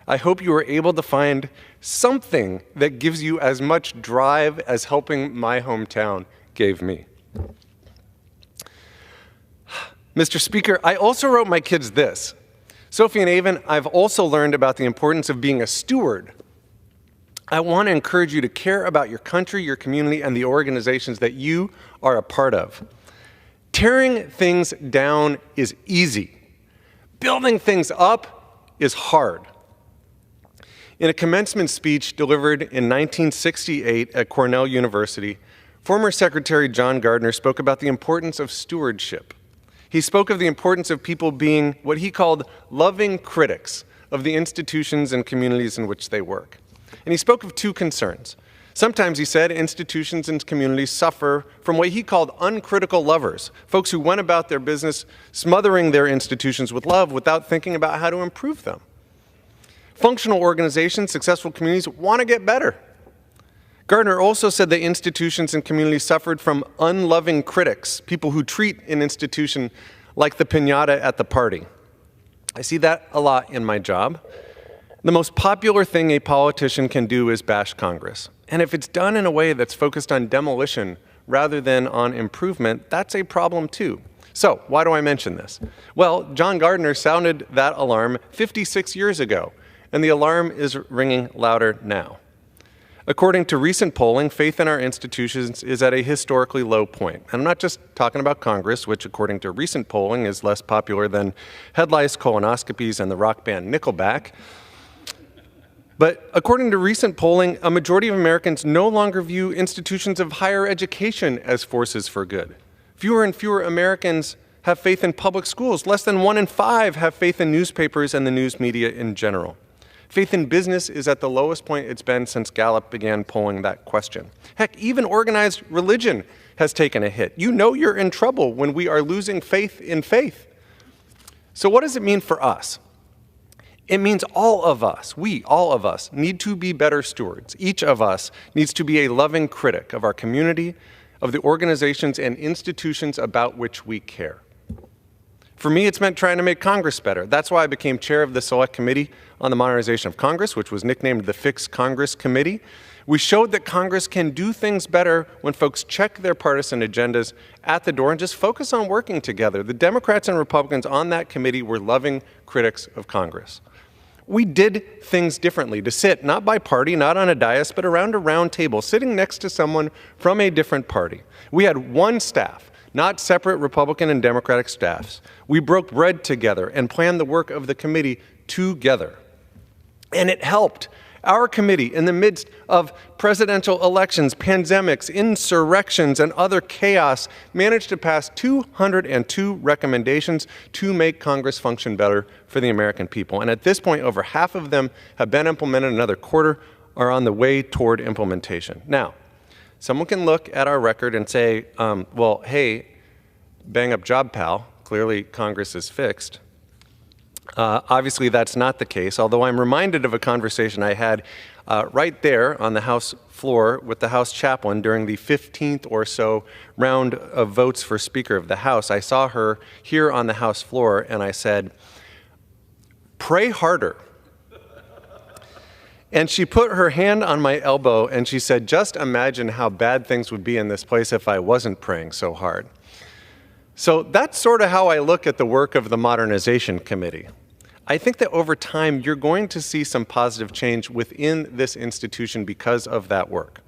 I hope you are able to find something that gives you as much drive as helping my hometown gave me. Mr. Speaker, I also wrote my kids this. Sophie and Avon, I've also learned about the importance of being a steward. I want to encourage you to care about your country, your community, and the organizations that you are a part of. Tearing things down is easy. Building things up is hard. In a commencement speech delivered in 1968 at Cornell University, former Secretary John Gardner spoke about the importance of stewardship. He spoke of the importance of people being what he called loving critics of the institutions and communities in which they work. And he spoke of 2 concerns. Sometimes, he said, institutions and communities suffer from what he called uncritical lovers, folks who went about their business smothering their institutions with love without thinking about how to improve them. Functional organizations, successful communities want to get better. Gardner also said that institutions and communities suffered from unloving critics, people who treat an institution like the piñata at the party. I see that a lot in my job. The most popular thing a politician can do is bash Congress. And if it's done in a way that's focused on demolition rather than on improvement, that's a problem too. So, why do I mention this? Well, John Gardner sounded that alarm 56 years ago, and the alarm is ringing louder now. According to recent polling, faith in our institutions is at a historically low point. And I'm not just talking about Congress, which according to recent polling is less popular than head lice, colonoscopies, and the rock band Nickelback. But according to recent polling, a majority of Americans no longer view institutions of higher education as forces for good. Fewer and fewer Americans have faith in public schools. Less than 1 in 5 have faith in newspapers and the news media in general. Faith in business is at the lowest point it's been since Gallup began polling that question. Heck, even organized religion has taken a hit. You know you're in trouble when we are losing faith in faith. So what does it mean for us? It means all of us, all of us, need to be better stewards. Each of us needs to be a loving critic of our community, of the organizations and institutions about which we care. For me, it's meant trying to make Congress better. That's why I became chair of the Select Committee on the Modernization of Congress, which was nicknamed the Fix Congress Committee. We showed that Congress can do things better when folks check their partisan agendas at the door and just focus on working together. The Democrats and Republicans on that committee were loving critics of Congress. We did things differently, to sit not by party, not on a dais, but around a round table, sitting next to someone from a different party. We had one staff, not separate Republican and Democratic staffs. We broke bread together and planned the work of the committee together. And it helped. Our committee, in the midst of presidential elections, pandemics, insurrections, and other chaos, managed to pass 202 recommendations to make Congress function better for the American people. And at this point, over half of them have been implemented. Another quarter are on the way toward implementation. Now, someone can look at our record and say, well, hey, bang up job, pal. Clearly, Congress is fixed. Obviously, that's not the case, although I'm reminded of a conversation I had right there on the House floor with the House chaplain during the 15th or so round of votes for Speaker of the House. I saw her here on the House floor, and I said, "Pray harder." And she put her hand on my elbow, and she said, "Just imagine how bad things would be in this place if I wasn't praying so hard." So that's sort of how I look at the work of the Modernization Committee. I think that over time, you're going to see some positive change within this institution because of that work.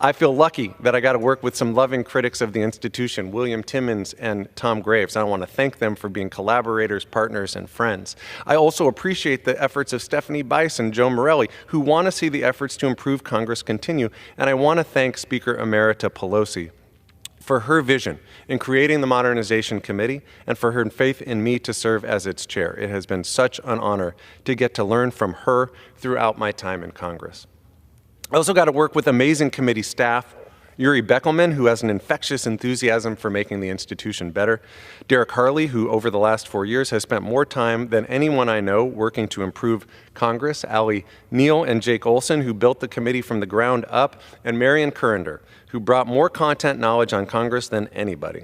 I feel lucky that I got to work with some loving critics of the institution, William Timmons and Tom Graves. I want to thank them for being collaborators, partners, and friends. I also appreciate the efforts of Stephanie Bice and Joe Morelli, who want to see the efforts to improve Congress continue. And I want to thank Speaker Emerita Pelosi for her vision in creating the Modernization Committee and for her faith in me to serve as its chair. It has been such an honor to get to learn from her throughout my time in Congress. I also got to work with amazing committee staff, Yuri Beckelman, who has an infectious enthusiasm for making the institution better, Derek Harley, who over the last 4 years has spent more time than anyone I know working to improve Congress, Allie Neal and Jake Olson, who built the committee from the ground up, and Marion Currender, who brought more content knowledge on Congress than anybody.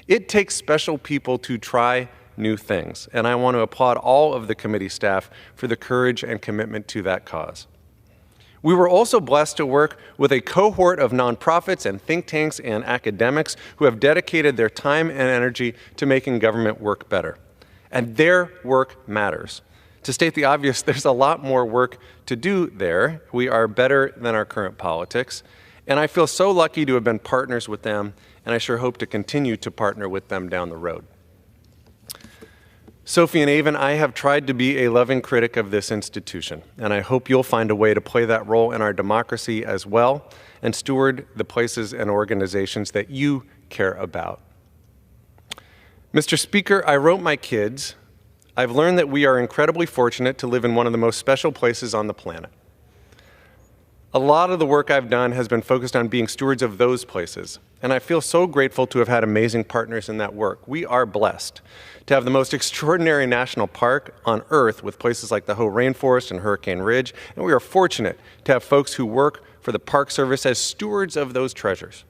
It takes special people to try new things, and I want to applaud all of the committee staff for the courage and commitment to that cause. We were also blessed to work with a cohort of nonprofits and think tanks and academics who have dedicated their time and energy to making government work better. And their work matters. To state the obvious, there's a lot more work to do there. We are better than our current politics. And I feel so lucky to have been partners with them, and I sure hope to continue to partner with them down the road. Sophie and Avon, I have tried to be a loving critic of this institution, and I hope you'll find a way to play that role in our democracy as well and steward the places and organizations that you care about. Mr. Speaker, I wrote my kids, I've learned that we are incredibly fortunate to live in one of the most special places on the planet. A lot of the work I've done has been focused on being stewards of those places, and I feel so grateful to have had amazing partners in that work. We are blessed to have the most extraordinary national park on Earth with places like the Hoh Rainforest and Hurricane Ridge, and we are fortunate to have folks who work for the Park Service as stewards of those treasures.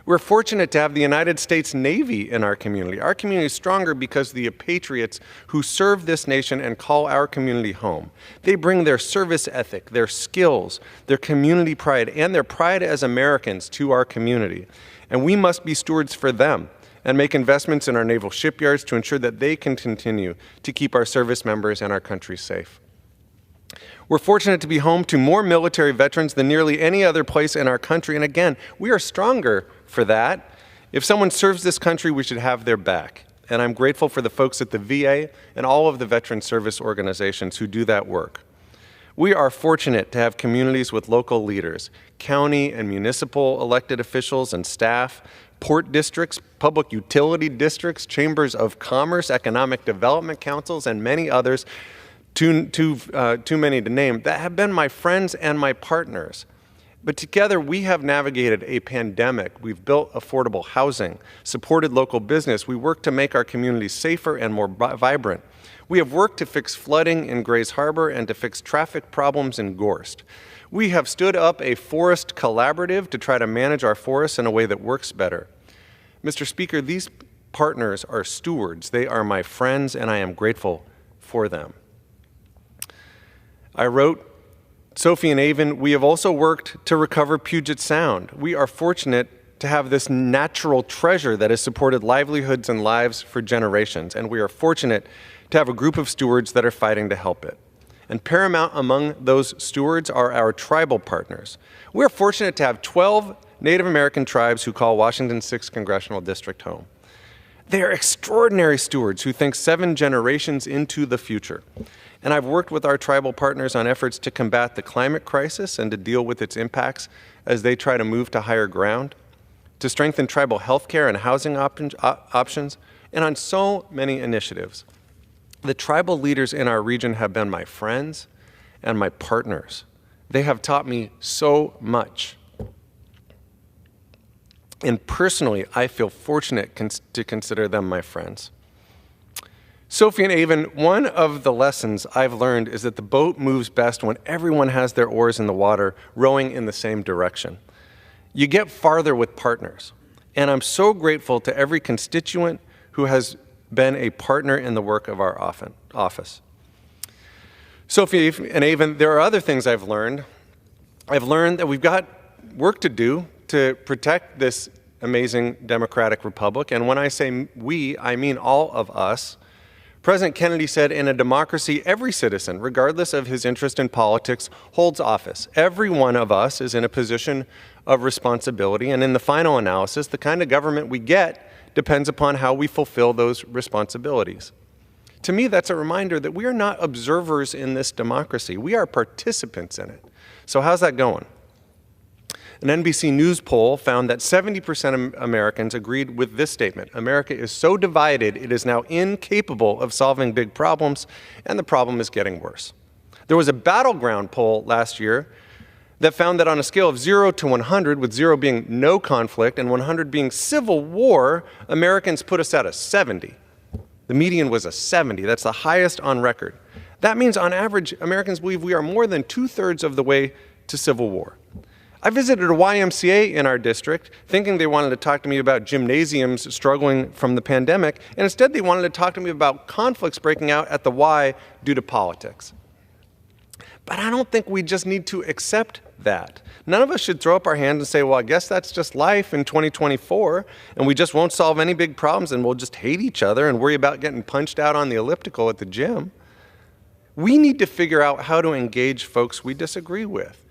We're fortunate to have the United States Navy in our community. Our community is stronger because of the patriots who serve this nation and call our community home. They bring their service ethic, their skills, their community pride, and their pride as Americans to our community. And we must be stewards for them and make investments in our naval shipyards to ensure that they can continue to keep our service members and our country safe. We're fortunate to be home to more military veterans than nearly any other place in our country, and again, we are stronger for that. If someone serves this country, we should have their back, and I'm grateful for the folks at the VA and all of the veteran service organizations who do that work. We are fortunate to have communities with local leaders, county and municipal elected officials and staff, port districts, public utility districts, chambers of commerce, economic development councils, and many others, too many to name, that have been my friends and my partners. But together we have navigated a pandemic, we've built affordable housing, supported local business, we worked to make our communities safer and more vibrant. We have worked to fix flooding in Grays Harbor and to fix traffic problems in Gorst. We have stood up a forest collaborative to try to manage our forests in a way that works better. Mr. Speaker, these partners are stewards. They are my friends, and I am grateful for them. I wrote, Sophie and Avon, we have also worked to recover Puget Sound. We are fortunate to have this natural treasure that has supported livelihoods and lives for generations, and we are fortunate to have a group of stewards that are fighting to help it. And paramount among those stewards are our tribal partners. We are fortunate to have 12 Native American tribes who call Washington's 6th Congressional District home. They are extraordinary stewards who think 7 generations into the future. And I've worked with our tribal partners on efforts to combat the climate crisis and to deal with its impacts as they try to move to higher ground, to strengthen tribal health care and housing options, and on so many initiatives. The tribal leaders in our region have been my friends and my partners. They have taught me so much. And personally, I feel fortunate to consider them my friends. Sophie and Avon, one of the lessons I've learned is that the boat moves best when everyone has their oars in the water, rowing in the same direction. You get farther with partners. And I'm so grateful to every constituent who has been a partner in the work of our office. Sophie and Avon, there are other things I've learned. I've learned that we've got work to do to protect this amazing democratic republic. And when I say we, I mean all of us. President Kennedy said, in a democracy, every citizen, regardless of his interest in politics, holds office. Every one of us is in a position of responsibility, and in the final analysis, the kind of government we get depends upon how we fulfill those responsibilities. To me, that's a reminder that we are not observers in this democracy. We are participants in it. So how's that going? An NBC News poll found that 70% of Americans agreed with this statement: America is so divided, it is now incapable of solving big problems, and the problem is getting worse. There was a battleground poll last year that found that on a scale of 0 to 100, with 0 being no conflict and 100 being civil war, Americans put us at a 70. The median was a 70. That's the highest on record. That means, on average, Americans believe we are more than 2/3 of the way to civil war. I visited a YMCA in our district thinking they wanted to talk to me about gymnasiums struggling from the pandemic, and instead they wanted to talk to me about conflicts breaking out at the Y due to politics. But I don't think we just need to accept that. None of us should throw up our hands and say, well, I guess that's just life in 2024, and we just won't solve any big problems, and we'll just hate each other and worry about getting punched out on the elliptical at the gym. We need to figure out how to engage folks we disagree with.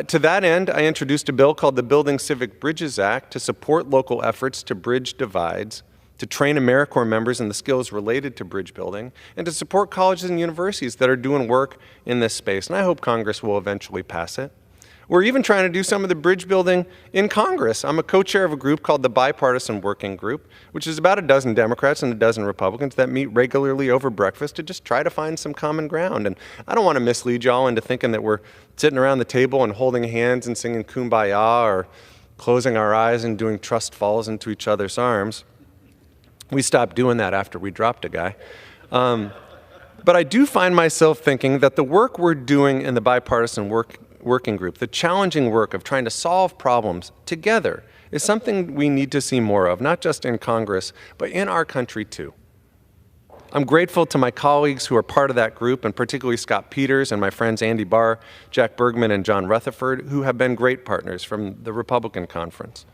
To that end, I introduced a bill called the Building Civic Bridges Act to support local efforts to bridge divides, to train AmeriCorps members in the skills related to bridge building, and to support colleges and universities that are doing work in this space. And I hope Congress will eventually pass it. We're even trying to do some of the bridge building in Congress. I'm a co-chair of a group called the Bipartisan Working Group, which is about a dozen Democrats and a dozen Republicans that meet regularly over breakfast to just try to find some common ground. And I don't want to mislead y'all into thinking that we're sitting around the table and holding hands and singing Kumbaya or closing our eyes and doing trust falls into each other's arms. We stopped doing that after we dropped a guy. But I do find myself thinking that the work we're doing in the Bipartisan Working Group, the challenging work of trying to solve problems together, is something we need to see more of, not just in Congress, but in our country too. I'm grateful to my colleagues who are part of that group, and particularly Scott Peters and my friends Andy Barr, Jack Bergman, and John Rutherford, who have been great partners from the Republican Conference.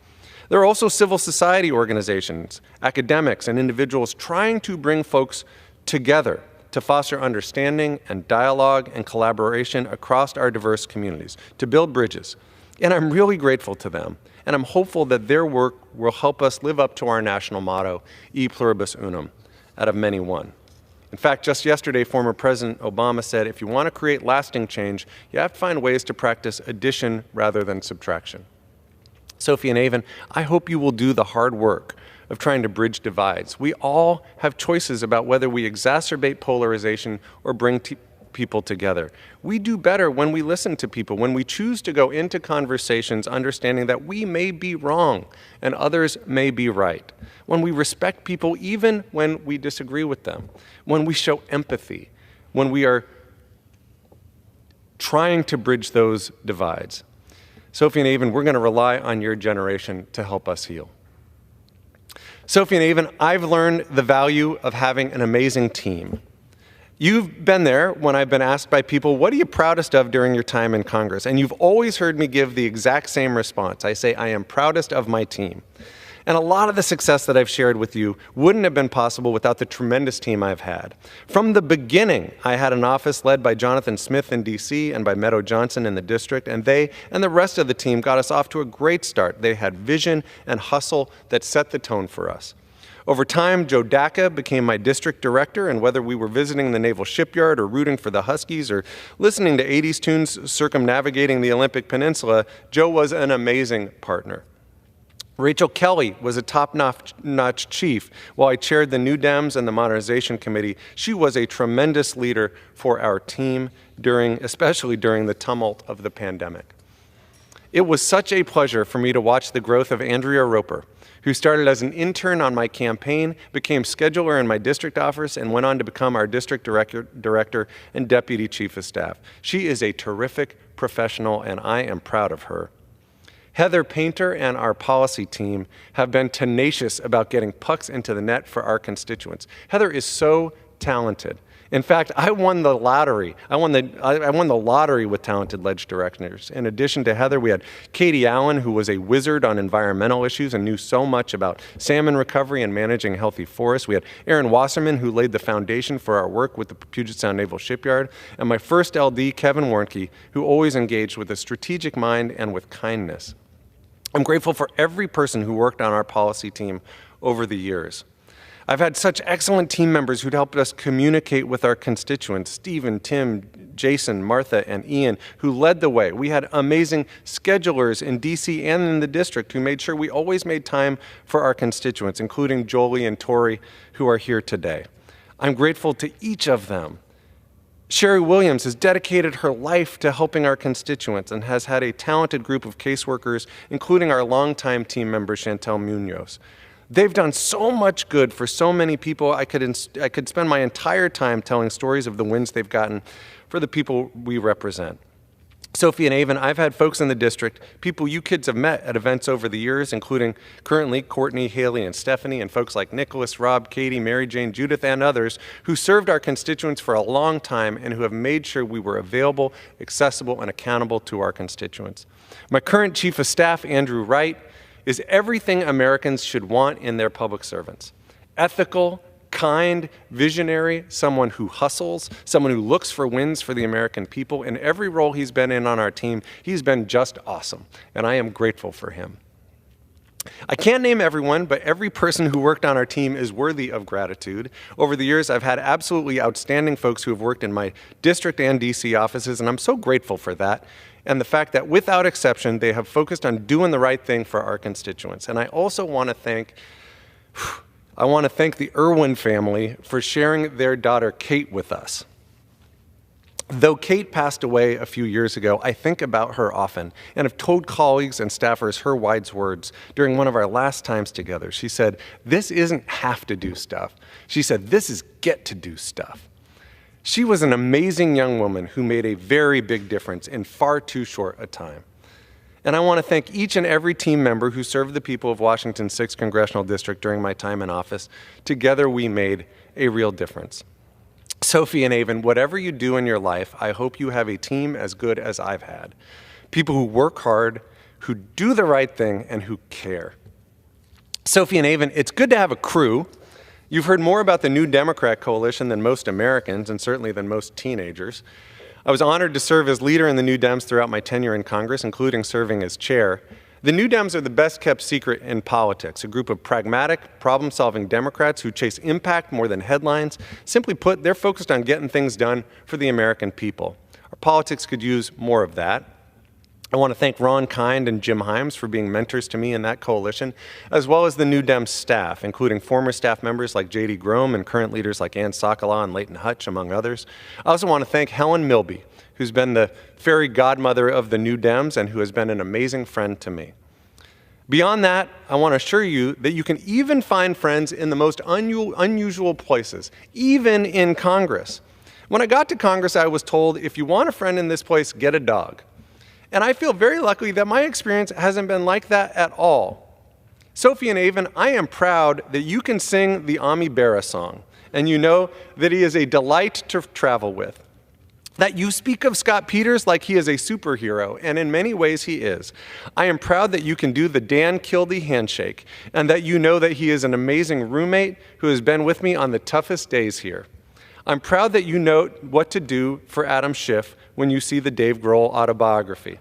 There are also civil society organizations, academics, and individuals trying to bring folks together to foster understanding and dialogue and collaboration across our diverse communities, to build bridges. And I'm really grateful to them, and I'm hopeful that their work will help us live up to our national motto, E pluribus unum, out of many one. In fact, just yesterday, former President Obama said, if you want to create lasting change, you have to find ways to practice addition rather than subtraction. Sophie and Avon, I hope you will do the hard work of trying to bridge divides. We all have choices about whether we exacerbate polarization or bring people together. We do better when we listen to people, when we choose to go into conversations understanding that we may be wrong and others may be right, when we respect people even when we disagree with them, when we show empathy, when we are trying to bridge those divides. Sophie and Avon, we're going to rely on your generation to help us heal. Sophie and Avon, I've learned the value of having an amazing team. You've been there when I've been asked by people, what are you proudest of during your time in Congress? And you've always heard me give the exact same response. I say, I am proudest of my team. And a lot of the success that I've shared with you wouldn't have been possible without the tremendous team I've had. From the beginning, I had an office led by Jonathan Smith in D.C. and by Meadow Johnson in the district, and they and the rest of the team got us off to a great start. They had vision and hustle that set the tone for us. Over time, Joe Dacca became my district director, and whether we were visiting the Naval Shipyard or rooting for the Huskies or listening to 80s tunes circumnavigating the Olympic Peninsula, Joe was an amazing partner. Rachel Kelly was a top-notch chief while I chaired the New Dems and the Modernization Committee. She was a tremendous leader for our team, especially during the tumult of the pandemic. It was such a pleasure for me to watch the growth of Andrea Roper, who started as an intern on my campaign, became scheduler in my district office, and went on to become our district director and deputy chief of staff. She is a terrific professional, and I am proud of her. Heather Painter and our policy team have been tenacious about getting pucks into the net for our constituents. Heather is so talented. In fact, I won the lottery. I won the lottery with talented Legg directors. In addition to Heather, we had Katie Allen, who was a wizard on environmental issues and knew so much about salmon recovery and managing healthy forests. We had Aaron Wasserman, who laid the foundation for our work with the Puget Sound Naval Shipyard. And my first LD, Kevin Warnke, who always engaged with a strategic mind and with kindness. I'm grateful for every person who worked on our policy team over the years. I've had such excellent team members who'd helped us communicate with our constituents, Stephen, Tim, Jason, Martha, and Ian, who led the way. We had amazing schedulers in DC and in the district who made sure we always made time for our constituents, including Jolie and Tori, who are here today. I'm grateful to each of them. Sherry Williams has dedicated her life to helping our constituents and has had a talented group of caseworkers, including our longtime team member, Chantel Munoz. They've done so much good for so many people. I could spend my entire time telling stories of the wins they've gotten for the people we represent. Sophie and Avon, I've had folks in the district, people you kids have met at events over the years, including currently Courtney, Haley, and Stephanie, and folks like Nicholas, Rob, Katie, Mary Jane, Judith, and others who served our constituents for a long time and who have made sure we were available, accessible, and accountable to our constituents. My current Chief of Staff, Andrew Wright, is everything Americans should want in their public servants. Ethical, kind, visionary, someone who hustles, someone who looks for wins for the American people. In every role he's been in on our team, he's been just awesome, and I am grateful for him. I can't name everyone, but every person who worked on our team is worthy of gratitude. Over the years, I've had absolutely outstanding folks who have worked in my district and DC offices, and I'm so grateful for that. And the fact that without exception, they have focused on doing the right thing for our constituents. And I also want to thank the Irwin family for sharing their daughter, Kate, with us. Though Kate passed away a few years ago, I think about her often and have told colleagues and staffers her wise words during one of our last times together. She said, "This isn't have to do stuff." She said, "This is get to do stuff." She was an amazing young woman who made a very big difference in far too short a time. And I want to thank each and every team member who served the people of Washington's 6th Congressional District during my time in office. Together we made a real difference. Sophie and Avon, whatever you do in your life, I hope you have a team as good as I've had. People who work hard, who do the right thing, and who care. Sophie and Avon, it's good to have a crew. You've heard more about the New Democrat Coalition than most Americans, and certainly than most teenagers. I was honored to serve as leader in the New Dems throughout my tenure in Congress, including serving as chair. The New Dems are the best-kept secret in politics, a group of pragmatic, problem-solving Democrats who chase impact more than headlines. Simply put, they're focused on getting things done for the American people. Our politics could use more of that. I want to thank Ron Kind and Jim Himes for being mentors to me in that coalition, as well as the New Dems staff, including former staff members like J.D. Grome and current leaders like Ann Sokolow and Leighton Hutch, among others. I also want to thank Helen Milby, who's been the fairy godmother of the New Dems and who has been an amazing friend to me. Beyond that, I want to assure you that you can even find friends in the most unusual places, even in Congress. When I got to Congress, I was told, if you want a friend in this place, get a dog. And I feel very lucky that my experience hasn't been like that at all. Sophie and Avon, I am proud that you can sing the Ami Bera song, and you know that he is a delight to travel with. That you speak of Scott Peters like he is a superhero, and in many ways he is. I am proud that you can do the Dan Kildee handshake, and that you know that he is an amazing roommate who has been with me on the toughest days here. I'm proud that you know what to do for Adam Schiff when you see the Dave Grohl autobiography,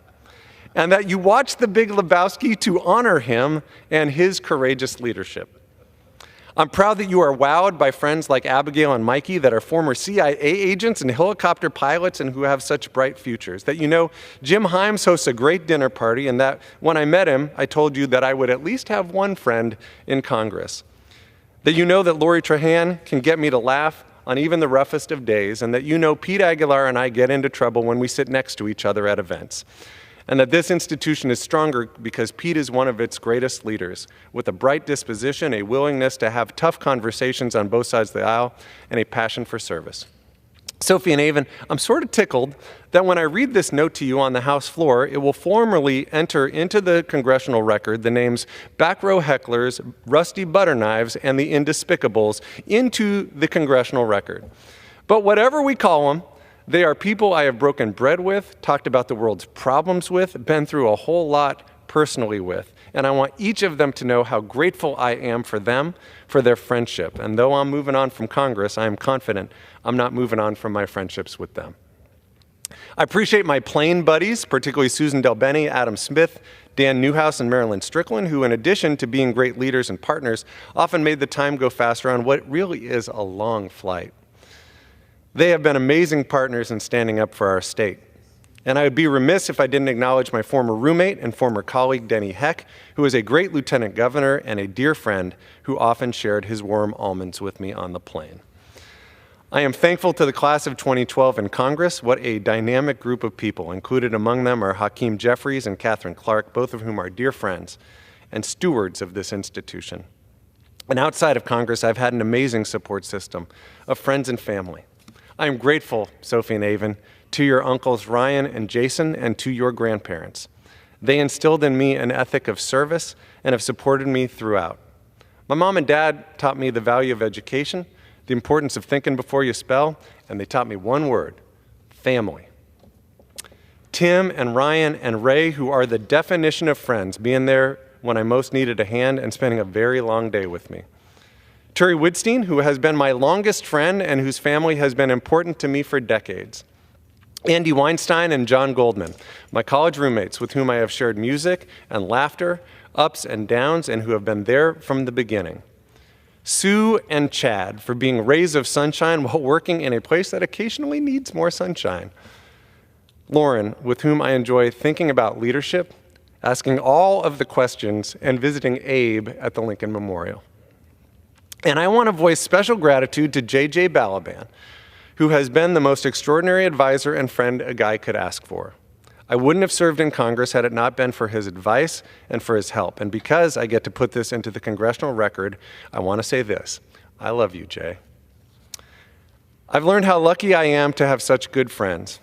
and that you watch The Big Lebowski to honor him and his courageous leadership. I'm proud that you are wowed by friends like Abigail and Mikey that are former CIA agents and helicopter pilots and who have such bright futures. That you know Jim Himes hosts a great dinner party, and that when I met him, I told you that I would at least have one friend in Congress. That you know that Lori Trahan can get me to laugh on even the roughest of days, and that you know Pete Aguilar and I get into trouble when we sit next to each other at events. And that this institution is stronger because Pete is one of its greatest leaders, with a bright disposition, a willingness to have tough conversations on both sides of the aisle, and a passion for service. Sophie and Avon, I'm sort of tickled that when I read this note to you on the House floor, it will formally enter into the congressional record the names Back Row Hecklers, Rusty Butterknives, and the Indespicables into the congressional record. But whatever we call them, they are people I have broken bread with, talked about the world's problems with, been through a whole lot personally with. And I want each of them to know how grateful I am for them, for their friendship. And though I'm moving on from Congress, I am confident I'm not moving on from my friendships with them. I appreciate my plane buddies, particularly Susan Del Bene, Adam Smith, Dan Newhouse, and Marilyn Strickland, who in addition to being great leaders and partners, often made the time go faster on what really is a long flight. They have been amazing partners in standing up for our state. And I would be remiss if I didn't acknowledge my former roommate and former colleague, Denny Heck, who is a great lieutenant governor and a dear friend who often shared his warm almonds with me on the plane. I am thankful to the class of 2012 in Congress. What a dynamic group of people. Included among them are Hakeem Jeffries and Catherine Clark, both of whom are dear friends and stewards of this institution. And outside of Congress, I've had an amazing support system of friends and family. I am grateful, Sophie and Avon, to your uncles Ryan and Jason, and to your grandparents. They instilled in me an ethic of service and have supported me throughout. My mom and dad taught me the value of education, the importance of thinking before you spell, and they taught me one word: family. Tim and Ryan and Ray, who are the definition of friends, being there when I most needed a hand and spending a very long day with me. Turi Woodstein, who has been my longest friend and whose family has been important to me for decades. Andy Weinstein and John Goldman, my college roommates with whom I have shared music and laughter, ups and downs, and who have been there from the beginning. Sue and Chad for being rays of sunshine while working in a place that occasionally needs more sunshine. Lauren, with whom I enjoy thinking about leadership, asking all of the questions, and visiting Abe at the Lincoln Memorial. And I want to voice special gratitude to J.J. Balaban, who has been the most extraordinary advisor and friend a guy could ask for. I wouldn't have served in Congress had it not been for his advice and for his help. And because I get to put this into the congressional record, I want to say this: I love you, Jay. I've learned how lucky I am to have such good friends.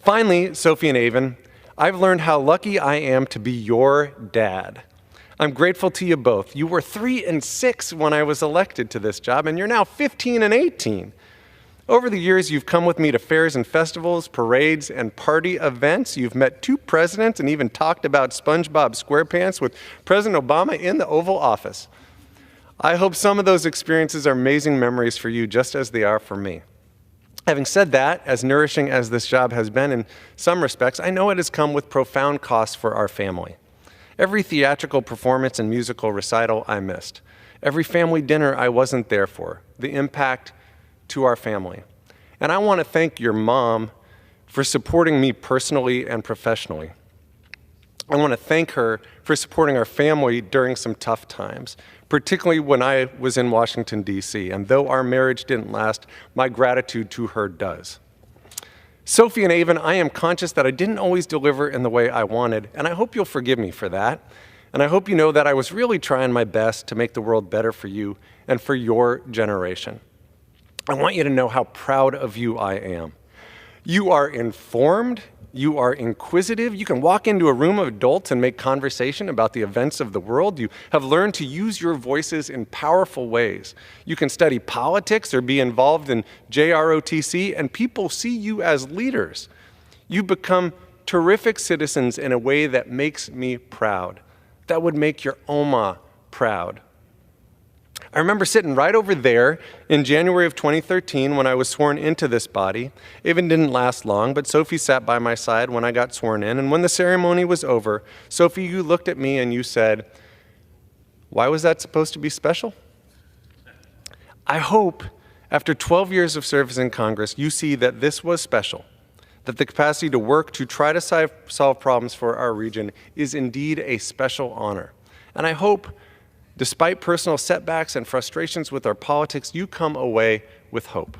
Finally, Sophie and Avon, I've learned how lucky I am to be your dad. I'm grateful to you both. You were 3 and 6 when I was elected to this job, and you're now 15 and 18. Over the years, you've come with me to fairs and festivals, parades, and party events. You've met 2 presidents and even talked about SpongeBob SquarePants with President Obama in the Oval Office. I hope some of those experiences are amazing memories for you, just as they are for me. Having said that, as nourishing as this job has been in some respects, I know it has come with profound costs for our family. Every theatrical performance and musical recital I missed. Every family dinner I wasn't there for. The impact to our family. And I want to thank your mom for supporting me personally and professionally. I want to thank her for supporting our family during some tough times, particularly when I was in Washington, D.C. And though our marriage didn't last, my gratitude to her does. Sophie and Avon, I am conscious that I didn't always deliver in the way I wanted, and I hope you'll forgive me for that. And I hope you know that I was really trying my best to make the world better for you and for your generation. I want you to know how proud of you I am. You are informed, you are inquisitive, you can walk into a room of adults and make conversation about the events of the world. You have learned to use your voices in powerful ways. You can study politics or be involved in JROTC, and people see you as leaders. You become terrific citizens in a way that makes me proud. That would make your Oma proud. I remember sitting right over there in January of 2013 when I was sworn into this body. It even didn't last long, but Sophie sat by my side when I got sworn in. And when the ceremony was over, Sophie, you looked at me and you said, "Why was that supposed to be special?" I hope after 12 years of service in Congress, you see that this was special, that the capacity to work to try to solve problems for our region is indeed a special honor. And I hope, despite personal setbacks and frustrations with our politics, you come away with hope.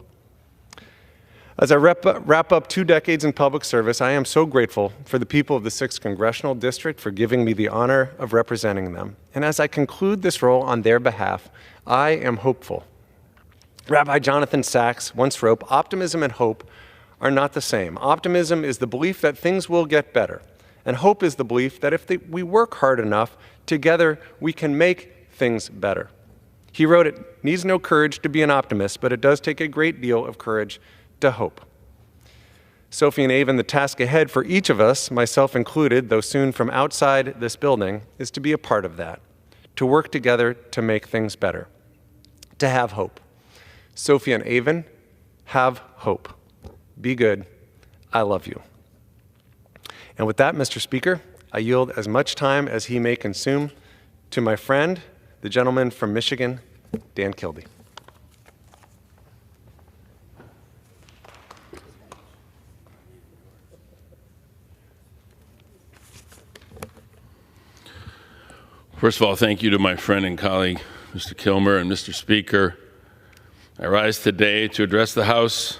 As I wrap up 2 decades in public service, I am so grateful for the people of the 6th Congressional District for giving me the honor of representing them. And as I conclude this role on their behalf, I am hopeful. Rabbi Jonathan Sacks once wrote, "Optimism and hope are not the same. Optimism is the belief that things will get better, and hope is the belief that if we work hard enough, together we can make things better." He wrote, "It needs no courage to be an optimist, but it does take a great deal of courage to hope." Sophie and Avon, the task ahead for each of us, myself included, though soon from outside this building, is to be a part of that, to work together to make things better, to have hope. Sophie and Avon, have hope. Be good. I love you. And with that, Mr. Speaker, I yield as much time as he may consume to my friend, the gentleman from Michigan, Dan Kildee.
First of all, thank you to my friend and colleague, Mr. Kilmer, and Mr. Speaker. I rise today to address the House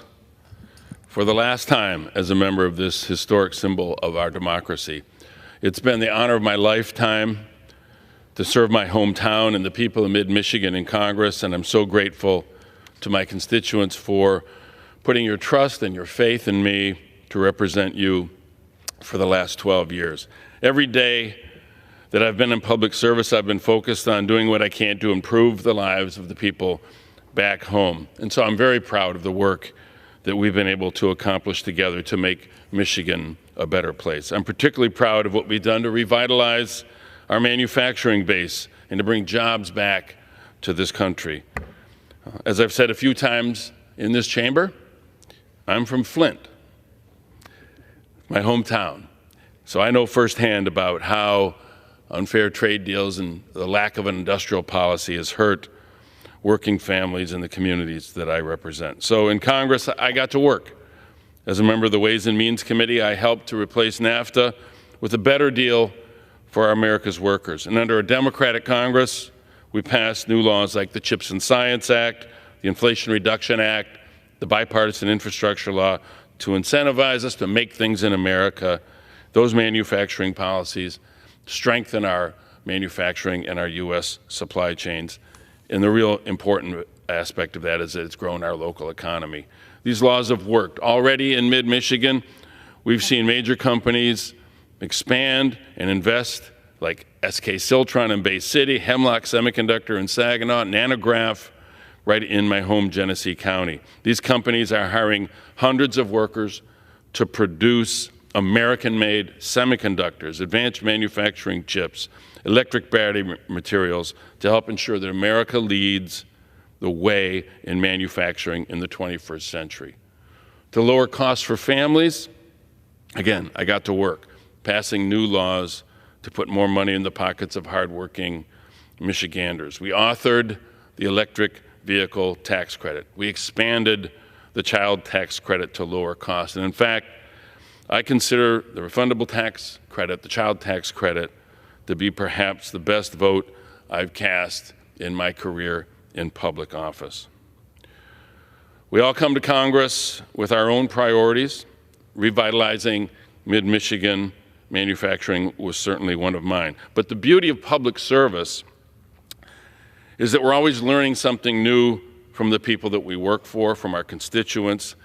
for the last time as a member of this historic symbol of our democracy. It's been the honor of my lifetime to serve my hometown and the people of mid-Michigan in Congress, and I'm so grateful to my constituents for putting your trust and your faith in me to represent you for the last 12 years. Every day that I've been in public service, I've been focused on doing what I can to improve the lives of the people back home. And so I'm very proud of the work that we've been able to accomplish together to make Michigan a better place. I'm particularly proud of what we've done to revitalize our manufacturing base and to bring jobs back to this country. As I've said a few times in this chamber, I'm from Flint, my hometown. So I know firsthand about how unfair trade deals and the lack of an industrial policy has hurt working families in the communities that I represent. So in Congress, I got to work. As a member of the Ways and Means Committee, I helped to replace NAFTA with a better deal for our America's workers. And under a Democratic Congress, we passed new laws like the CHIPS and Science Act, the Inflation Reduction Act, the Bipartisan Infrastructure Law to incentivize us to make things in America. Those manufacturing policies strengthen our manufacturing and our U.S. supply chains. And the real important aspect of that is that it's grown our local economy. These laws have worked. Already in mid-Michigan, we've seen major companies expand and invest, like SK Siltron in Bay City, Hemlock Semiconductor in Saginaw, Nanograph right in my home Genesee County. These companies are hiring hundreds of workers to produce American-made semiconductors, advanced manufacturing chips, electric battery materials to help ensure that America leads the way in manufacturing in the 21st century. To lower costs for families, again, I got to work, passing new laws to put more money in the pockets of hardworking Michiganders. We authored the electric vehicle tax credit. We expanded the child tax credit to lower costs. And in fact, I consider the refundable tax credit, the child tax credit, to be perhaps the best vote I've cast in my career in public office. We all come to Congress with our own priorities. Revitalizing mid-Michigan manufacturing was certainly one of mine. But the beauty of public service is that we're always learning something new from the people that we work for, from our constituents.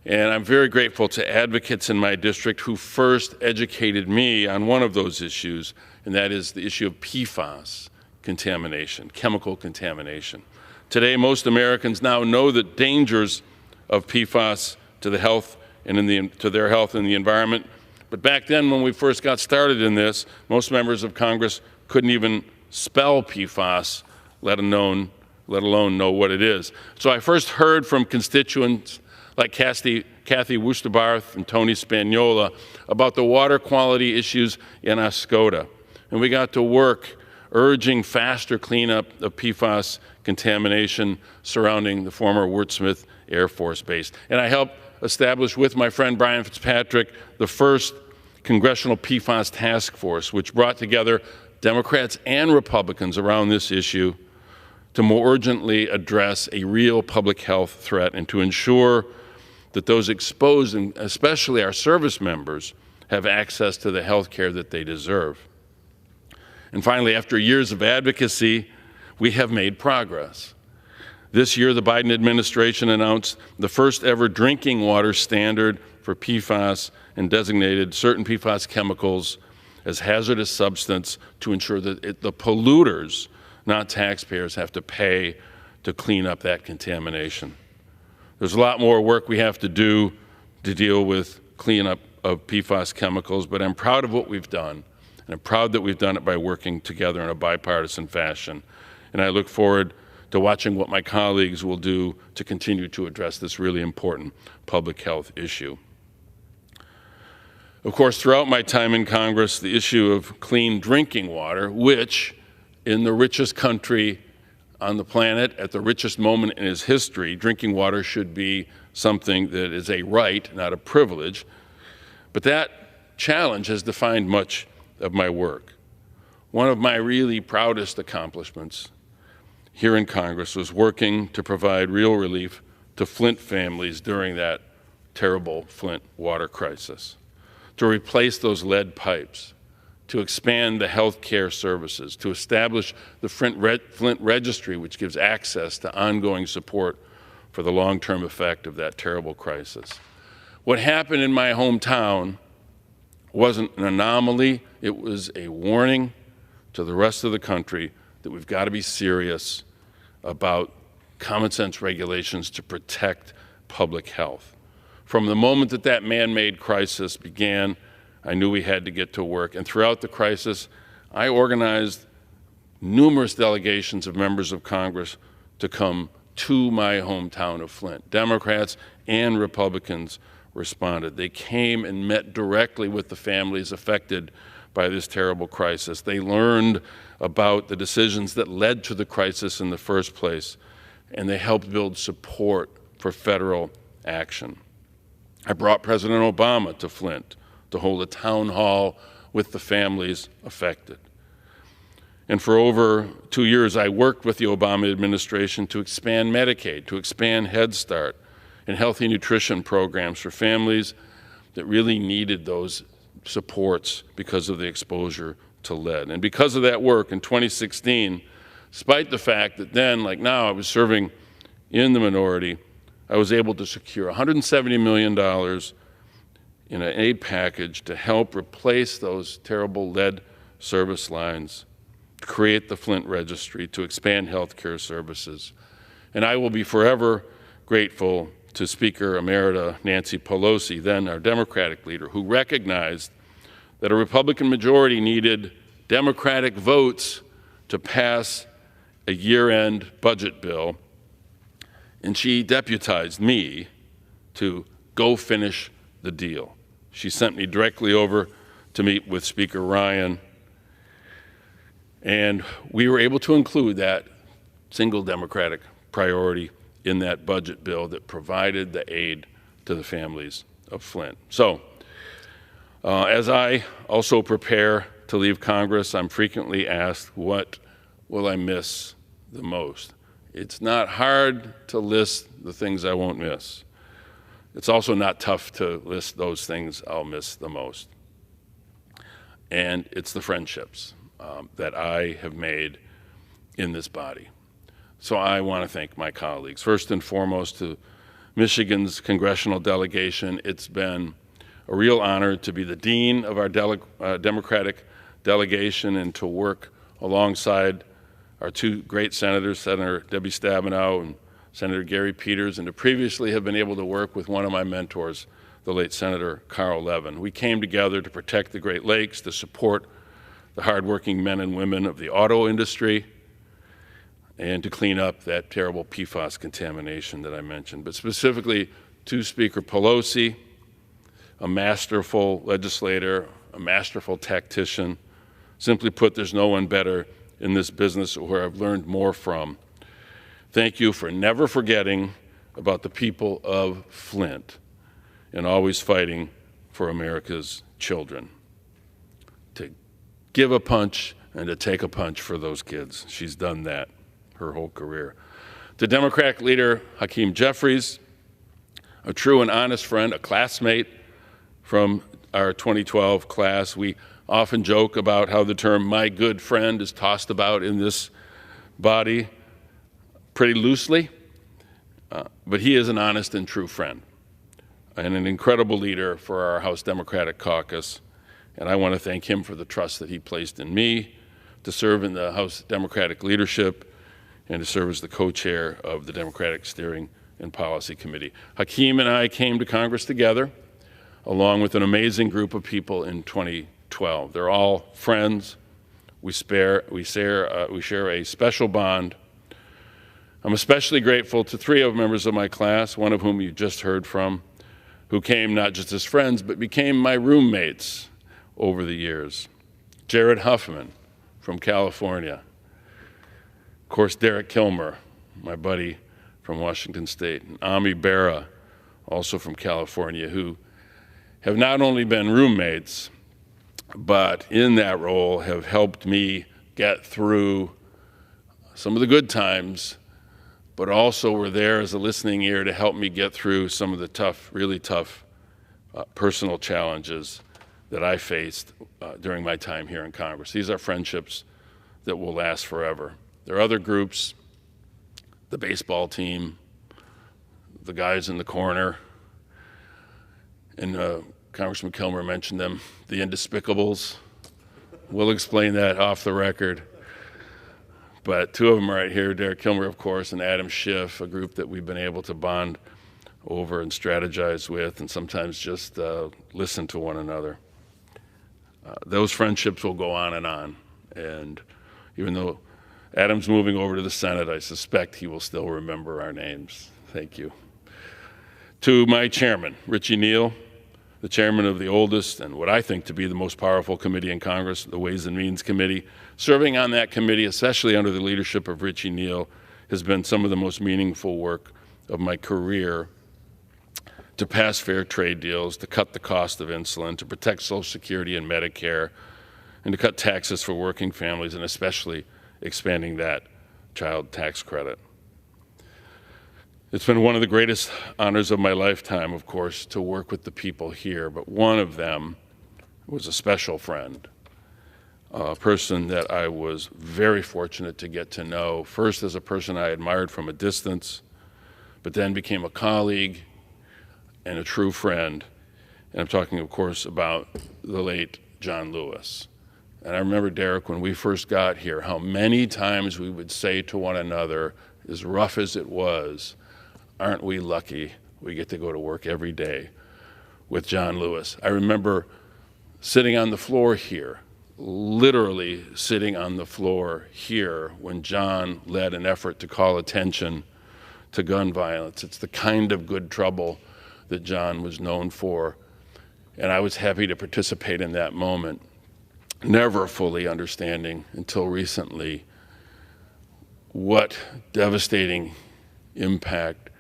And I'm very grateful to advocates in my district who first educated me on one of those issues, and that is the issue of PFAS contamination, chemical contamination. Today, most Americans now know the dangers of PFAS to the health and to their health and the environment. But back then, when we first got started in this, most members of Congress couldn't even spell PFAS, let alone know what it is. So I first heard from constituents like Kathy Wusterbarth and Tony Spagnola about the water quality issues in Oscoda. And we got to work urging faster cleanup of PFAS contamination surrounding the former Wurtsmith Air Force Base. And I helped establish with my friend Brian Fitzpatrick the first Congressional PFAS Task Force, which brought together Democrats and Republicans around this issue to more urgently address a real public health threat and to ensure that those exposed, and especially our service members, have access to the health care that they deserve. And finally, after years of advocacy, we have made progress. This year, the Biden administration announced the first ever drinking water standard for PFAS and designated certain PFAS chemicals as hazardous substance to ensure that the polluters, not taxpayers, have to pay to clean up that contamination. There's a lot more work we have to do to deal with cleanup of PFAS chemicals, but I'm proud of what we've done, and I'm proud that we've done it by working together in a bipartisan fashion. And I look forward to watching what my colleagues will do to continue to address this really important public health issue. Of course, throughout my time in Congress, the issue of clean drinking water, which in the richest country on the planet, at the richest moment in its history, drinking water should be something that is a right, not a privilege. But that challenge has defined much of my work. One of my really proudest accomplishments here in Congress was working to provide real relief to Flint families during that terrible Flint water crisis, to replace those lead pipes, to expand the health care services, to establish the Flint Registry, which gives access to ongoing support for the long-term effect of that terrible crisis. What happened in my hometown wasn't an anomaly, it was a warning to the rest of the country that we've got to be serious about common sense regulations to protect public health. From the moment that that man-made crisis began, I knew we had to get to work. And throughout the crisis, I organized numerous delegations of members of Congress to come to my hometown of Flint. Democrats and Republicans responded. They came and met directly with the families affected by this terrible crisis. They learned about the decisions that led to the crisis in the first place, and they helped build support for federal action. I brought President Obama to Flint to hold a town hall with the families affected. And for over 2 years, I worked with the Obama administration to expand Medicaid, to expand Head Start, and healthy nutrition programs for families that really needed those supports because of the exposure to lead. And because of that work in 2016, despite the fact that then, like now, I was serving in the minority, I was able to secure $170 million in an aid package to help replace those terrible lead service lines, create the Flint Registry, to expand health care services. And I will be forever grateful to Speaker Emerita Nancy Pelosi, then our Democratic leader, who recognized that a Republican majority needed Democratic votes to pass a year-end budget bill, and she deputized me to go finish the deal. She sent me directly over to meet with Speaker Ryan, and we were able to include that single Democratic priority in that budget bill that provided the aid to the families of Flint. So, as I also prepare to leave Congress, I'm frequently asked, what will I miss the most? It's not hard to list the things I won't miss. It's also not tough to list those things I'll miss the most. And it's the friendships that I have made in this body. So I want to thank my colleagues. First and foremost, to Michigan's congressional delegation. It's been a real honor to be the dean of our Democratic delegation and to work alongside our two great senators, Senator Debbie Stabenow and Senator Gary Peters, and to previously have been able to work with one of my mentors, the late Senator Carl Levin. We came together to protect the Great Lakes, to support the hardworking men and women of the auto industry, and to clean up that terrible PFAS contamination that I mentioned. But specifically to Speaker Pelosi, a masterful legislator, a masterful tactician. Simply put, there's no one better in this business where I've learned more from. Thank you for never forgetting about the people of Flint and always fighting for America's children. To give a punch and to take a punch for those kids. She's done that her whole career. To Democratic leader Hakeem Jeffries, a true and honest friend, a classmate from our 2012 class. We often joke about how the term "my good friend" is tossed about in this body pretty loosely. but he is an honest and true friend and an incredible leader for our House Democratic Caucus. And I want to thank him for the trust that he placed in me to serve in the House Democratic leadership and to serve as the co-chair of the Democratic Steering and Policy Committee. Hakeem and I came to Congress together, along with an amazing group of people in 2012. They're all friends. We share a special bond. I'm especially grateful to three of members of my class, one of whom you just heard from, who came not just as friends, but became my roommates over the years. Jared Huffman from California. Of course, Derek Kilmer, my buddy from Washington State, and Ami Bera, also from California, who have not only been roommates, but in that role have helped me get through some of the good times, but also were there as a listening ear to help me get through some of the tough, really tough personal challenges that I faced during my time here in Congress. These are friendships that will last forever. There are other groups, the baseball team, the guys in the corner, and Congressman Kilmer mentioned them, the Indespicables. We'll explain that off the record. But two of them are right here, Derek Kilmer, of course, and Adam Schiff, a group that we've been able to bond over and strategize with and sometimes just listen to one another. Those friendships will go on. And even though Adam's moving over to the Senate, I suspect he will still remember our names. Thank you. To my chairman, Richie Neal, the chairman of the oldest and what I think to be the most powerful committee in Congress, the Ways and Means Committee. Serving on that committee, especially under the leadership of Richie Neal, has been some of the most meaningful work of my career to pass fair trade deals, to cut the cost of insulin, to protect Social Security and Medicare, and to cut taxes for working families, and especially expanding that child tax credit. It's been one of the greatest honors of my lifetime, of course, to work with the people here, but one of them was a special friend, a person that I was very fortunate to get to know, first as a person I admired from a distance, but then became a colleague and a true friend. And I'm talking, of course, about the late John Lewis. And I remember, Derek, when we first got here, how many times we would say to one another, as rough as it was, aren't we lucky we get to go to work every day with John Lewis. I remember sitting on the floor here, literally sitting on the floor here when John led an effort to call attention to gun violence. It's the kind of good trouble that John was known for, and I was happy to participate in that moment, never fully understanding until recently what devastating impact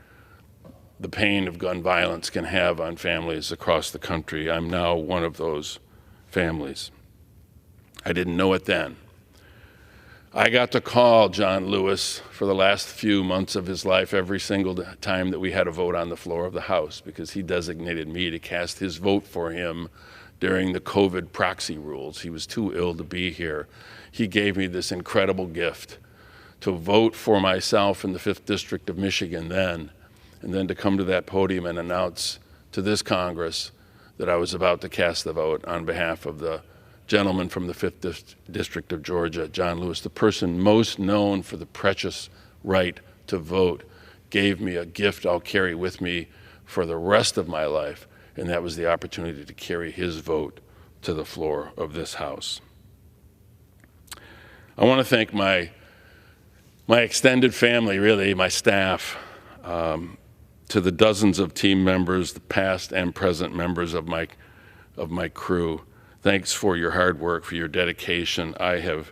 the pain of gun violence can have on families across the country. I'm now one of those families. I didn't know it then. I got to call John Lewis for the last few months of his life every single time that we had a vote on the floor of the House, because he designated me to cast his vote for him during the COVID proxy rules. He was too ill to be here. He gave me this incredible gift to vote for myself in the 5th District of Michigan then, and then to come to that podium and announce to this Congress that I was about to cast the vote on behalf of the gentleman from the 5th District of Georgia, John Lewis, the person most known for the precious right to vote, gave me a gift I'll carry with me for the rest of my life, and that was the opportunity to carry his vote to the floor of this House. I want to thank my extended family, really, my staff, to the dozens of team members, the past and present members of my crew. Thanks for your hard work, for your dedication. I have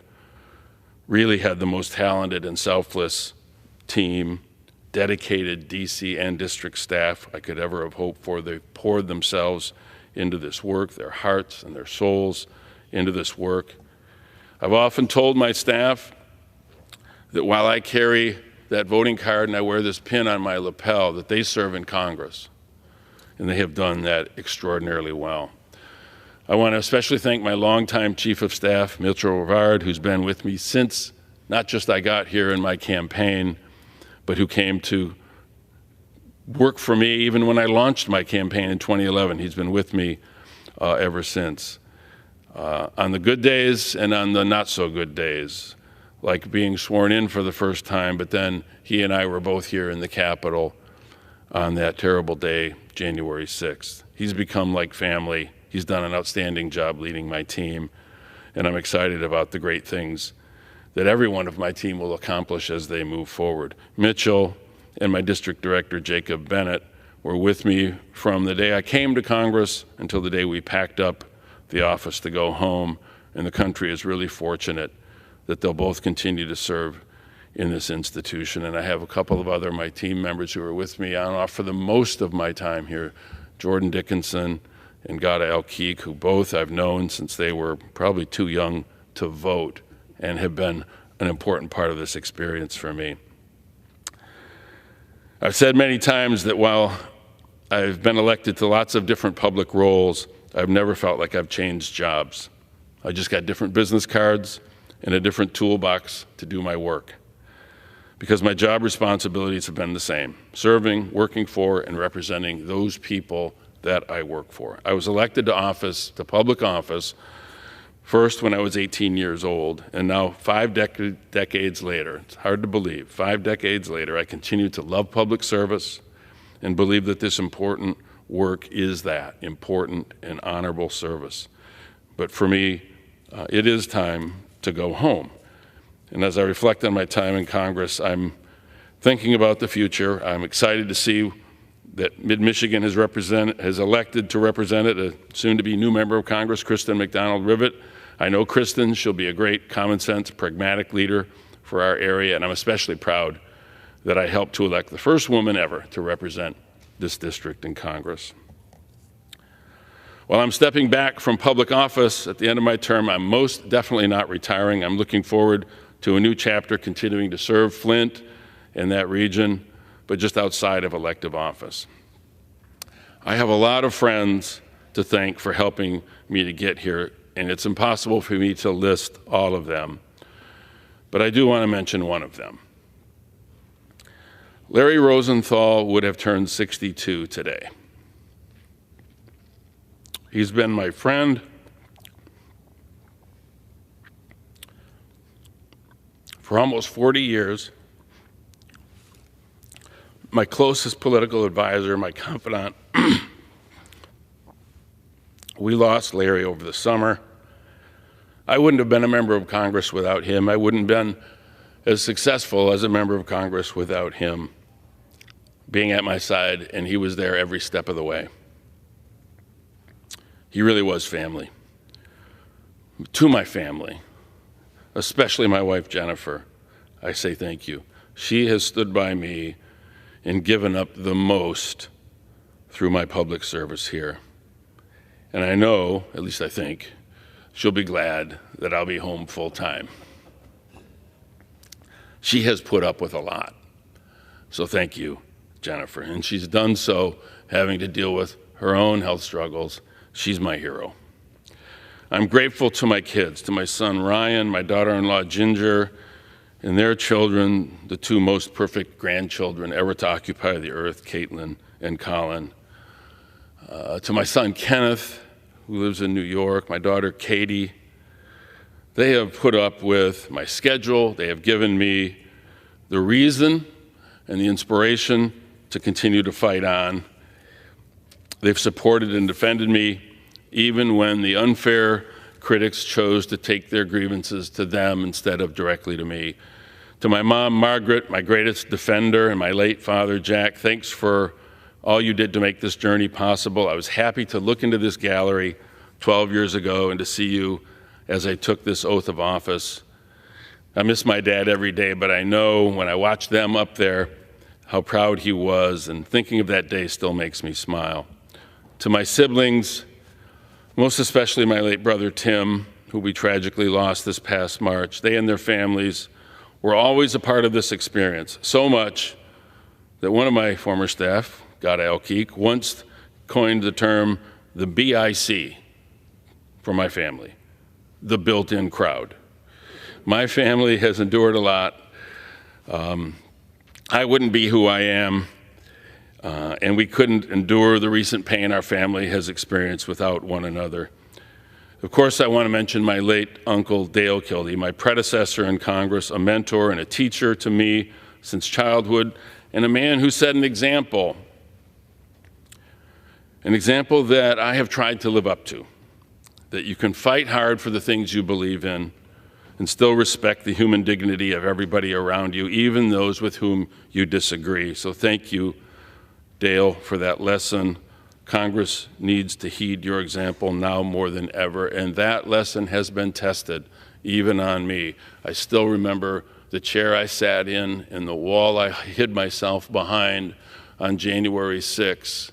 really had the most talented and selfless team, dedicated DC and district staff I could ever have hoped for. They poured themselves into this work, their hearts and their souls into this work. I've often told my staff that while I carry that voting card and I wear this pin on my lapel, that they serve in Congress, and they have done that extraordinarily well. I want to especially thank my longtime Chief of Staff, Mitchell Rivard, who's been with me since not just I got here in my campaign, but who came to worked for me even when I launched my campaign in 2011. He's been with me ever since. On the good days and on the not so good days, like being sworn in for the first time, but then he and I were both here in the Capitol on that terrible day, January 6th. He's become like family. He's done an outstanding job leading my team, and I'm excited about the great things that every one of my team will accomplish as they move forward. Mitchell and my district director, Jacob Bennett, were with me from the day I came to Congress until the day we packed up the office to go home, and the country is really fortunate that they'll both continue to serve in this institution. And I have a couple of other my team members who are with me on and off for the most of my time here, Jordan Dickinson and Gada Elkeek, who both I've known since they were probably too young to vote and have been an important part of this experience for me. I've said many times that while I've been elected to lots of different public roles, I've never felt like I've changed jobs. I just got different business cards and a different toolbox to do my work, because my job responsibilities have been the same: serving, working for, and representing those people that I work for. I was elected to office, to public office, first when I was 18 years old, and now 5 decades later, it's hard to believe, 5 decades later, I continue to love public service and believe that this important work is that, important and honorable service. But for me, it is time to go home. And as I reflect on my time in Congress, I'm thinking about the future. I'm excited to see that Mid-Michigan has elected to represent it, a soon-to-be new member of Congress, Kristen McDonald-Rivet. I know Kristen, she'll be a great common-sense, pragmatic leader for our area, and I'm especially proud that I helped to elect the first woman ever to represent this district in Congress. While I'm stepping back from public office at the end of my term, I'm most definitely not retiring. I'm looking forward to a new chapter, continuing to serve Flint and that region, but just outside of elective office. I have a lot of friends to thank for helping me to get here, and it's impossible for me to list all of them, but I do want to mention one of them. Larry Rosenthal would have turned 62 today. He's been my friend for almost 40 years, my closest political advisor, my confidant. We lost Larry over the summer. I wouldn't have been a member of Congress without him. I wouldn't have been as successful as a member of Congress without him being at my side, and he was there every step of the way. He really was family. To my family, especially my wife, Jennifer, I say thank you. She has stood by me and given up the most through my public service here. And I know, at least I think, she'll be glad that I'll be home full time. She has put up with a lot. So thank you, Jennifer. And she's done so having to deal with her own health struggles. She's my hero. I'm grateful to my kids, to my son Ryan, my daughter-in-law Ginger, and their children, the 2 most perfect grandchildren ever to occupy the earth, Caitlin and Colin. To my son Kenneth, who lives in New York, my daughter Katie. They have put up with my schedule. They have given me the reason and the inspiration to continue to fight on. They've supported and defended me even when the unfair critics chose to take their grievances to them instead of directly to me. To my mom, Margaret, my greatest defender, and my late father, Jack, thanks for all you did to make this journey possible. I was happy to look into this gallery 12 years ago and to see you as I took this oath of office. I miss my dad every day, but I know when I watch them up there how proud he was, and thinking of that day still makes me smile. To my siblings, most especially my late brother Tim, who we tragically lost this past March, they and their families were always a part of this experience, so much that one of my former staff, Gada Elkeek, once coined the term the BIC for my family, the built-in crowd. My family has endured a lot. I wouldn't be who I am and we couldn't endure the recent pain our family has experienced without one another. Of course, I want to mention my late uncle, Dale Kildee, my predecessor in Congress, a mentor and a teacher to me since childhood, and a man who set an example that I have tried to live up to, that you can fight hard for the things you believe in and still respect the human dignity of everybody around you, even those with whom you disagree. So thank you, Dale, for that lesson. Congress needs to heed your example now more than ever, and that lesson has been tested, even on me. I still remember the chair I sat in and the wall I hid myself behind on January 6,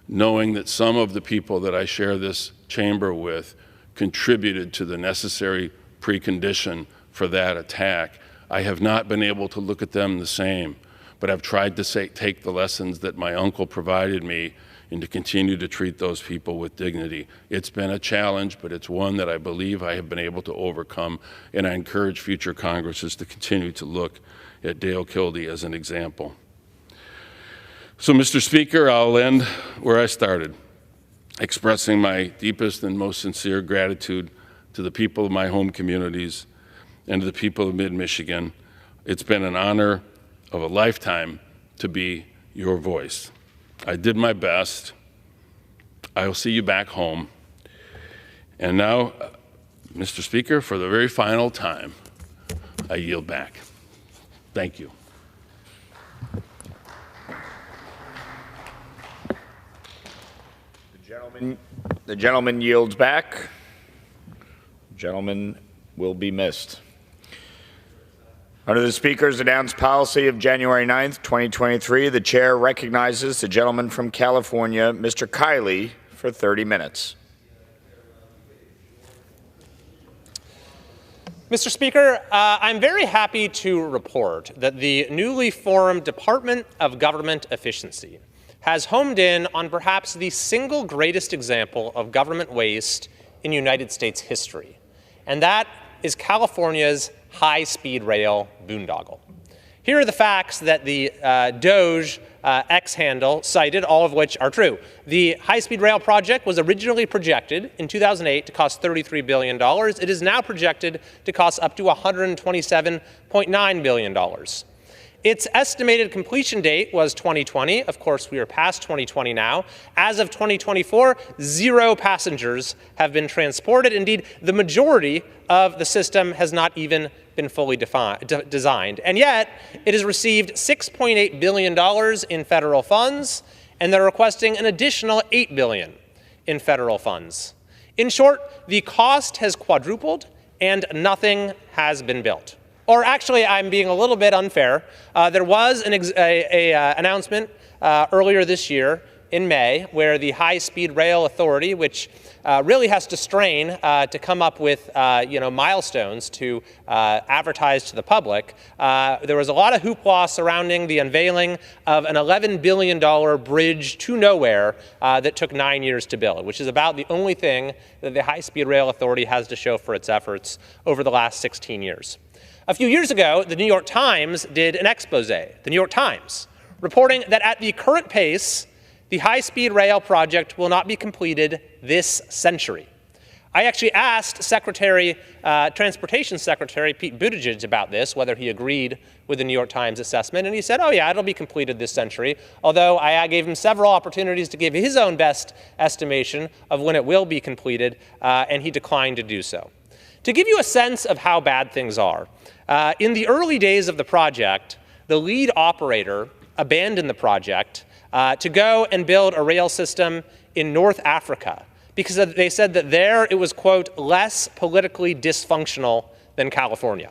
knowing that some of the people that I share this chamber with contributed to the necessary precondition for that attack. I have not been able to look at them the same, but I've tried to take the lessons that my uncle provided me and to continue to treat those people with dignity. It's been a challenge, but it's one that I believe I have been able to overcome, and I encourage future Congresses to continue to look at Dale Kildee as an example. So, Mr. Speaker, I'll end where I started, expressing my deepest and most sincere gratitude to the people of my home communities and to the people of mid-Michigan. It's been an honor of a lifetime to be your voice. I did my best. I'll see you back home. And now, Mr. Speaker, for the very final time, I yield back. Thank you.
The gentleman yields back. The gentleman will be missed. Under the Speaker's announced policy of January 9th, 2023, the Chair recognizes the gentleman from California, Mr. Kiley, for 30 minutes.
Mr. Speaker, I'm very happy to report that the newly formed Department of Government Efficiency has homed in on perhaps the single greatest example of government waste in United States history, and that is California's high-speed rail boondoggle. Here are the facts that the DOJ X handle cited, all of which are true. The high-speed rail project was originally projected in 2008 to cost $33 billion. It is now projected to cost up to $127.9 billion. Its estimated completion date was 2020. Of course, we are past 2020 now. As of 2024, 0 passengers have been transported. Indeed, the majority of the system has not even been fully designed. And yet, it has received $6.8 billion in federal funds, and they're requesting an additional $8 billion in federal funds. In short, the cost has quadrupled, and nothing has been built. Or actually, I'm being a little bit unfair. There was an announcement earlier this year in May where the High-Speed Rail Authority, which really has to strain to come up with milestones to advertise to the public, there was a lot of hoopla surrounding the unveiling of an $11 billion bridge to nowhere that took 9 years to build, which is about the only thing that the High-Speed Rail Authority has to show for its efforts over the last 16 years. A few years ago, the New York Times did an expose, the New York Times, reporting that at the current pace, the high-speed rail project will not be completed this century. I actually asked Transportation Secretary Pete Buttigieg about this, whether he agreed with the New York Times assessment, and he said, oh yeah, it'll be completed this century, although I gave him several opportunities to give his own best estimation of when it will be completed, and he declined to do so. To give you a sense of how bad things are, in the early days of the project, the lead operator abandoned the project to go and build a rail system in North Africa because they said that there it was, quote, less politically dysfunctional than California.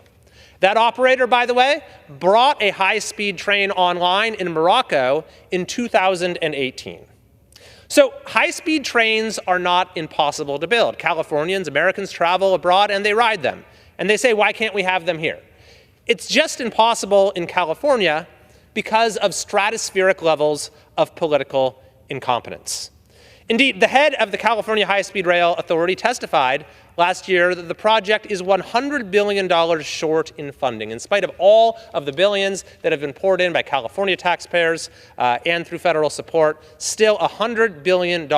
That operator, by the way, brought a high-speed train online in Morocco in 2018. So high-speed trains are not impossible to build. Californians, Americans travel abroad and they ride them. And they say, why can't we have them here? It's just impossible in California because of stratospheric levels of political incompetence. Indeed, the head of the California High-Speed Rail Authority testified last year that the project is $100 billion short in funding, in spite of all of the billions that have been poured in by California taxpayers and through federal support, still a $100 billion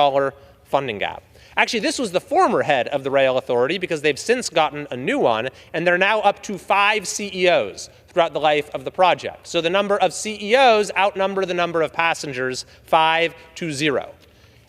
funding gap. Actually, this was the former head of the Rail Authority, because they've since gotten a new one, and they're now up to 5 CEOs throughout the life of the project. So the number of CEOs outnumber the number of passengers 5-0.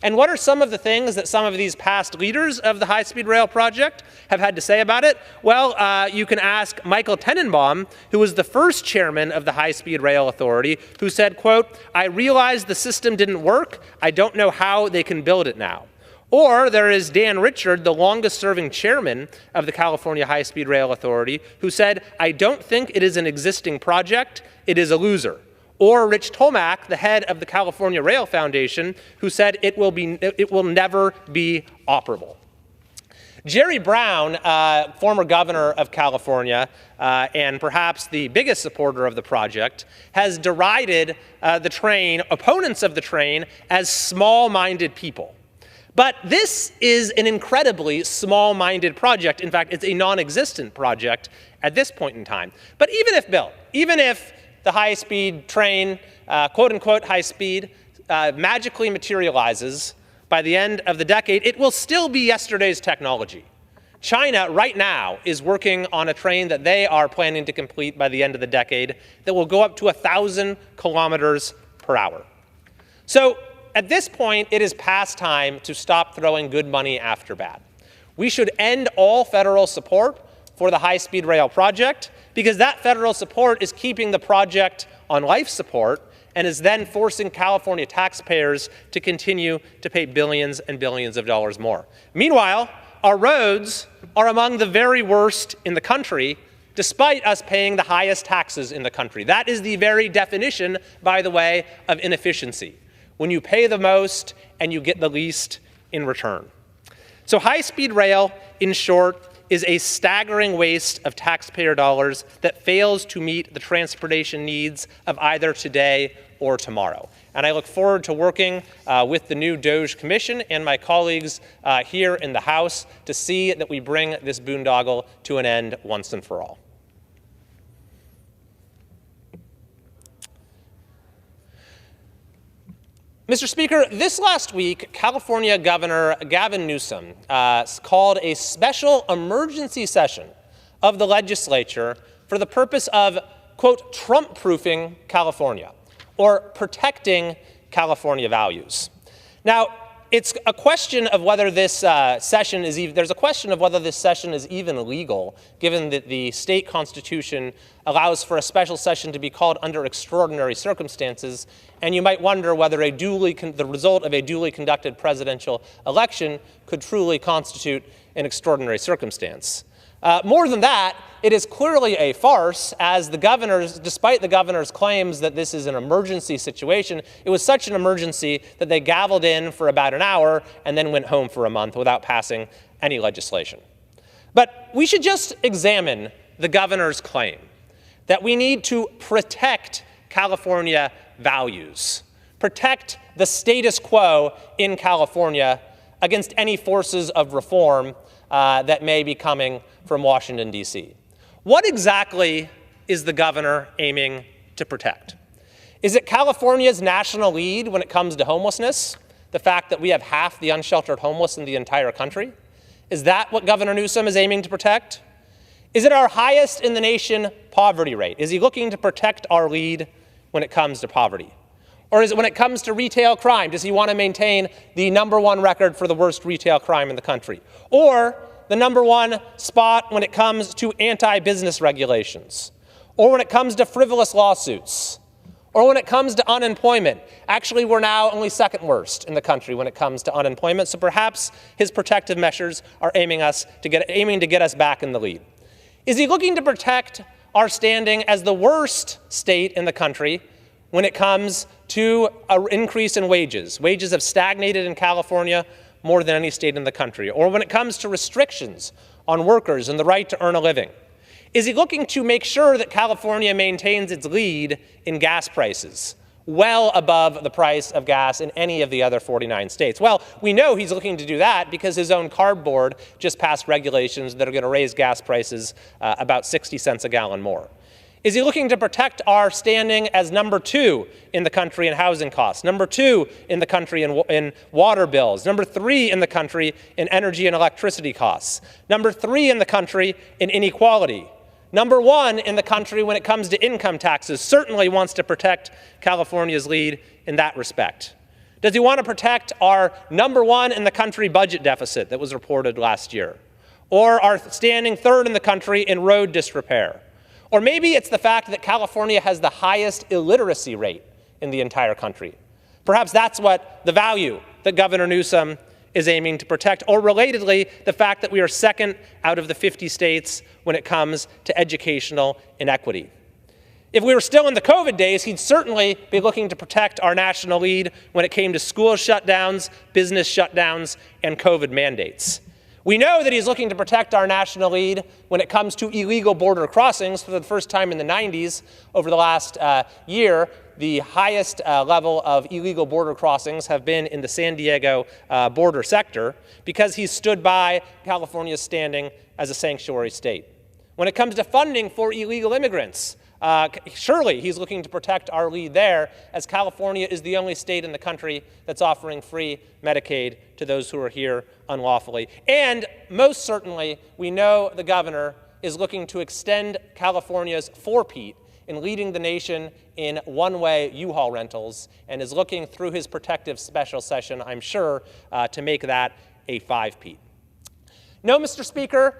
And what are some of the things that some of these past leaders of the high-speed rail project have had to say about it? Well, you can ask Michael Tenenbaum, who was the first chairman of the High-Speed Rail Authority, who said, quote, "I realized the system didn't work. I don't know how they can build it now." Or there is Dan Richard, the longest-serving chairman of the California High-Speed Rail Authority, who said, "I don't think it is an existing project. It is a loser." Or Rich Tomac, the head of the California Rail Foundation, who said it will never be operable. Jerry Brown, former governor of California, and perhaps the biggest supporter of the project, has derided the train, opponents of the train, as small-minded people. But this is an incredibly small-minded project. In fact, it's a non-existent project at this point in time. But even if built, even if the high-speed train, quote-unquote high-speed, magically materializes by the end of the decade, it will still be yesterday's technology. China right now is working on a train that they are planning to complete by the end of the decade that will go up to 1,000 kilometers per hour. So at this point, it is past time to stop throwing good money after bad. We should end all federal support for the high-speed rail project, because that federal support is keeping the project on life support and is then forcing California taxpayers to continue to pay billions and billions of dollars more. Meanwhile, our roads are among the very worst in the country, despite us paying the highest taxes in the country. That is the very definition, by the way, of inefficiency, when you pay the most and you get the least in return. So high-speed rail, in short, is a staggering waste of taxpayer dollars that fails to meet the transportation needs of either today or tomorrow. And I look forward to working with the new DOJ Commission and my colleagues here in the House to see that we bring this boondoggle to an end once and for all. Mr. Speaker, this last week, California Governor Gavin Newsom called a special emergency session of the legislature for the purpose of, quote, Trump-proofing California, or protecting California values. Now, it's a question of whether this session is even, there's a question of whether this session is even legal, given that the state constitution allows for a special session to be called under extraordinary circumstances, and you might wonder whether the result of a duly conducted presidential election could truly constitute an extraordinary circumstance. More than that, it is clearly a farce, as despite the governor's claims that this is an emergency situation, it was such an emergency that they gavelled in for about an hour and then went home for a month without passing any legislation. But we should just examine the governor's claim that we need to protect California values, protect the status quo in California against any forces of reform that may be coming from Washington, D.C. What exactly is the governor aiming to protect? Is it California's national lead when it comes to homelessness, the fact that we have half the unsheltered homeless in the entire country? Is that what Governor Newsom is aiming to protect? Is it our highest in the nation poverty rate? Is he looking to protect our lead when it comes to poverty? Or is it when it comes to retail crime? Does he want to maintain the #1 record for the worst retail crime in the country? Or the #1 spot when it comes to anti-business regulations? Or when it comes to frivolous lawsuits? Or when it comes to unemployment? Actually, we're now only second worst in the country when it comes to unemployment, so perhaps his protective measures are aiming to get us back in the lead. Is he looking to protect our standing as the worst state in the country when it comes to an increase in wages? Wages have stagnated in California more than any state in the country. Or when it comes to restrictions on workers and the right to earn a living? Is he looking to make sure that California maintains its lead in gas prices? well above the price of gas in any of the other 49 states. Well, we know he's looking to do that because his own CARB board just passed regulations that are going to raise gas prices about 60 cents a gallon more. Is he looking to protect our standing as number 2 in the country in housing costs, number 2 in the country in water bills, number 3 in the country in energy and electricity costs, number 3 in the country in inequality, number 1 in the country when it comes to income taxes? Certainly wants to protect California's lead in that respect. Does he want to protect our number 1 in the country budget deficit that was reported last year? Or our standing 3rd in the country in road disrepair? Or maybe it's the fact that California has the highest illiteracy rate in the entire country. Perhaps that's what the value that Governor Newsom is aiming to protect. Or relatedly, the fact that we are 2nd out of the 50 states when it comes to educational inequity. If we were still in the COVID days, he'd certainly be looking to protect our national lead when it came to school shutdowns, business shutdowns, and COVID mandates. We know that he's looking to protect our national lead when it comes to illegal border crossings. For the first time in the 90s, over the last year, the highest level of illegal border crossings have been in the San Diego border sector because he's stood by California's standing as a sanctuary state. When it comes to funding for illegal immigrants, surely he's looking to protect our lead there, as California is the only state in the country that's offering free Medicaid to those who are here unlawfully. And most certainly, we know the governor is looking to extend California's four-peat in leading the nation in one-way U-Haul rentals, and is looking through his protective special session, I'm sure, to make that a five-peat. No, Mr. Speaker,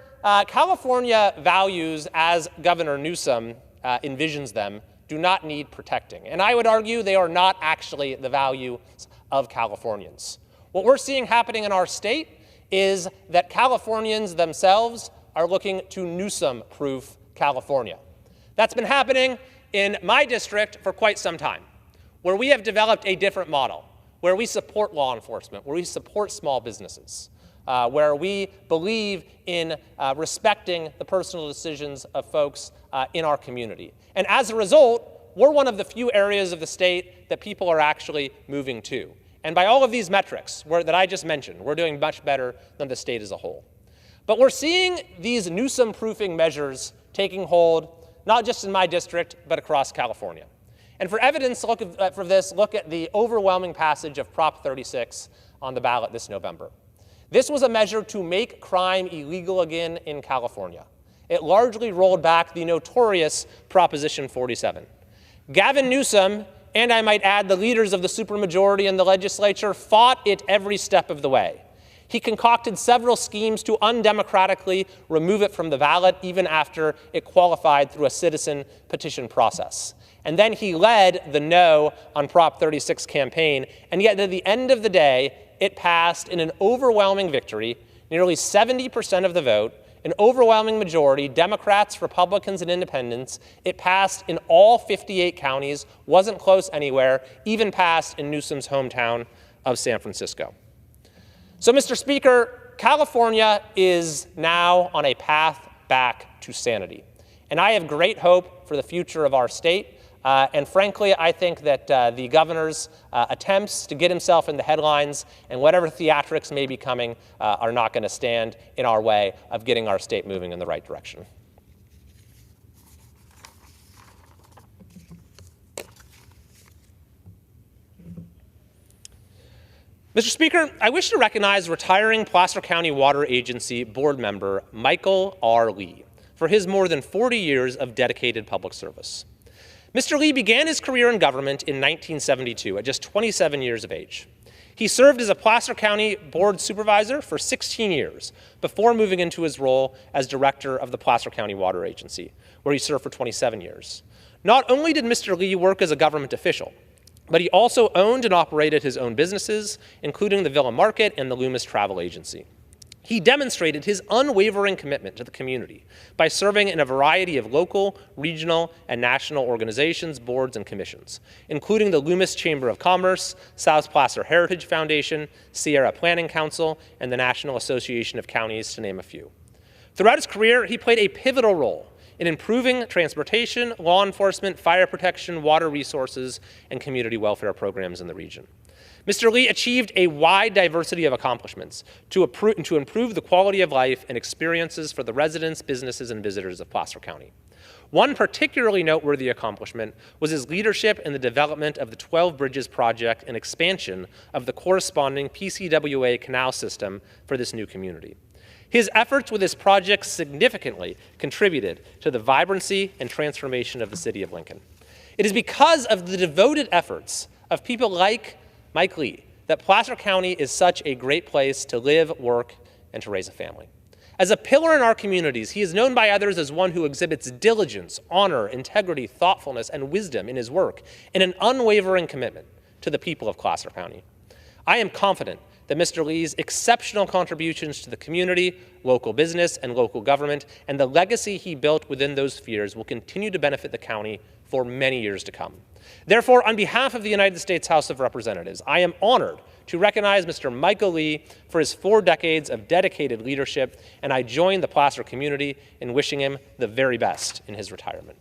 California values, as Governor Newsom envisions them, do not need protecting. And I would argue they are not actually the values of Californians. What we're seeing happening in our state is that Californians themselves are looking to Newsom-proof California. That's been happening in my district for quite some time, where we have developed a different model, where we support law enforcement, where we support small businesses, where we believe in respecting the personal decisions of folks in our community. And as a result, we're one of the few areas of the state that people are actually moving to. And by all of these metrics that I just mentioned, we're doing much better than the state as a whole. But we're seeing these Newsom-proofing measures taking hold, not just in my district, but across California. And for evidence for this, look at the overwhelming passage of Prop 36 on the ballot this November. This was a measure to make crime illegal again in California. It largely rolled back the notorious Proposition 47. Gavin Newsom, and I might add the leaders of the supermajority in the legislature, fought it every step of the way. He concocted several schemes to undemocratically remove it from the ballot, even after it qualified through a citizen petition process. And then he led the No on Prop 36 campaign, and yet at the end of the day, it passed in an overwhelming victory, nearly 70% of the vote, an overwhelming majority, Democrats, Republicans, and independents. It passed in all 58 counties, wasn't close anywhere, even passed in Newsom's hometown of San Francisco. So, Mr. Speaker, California is now on a path back to sanity. And I have great hope for the future of our state. And frankly, I think that the governor's attempts to get himself in the headlines and whatever theatrics may be coming are not going to stand in our way of getting our state moving in the right direction. Mr. Speaker, I wish to recognize retiring Placer County Water Agency board member Michael R. Lee for his more than 40 years of dedicated public service. Mr. Lee began his career in government in 1972 at just 27 years of age. He served as a Placer County board supervisor for 16 years before moving into his role as director of the Placer County Water Agency, where he served for 27 years. Not only did Mr. Lee work as a government official, but he also owned and operated his own businesses, including the Villa Market and the Loomis Travel Agency. He demonstrated his unwavering commitment to the community by serving in a variety of local, regional, and national organizations, boards, and commissions, including the Loomis Chamber of Commerce, South Placer Heritage Foundation, Sierra Planning Council, and the National Association of Counties, to name a few. Throughout his career, he played a pivotal role in improving transportation, law enforcement, fire protection, water resources, and community welfare programs in the region. Mr. Lee achieved a wide diversity of accomplishments to improve the quality of life and experiences for the residents, businesses, and visitors of Placer County. One particularly noteworthy accomplishment was his leadership in the development of the 12 Bridges project and expansion of the corresponding PCWA canal system for this new community. His efforts with this project significantly contributed to the vibrancy and transformation of the city of Lincoln. It is because of the devoted efforts of people like Mike Lee that Placer County is such a great place to live, work, and to raise a family. As a pillar in our communities, he is known by others as one who exhibits diligence, honor, integrity, thoughtfulness, and wisdom in his work, and an unwavering commitment to the people of Placer County. I am confident that Mr. Lee's exceptional contributions to the community, local business, and local government, and the legacy he built within those spheres will continue to benefit the county for many years to come. Therefore, on behalf of the United States House of Representatives, I am honored to recognize Mr. Michael Lee for his 4 decades of dedicated leadership, and I join the Placer community in wishing him the very best in his retirement.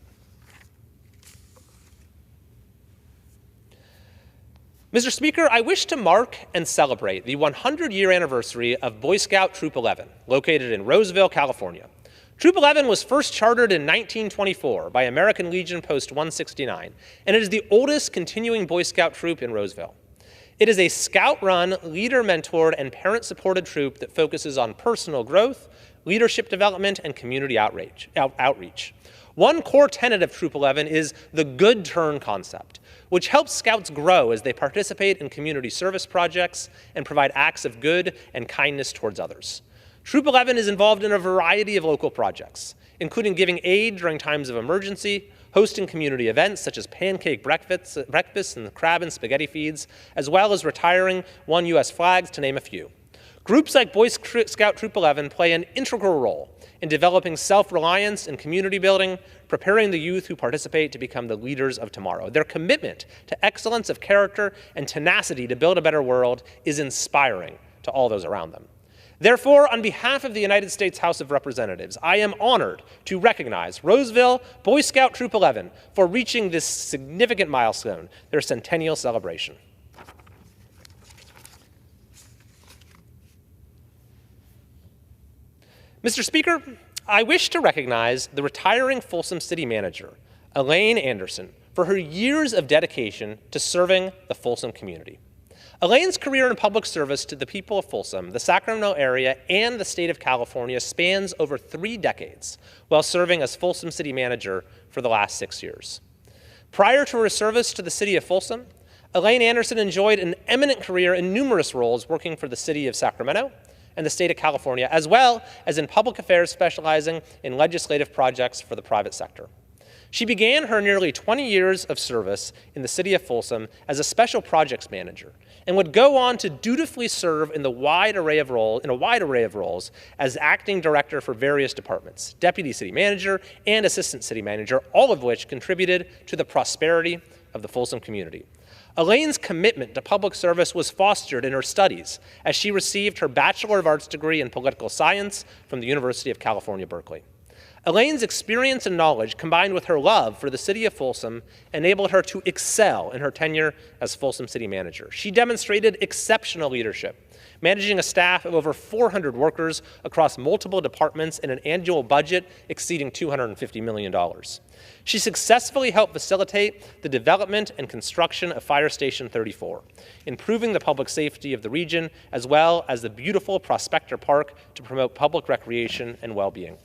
Mr. Speaker, I wish to mark and celebrate the 100-year anniversary of Boy Scout Troop 11, located in Roseville, California. Troop 11 was first chartered in 1924 by American Legion Post 169, and it is the oldest continuing Boy Scout troop in Roseville. It is a scout-run, leader-mentored, and parent-supported troop that focuses on personal growth, leadership development, and community outreach. One core tenet of Troop 11 is the good turn concept, which helps scouts grow as they participate in community service projects and provide acts of good and kindness towards others. Troop 11 is involved in a variety of local projects, including giving aid during times of emergency, hosting community events such as pancake breakfasts and crab and spaghetti feeds, as well as retiring 1 U.S. flags, to name a few. Groups like Boy Scout Troop 11 play an integral role in developing self-reliance and community building, preparing the youth who participate to become the leaders of tomorrow. Their commitment to excellence of character and tenacity to build a better world is inspiring to all those around them. Therefore, on behalf of the United States House of Representatives, I am honored to recognize Roseville Boy Scout Troop 11 for reaching this significant milestone, their centennial celebration. Mr. Speaker, I wish to recognize the retiring Folsom City Manager, Elaine Anderson, for her years of dedication to serving the Folsom community. Elaine's career in public service to the people of Folsom, the Sacramento area, and the state of California spans over 3 decades, while serving as Folsom City Manager for the last 6 years. Prior to her service to the city of Folsom, Elaine Anderson enjoyed an eminent career in numerous roles working for the city of Sacramento and the state of California, as well as in public affairs specializing in legislative projects for the private sector. She began her nearly 20 years of service in the city of Folsom as a special projects manager, and would go on to dutifully serve in a wide array of roles as acting director for various departments, deputy city manager, and assistant city manager, all of which contributed to the prosperity of the Folsom community. Elaine's commitment to public service was fostered in her studies as she received her Bachelor of Arts degree in political science from the University of California, Berkeley. Elaine's experience and knowledge, combined with her love for the city of Folsom, enabled her to excel in her tenure as Folsom City Manager. She demonstrated exceptional leadership, managing a staff of over 400 workers across multiple departments and an annual budget exceeding $250 million. She successfully helped facilitate the development and construction of Fire Station 34, improving the public safety of the region, as well as the beautiful Prospector Park to promote public recreation and well-being.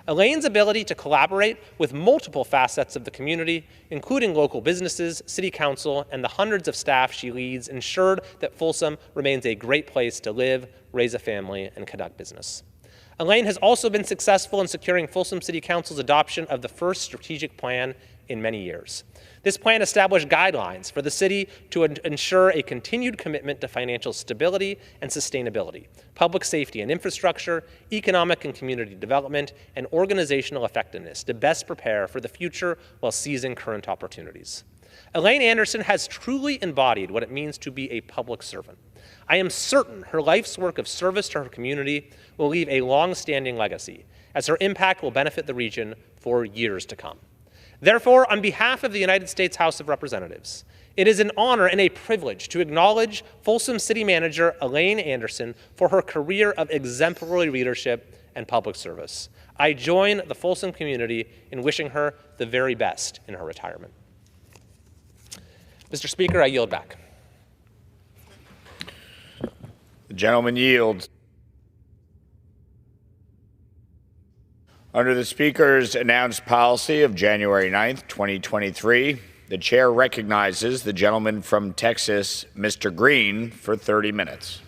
Elaine's ability to collaborate with multiple facets of the community, including local businesses, city council, and the hundreds of staff she leads, ensured that Folsom remains a great place to live, raise a family, and conduct business. Elaine has also been successful in securing Folsom City Council's adoption of the first strategic plan in many years. This plan established guidelines for the city to ensure a continued commitment to financial stability and sustainability, public safety and infrastructure, economic and community development, and organizational effectiveness to best prepare for the future while seizing current opportunities. Elaine Anderson has truly embodied what it means to be a public servant. I am certain her life's work of service to her community will leave a long-standing legacy, as her impact will benefit the region for for years to come. Therefore, on behalf of the United States House of Representatives, it is an honor and a privilege to acknowledge Folsom City Manager Elaine Anderson for her career of exemplary leadership and public service. I join the Folsom community in wishing her the very best in her retirement. Mr. Speaker, I yield back.
The gentleman yields. Under the Speaker's announced policy of January 9th, 2023, the chair recognizes the gentleman from Texas, Mr. Green, for 30 minutes.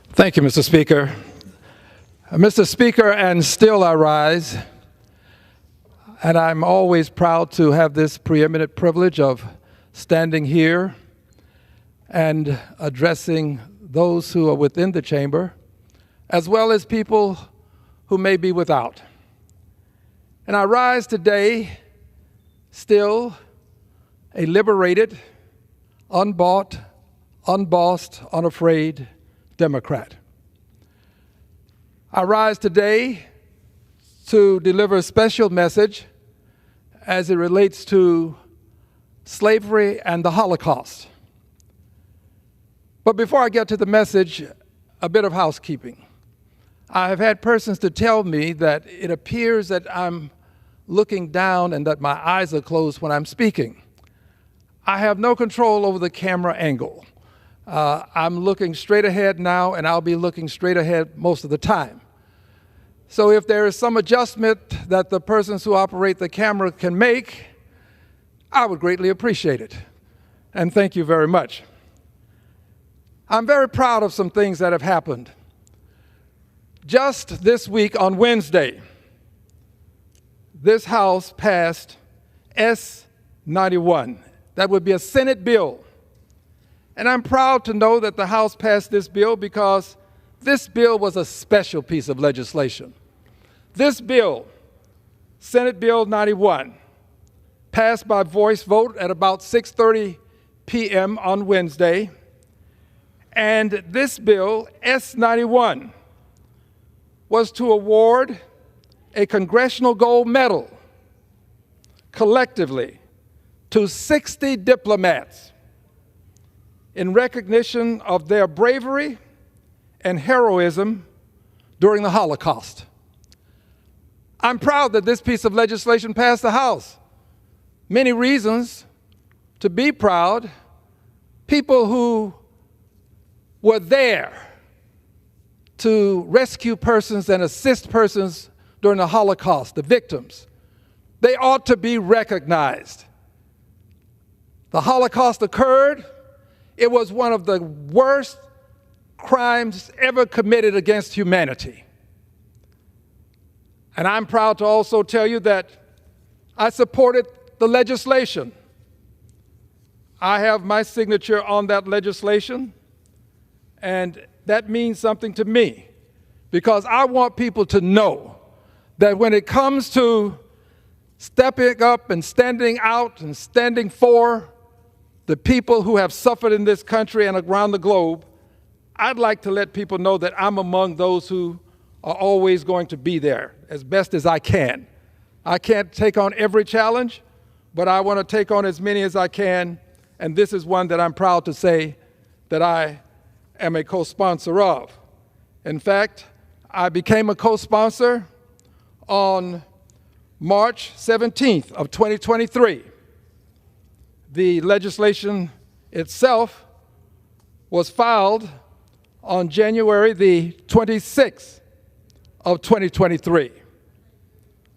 Thank you, Mr. Speaker. Mr. Speaker, and still I rise, and I'm always proud to have this preeminent privilege of standing here and addressing those who are within the chamber, as well as people who may be without. And I rise today still a liberated, unbought, unbossed, unafraid Democrat. I rise today to deliver a special message as it relates to slavery and the Holocaust. But before I get to the message, a bit of housekeeping. I have had persons to tell me that it appears that I'm looking down and that my eyes are closed when I'm speaking. I have no control over the camera angle. I'm looking straight ahead now, and I'll be looking straight ahead most of the time. So if there is some adjustment that the persons who operate the camera can make, I would greatly appreciate it. And thank you very much. I'm very proud of some things that have happened. Just this week on Wednesday, this House passed S-91. That would be a Senate bill. And I'm proud to know that the House passed this bill because this bill was a special piece of legislation. This bill, Senate Bill 91, passed by voice vote at about 6:30 p.m. on Wednesday. And this bill, S-91, was to award a Congressional Gold Medal collectively to 60 diplomats in recognition of their bravery and heroism during the Holocaust. I'm proud that this piece of legislation passed the House. Many reasons to be proud. People who were there to rescue persons and assist persons during the Holocaust, the victims. They ought to be recognized. The Holocaust occurred. It was one of the worst crimes ever committed against humanity. And I'm proud to also tell you that I supported the legislation. I have my signature on that legislation, and that means something to me because I want people to know that when it comes to stepping up and standing out and standing for the people who have suffered in this country and around the globe, I'd like to let people know that I'm among those who are always going to be there as best as I can. I can't take on every challenge, but I want to take on as many as I can, and this is one that I'm proud to say that I am a co-sponsor of. In fact, I became a co-sponsor on March 17th of 2023. The legislation itself was filed on January the 26th of 2023.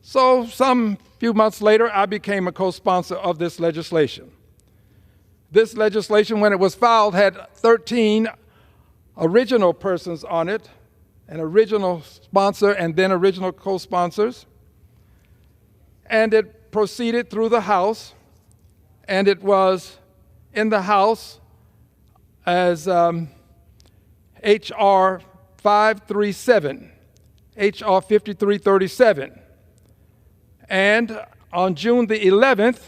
So some few months later, I became a co-sponsor of this legislation. This legislation, when it was filed, had 13 original persons on it, an original sponsor and then original co-sponsors. And it proceeded through the House, and it was in the House as H.R. 537, H.R. 5337. And on June the 11th,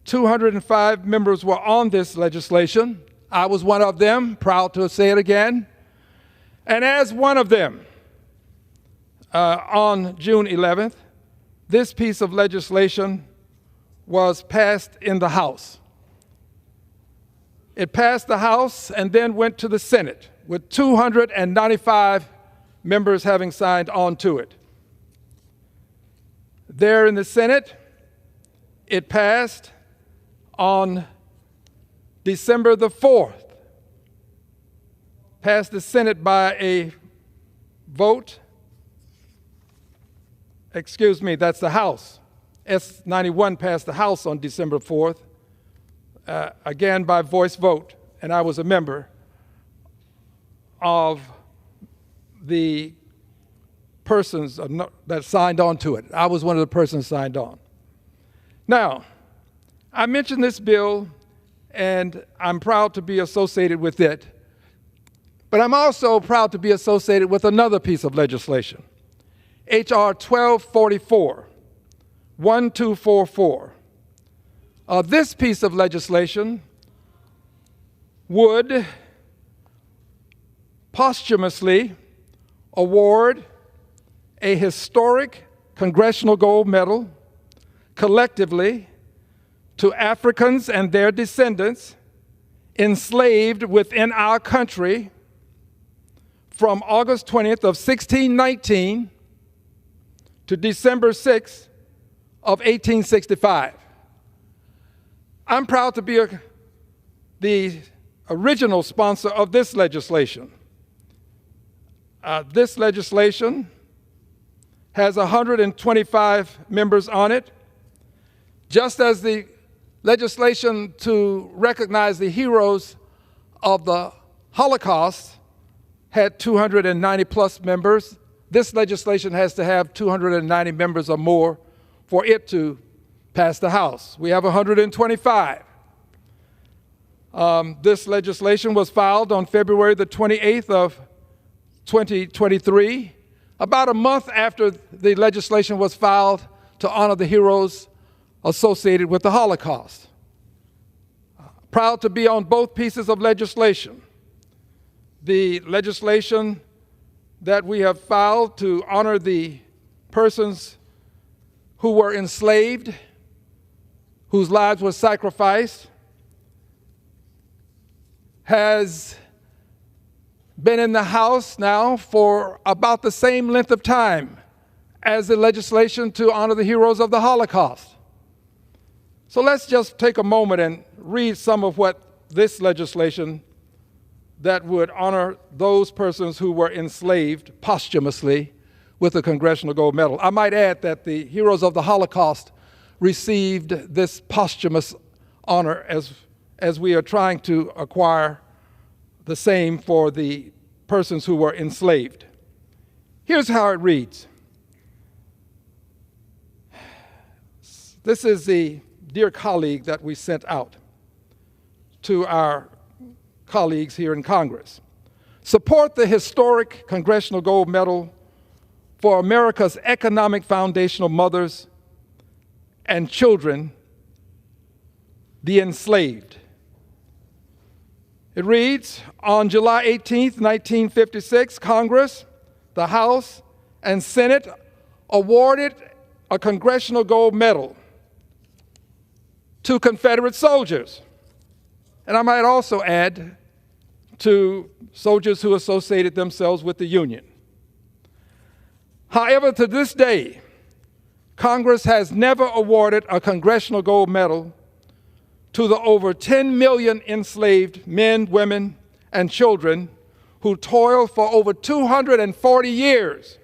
205 members were on this legislation. I was one of them, proud to say it again. And as one of them, on June 11th, this piece of legislation was passed in the House. It passed the House and then went to the Senate, with 295 members having signed on to it. There in the Senate, it passed on December the 4th, passed the Senate by a vote. Excuse me, that's the House. S91 passed the House on December 4th, again by voice vote, and I was a member of the persons that signed on to it. I was one of the persons signed on. Now, I mentioned this bill, and I'm proud to be associated with it, but I'm also proud to be associated with another piece of legislation, H.R. 1244, 1244. This piece of legislation would posthumously award a historic Congressional Gold Medal collectively to Africans and their descendants enslaved within our country from August 20th of 1619 to December 6th of 1865. I'm proud to be the original sponsor of this legislation. This legislation has 125 members on it, just as the legislation to recognize the heroes of the Holocaust had 290 plus members. This legislation has to have 290 members or more for it to pass the House. We have 125. This legislation was filed on February the 28th of 2023, about a month after the legislation was filed to honor the heroes associated with the Holocaust. Proud to be on both pieces of legislation. The legislation that we have filed to honor the persons who were enslaved, whose lives were sacrificed, has been in the House now for about the same length of time as the legislation to honor the heroes of the Holocaust. So let's just take a moment and read some of what this legislation that would honor those persons who were enslaved posthumously with the Congressional Gold Medal. I might add that the heroes of the Holocaust received this posthumous honor as we are trying to acquire the same for the persons who were enslaved. Here's how it reads. This is the dear colleague that we sent out to our colleagues here in Congress. Support the historic Congressional Gold Medal for America's economic foundational mothers and children, the enslaved. It reads, on July 18th, 1956, Congress, the House, and Senate awarded a Congressional Gold Medal to Confederate soldiers. And I might also add to soldiers who associated themselves with the Union. However, to this day, Congress has never awarded a Congressional Gold Medal to the over 10 million enslaved men, women, and children who toiled for over 240 years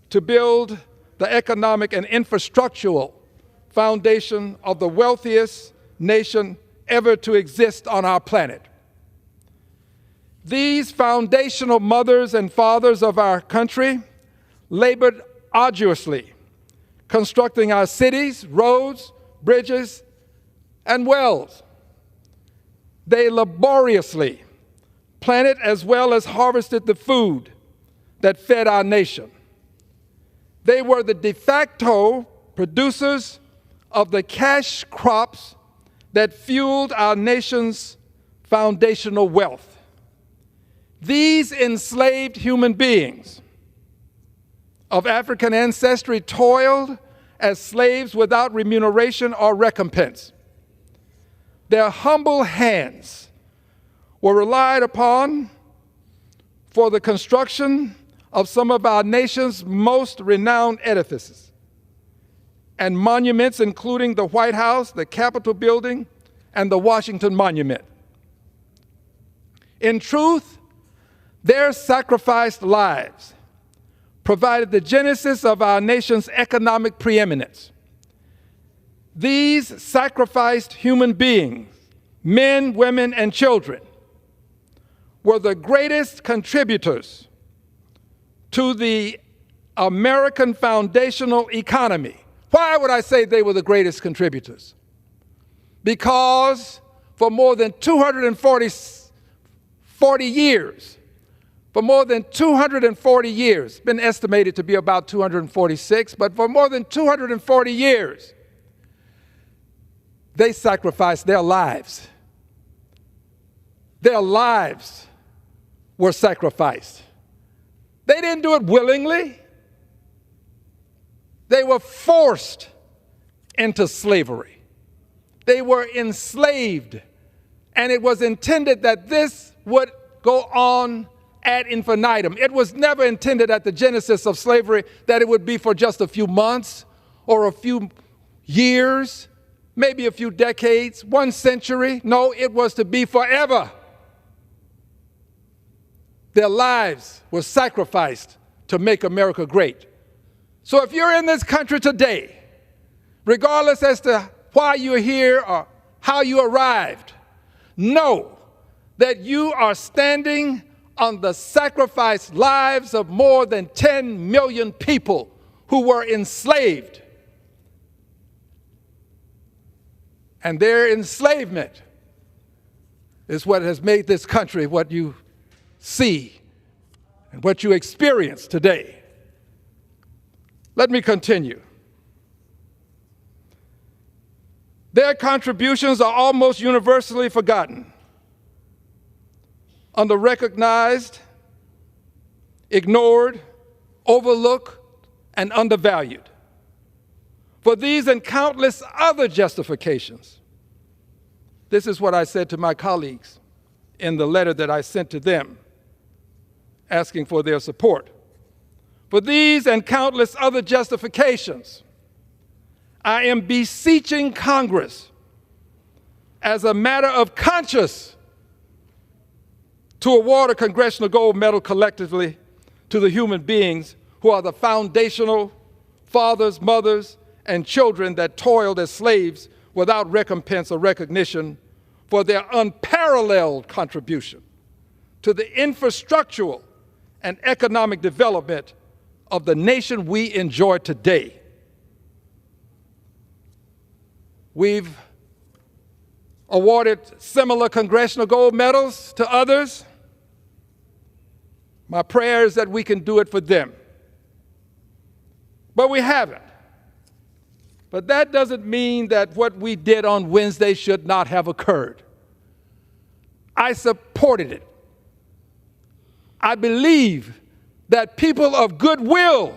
to build the economic and infrastructural foundation of the wealthiest nation ever to exist on our planet. These foundational mothers and fathers of our country labored arduously, constructing our cities, roads, bridges, and wells. They laboriously planted as well as harvested the food that fed our nation. They were the de facto producers of the cash crops that fueled our nation's foundational wealth. These enslaved human beings of African ancestry toiled as slaves without remuneration or recompense. Their humble hands were relied upon for the construction of some of our nation's most renowned edifices and monuments, including the White House, the Capitol Building, and the Washington Monument. In truth, their sacrificed lives provided the genesis of our nation's economic preeminence. These sacrificed human beings, men, women, and children, were the greatest contributors to the American foundational economy. Why would I say they were the greatest contributors? Because for more than 240 years, been estimated to be about 246, but for more than 240 years, they sacrificed their lives. Their lives were sacrificed. They didn't do it willingly. They were forced into slavery. They were enslaved, and it was intended that this would go on ad infinitum. It was never intended at the genesis of slavery that it would be for just a few months or a few years, maybe a few decades, 1 century. No, it was to be forever. Their lives were sacrificed to make America great. So if you're in this country today, regardless as to why you're here or how you arrived, know that you are standing on the sacrificed lives of more than 10 million people who were enslaved. And their enslavement is what has made this country what you see and what you experience today. Let me continue. Their contributions are almost universally forgotten, underrecognized, ignored, overlooked, and undervalued. For these and countless other justifications, this is what I said to my colleagues in the letter that I sent to them, asking for their support. For these and countless other justifications, I am beseeching Congress as a matter of conscience to award a Congressional Gold Medal collectively to the human beings who are the foundational fathers, mothers, and children that toiled as slaves without recompense or recognition for their unparalleled contribution to the infrastructural and economic development of the nation we enjoy today. We've awarded similar Congressional Gold Medals to others. My prayer is that we can do it for them. But we haven't. But that doesn't mean that what we did on Wednesday should not have occurred. I supported it. I believe that people of goodwill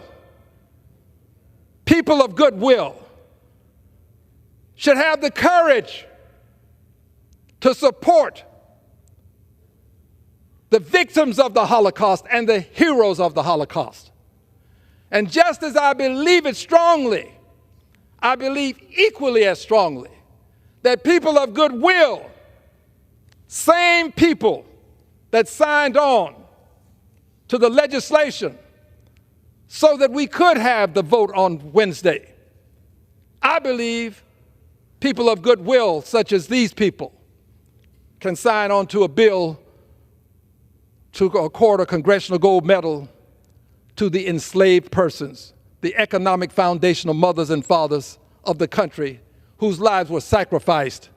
should have the courage to support the victims of the Holocaust and the heroes of the Holocaust. And just as I believe it strongly, I believe equally as strongly that people of goodwill, same people that signed on to the legislation so that we could have the vote on Wednesday, I believe people of goodwill, such as these people, can sign on to a bill to accord a Congressional Gold Medal to the enslaved persons, the economic foundational mothers and fathers of the country whose lives were sacrificed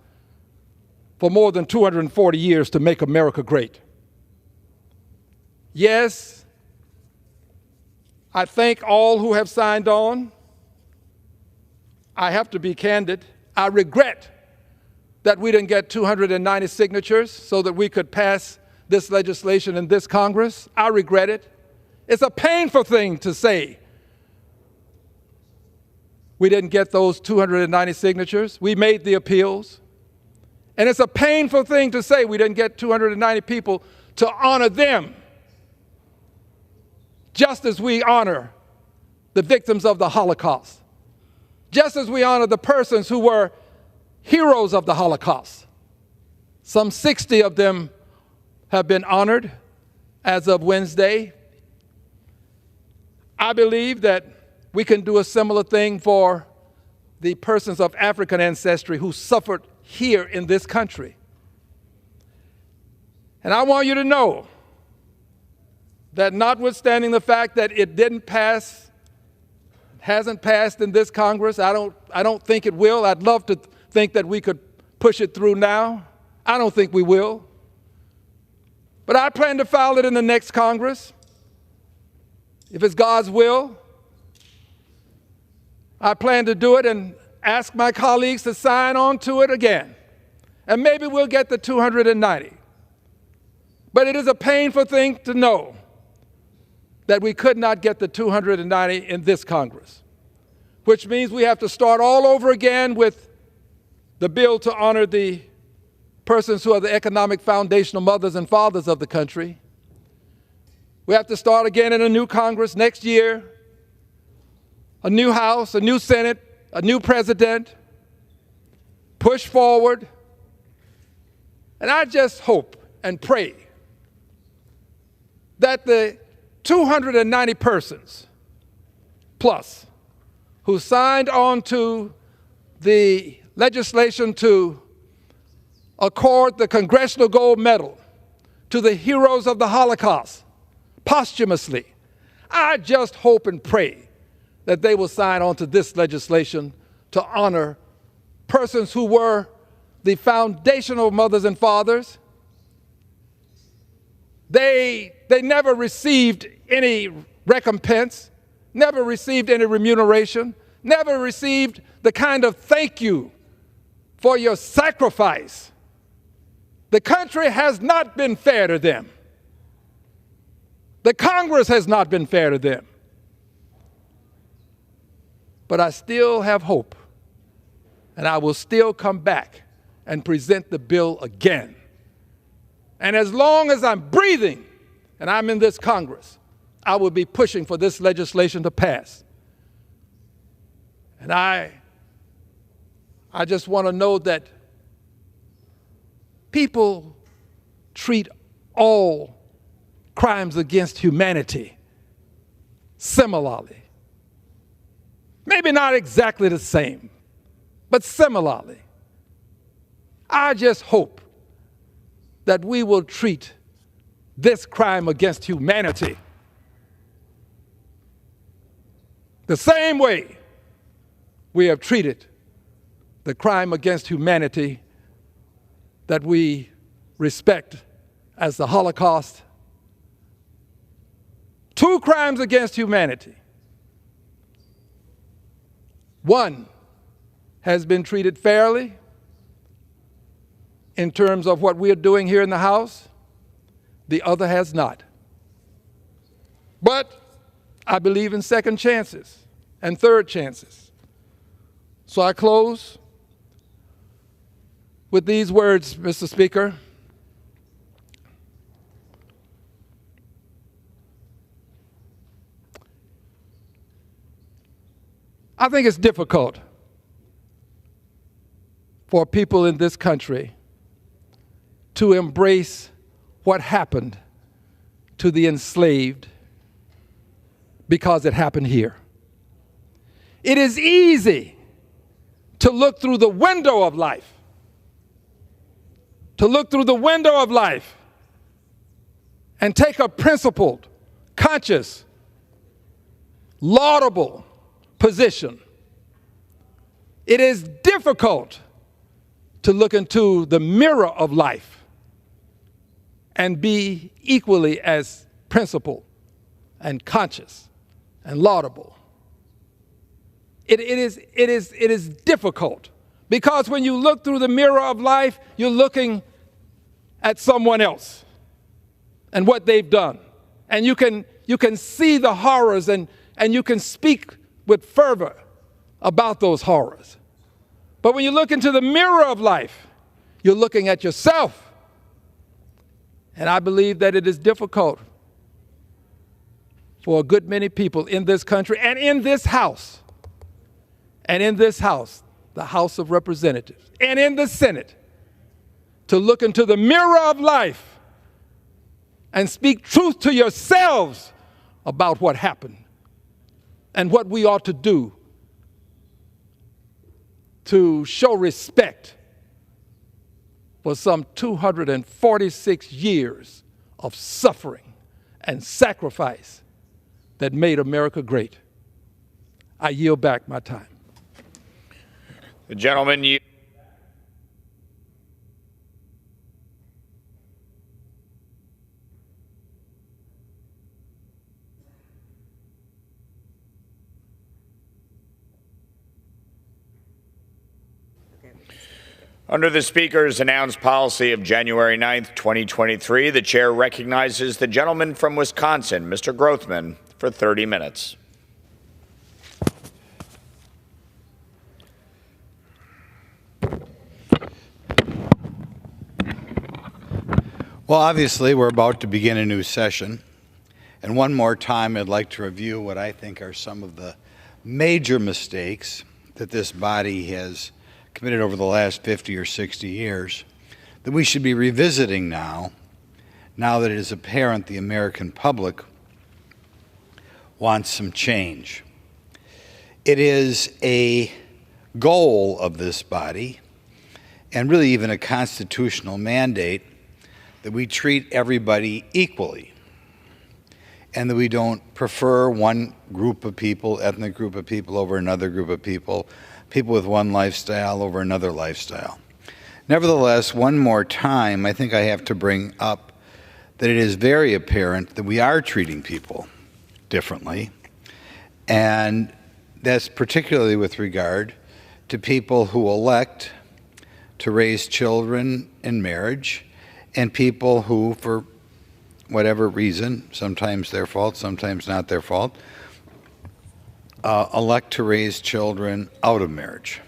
for more than 240 years to make America great. Yes, I thank all who have signed on. I have to be candid. I regret that we didn't get 290 signatures so that we could pass this legislation in this Congress. I regret it. It's a painful thing to say We didn't get those 290 signatures. We made the appeals. And it's a painful thing to say we didn't get 290 people to honor them, just as we honor the victims of the Holocaust, just as we honor the persons who were heroes of the Holocaust. Some 60 of them have been honored as of Wednesday. I believe that we can do a similar thing for the persons of African ancestry who suffered here in this country. And I want you to know that notwithstanding the fact that it didn't pass, hasn't passed in this Congress, I don't think it will. I'd love to think that we could push it through now. I don't think we will. But I plan to file it in the next Congress. If it's God's will, I plan to do it and ask my colleagues to sign on to it again. And maybe we'll get the 290. But it is a painful thing to know that we could not get the 290 in this Congress, which means we have to start all over again with the bill to honor the persons who are the economic foundational mothers and fathers of the country. We have to start again in a new Congress next year, a new House, a new Senate, a new president, push forward. And I just hope and pray that the 290 persons plus who signed on to the legislation to accord the Congressional Gold Medal to the heroes of the Holocaust posthumously, I just hope and pray that they will sign on to this legislation to honor persons who were the foundational mothers and fathers. They never received any recompense, never received any remuneration, never received the kind of thank you for your sacrifice. The country has not been fair to them. The Congress has not been fair to them. But I still have hope, and I will still come back and present the bill again. And as long as I'm breathing and I'm in this Congress, I will be pushing for this legislation to pass. And I just want to know that people treat all crimes against humanity similarly. Maybe not exactly the same, but similarly. I just hope that we will treat this crime against humanity the same way we have treated the crime against humanity that we respect as the Holocaust. Two crimes against humanity. One has been treated fairly in terms of what we are doing here in the House. The other has not. But I believe in second chances and third chances. So I close with these words, Mr. Speaker. I think it's difficult for people in this country to embrace what happened to the enslaved because it happened here. It is easy to look through the window of life, and take a principled, conscious, laudable position. It is difficult to look into the mirror of life and be equally as principled and conscious and laudable. It is difficult because when you look through the mirror of life, you're looking at someone else and what they've done. And you can see the horrors and you can speak with fervor about those horrors. But when you look into the mirror of life, you're looking at yourself. And I believe that it is difficult for a good many people in this country and in this House, the House of Representatives, and in the Senate, to look into the mirror of life and speak truth to yourselves about what happened and what we ought to do to show respect for some 246 years of suffering and sacrifice that made America great. I yield back my time.
The gentleman yields. Under the Speaker's announced policy of January 9th, 2023, the Chair recognizes the gentleman from Wisconsin, Mr. Grothman, for 30 minutes.
Well, obviously, we're about to begin a new session. And one more time, I'd like to review what I think are some of the major mistakes that this body has committed over the last 50 or 60 years that we should be revisiting now that it is apparent the American public wants some change. It is a goal of this body, and really even a constitutional mandate, that we treat everybody equally, and that we don't prefer one group of people, ethnic group of people, over another group of people, people with one lifestyle over another lifestyle. Nevertheless, one more time, I think I have to bring up that it is very apparent that we are treating people differently, and that's particularly with regard to people who elect to raise children in marriage, and people who, for whatever reason, sometimes their fault, sometimes not their fault, elect to raise children out of marriage.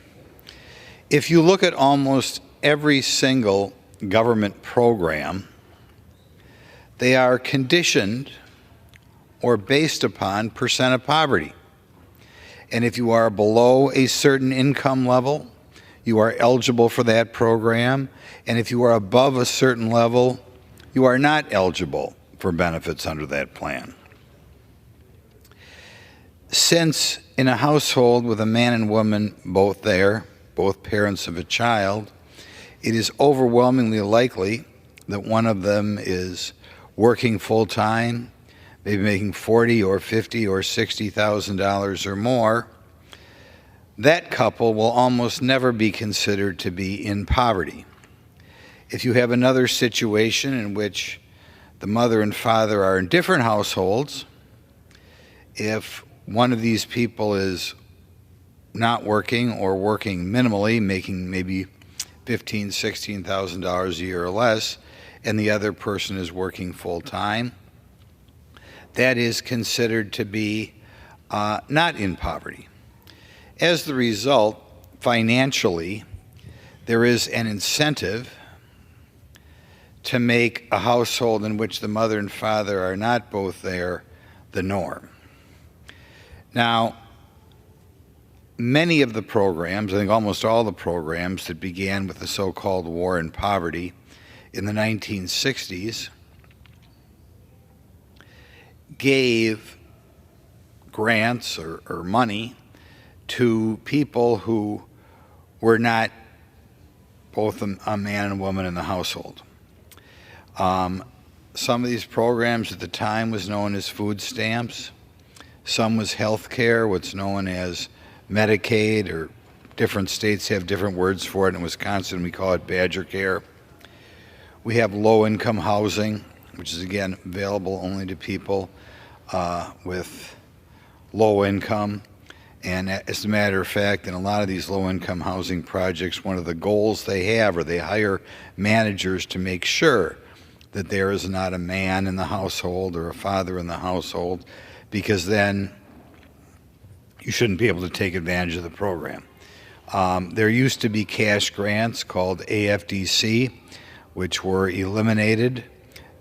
If you look at almost every single government program, they are conditioned or based upon percent of poverty. And if you are below a certain income level, you are eligible for that program. And if you are above a certain level, you are not eligible for benefits under that plan. Since in a household with a man and woman both there, both parents of a child, it is overwhelmingly likely that one of them is working full-time, maybe making $40,000 or $50,000 or $60,000 or more, that couple will almost never be considered to be in poverty. If you have another situation in which the mother and father are in different households, if one of these people is not working or working minimally, making maybe $15,000, $16,000 a year or less, and the other person is working full-time, that is considered to be not in poverty. As the result, financially, there is an incentive to make a household in which the mother and father are not both there the norm. Now, many of the programs, I think almost all the programs that began with the so-called war on poverty in the 1960s gave grants or money to people who were not both a man and woman in the household. Some of these programs at the time was known as food stamps. Some was health care, what's known as Medicaid, or different states have different words for it. In Wisconsin, we call it Badger Care. We have low-income housing, which is, again, available only to people with low income. And as a matter of fact, in a lot of these low-income housing projects, one of the goals they have, or they hire managers to make sure that there is not a man in the household or a father in the household, because then you shouldn't be able to take advantage of the program. There used to be cash grants called AFDC, which were eliminated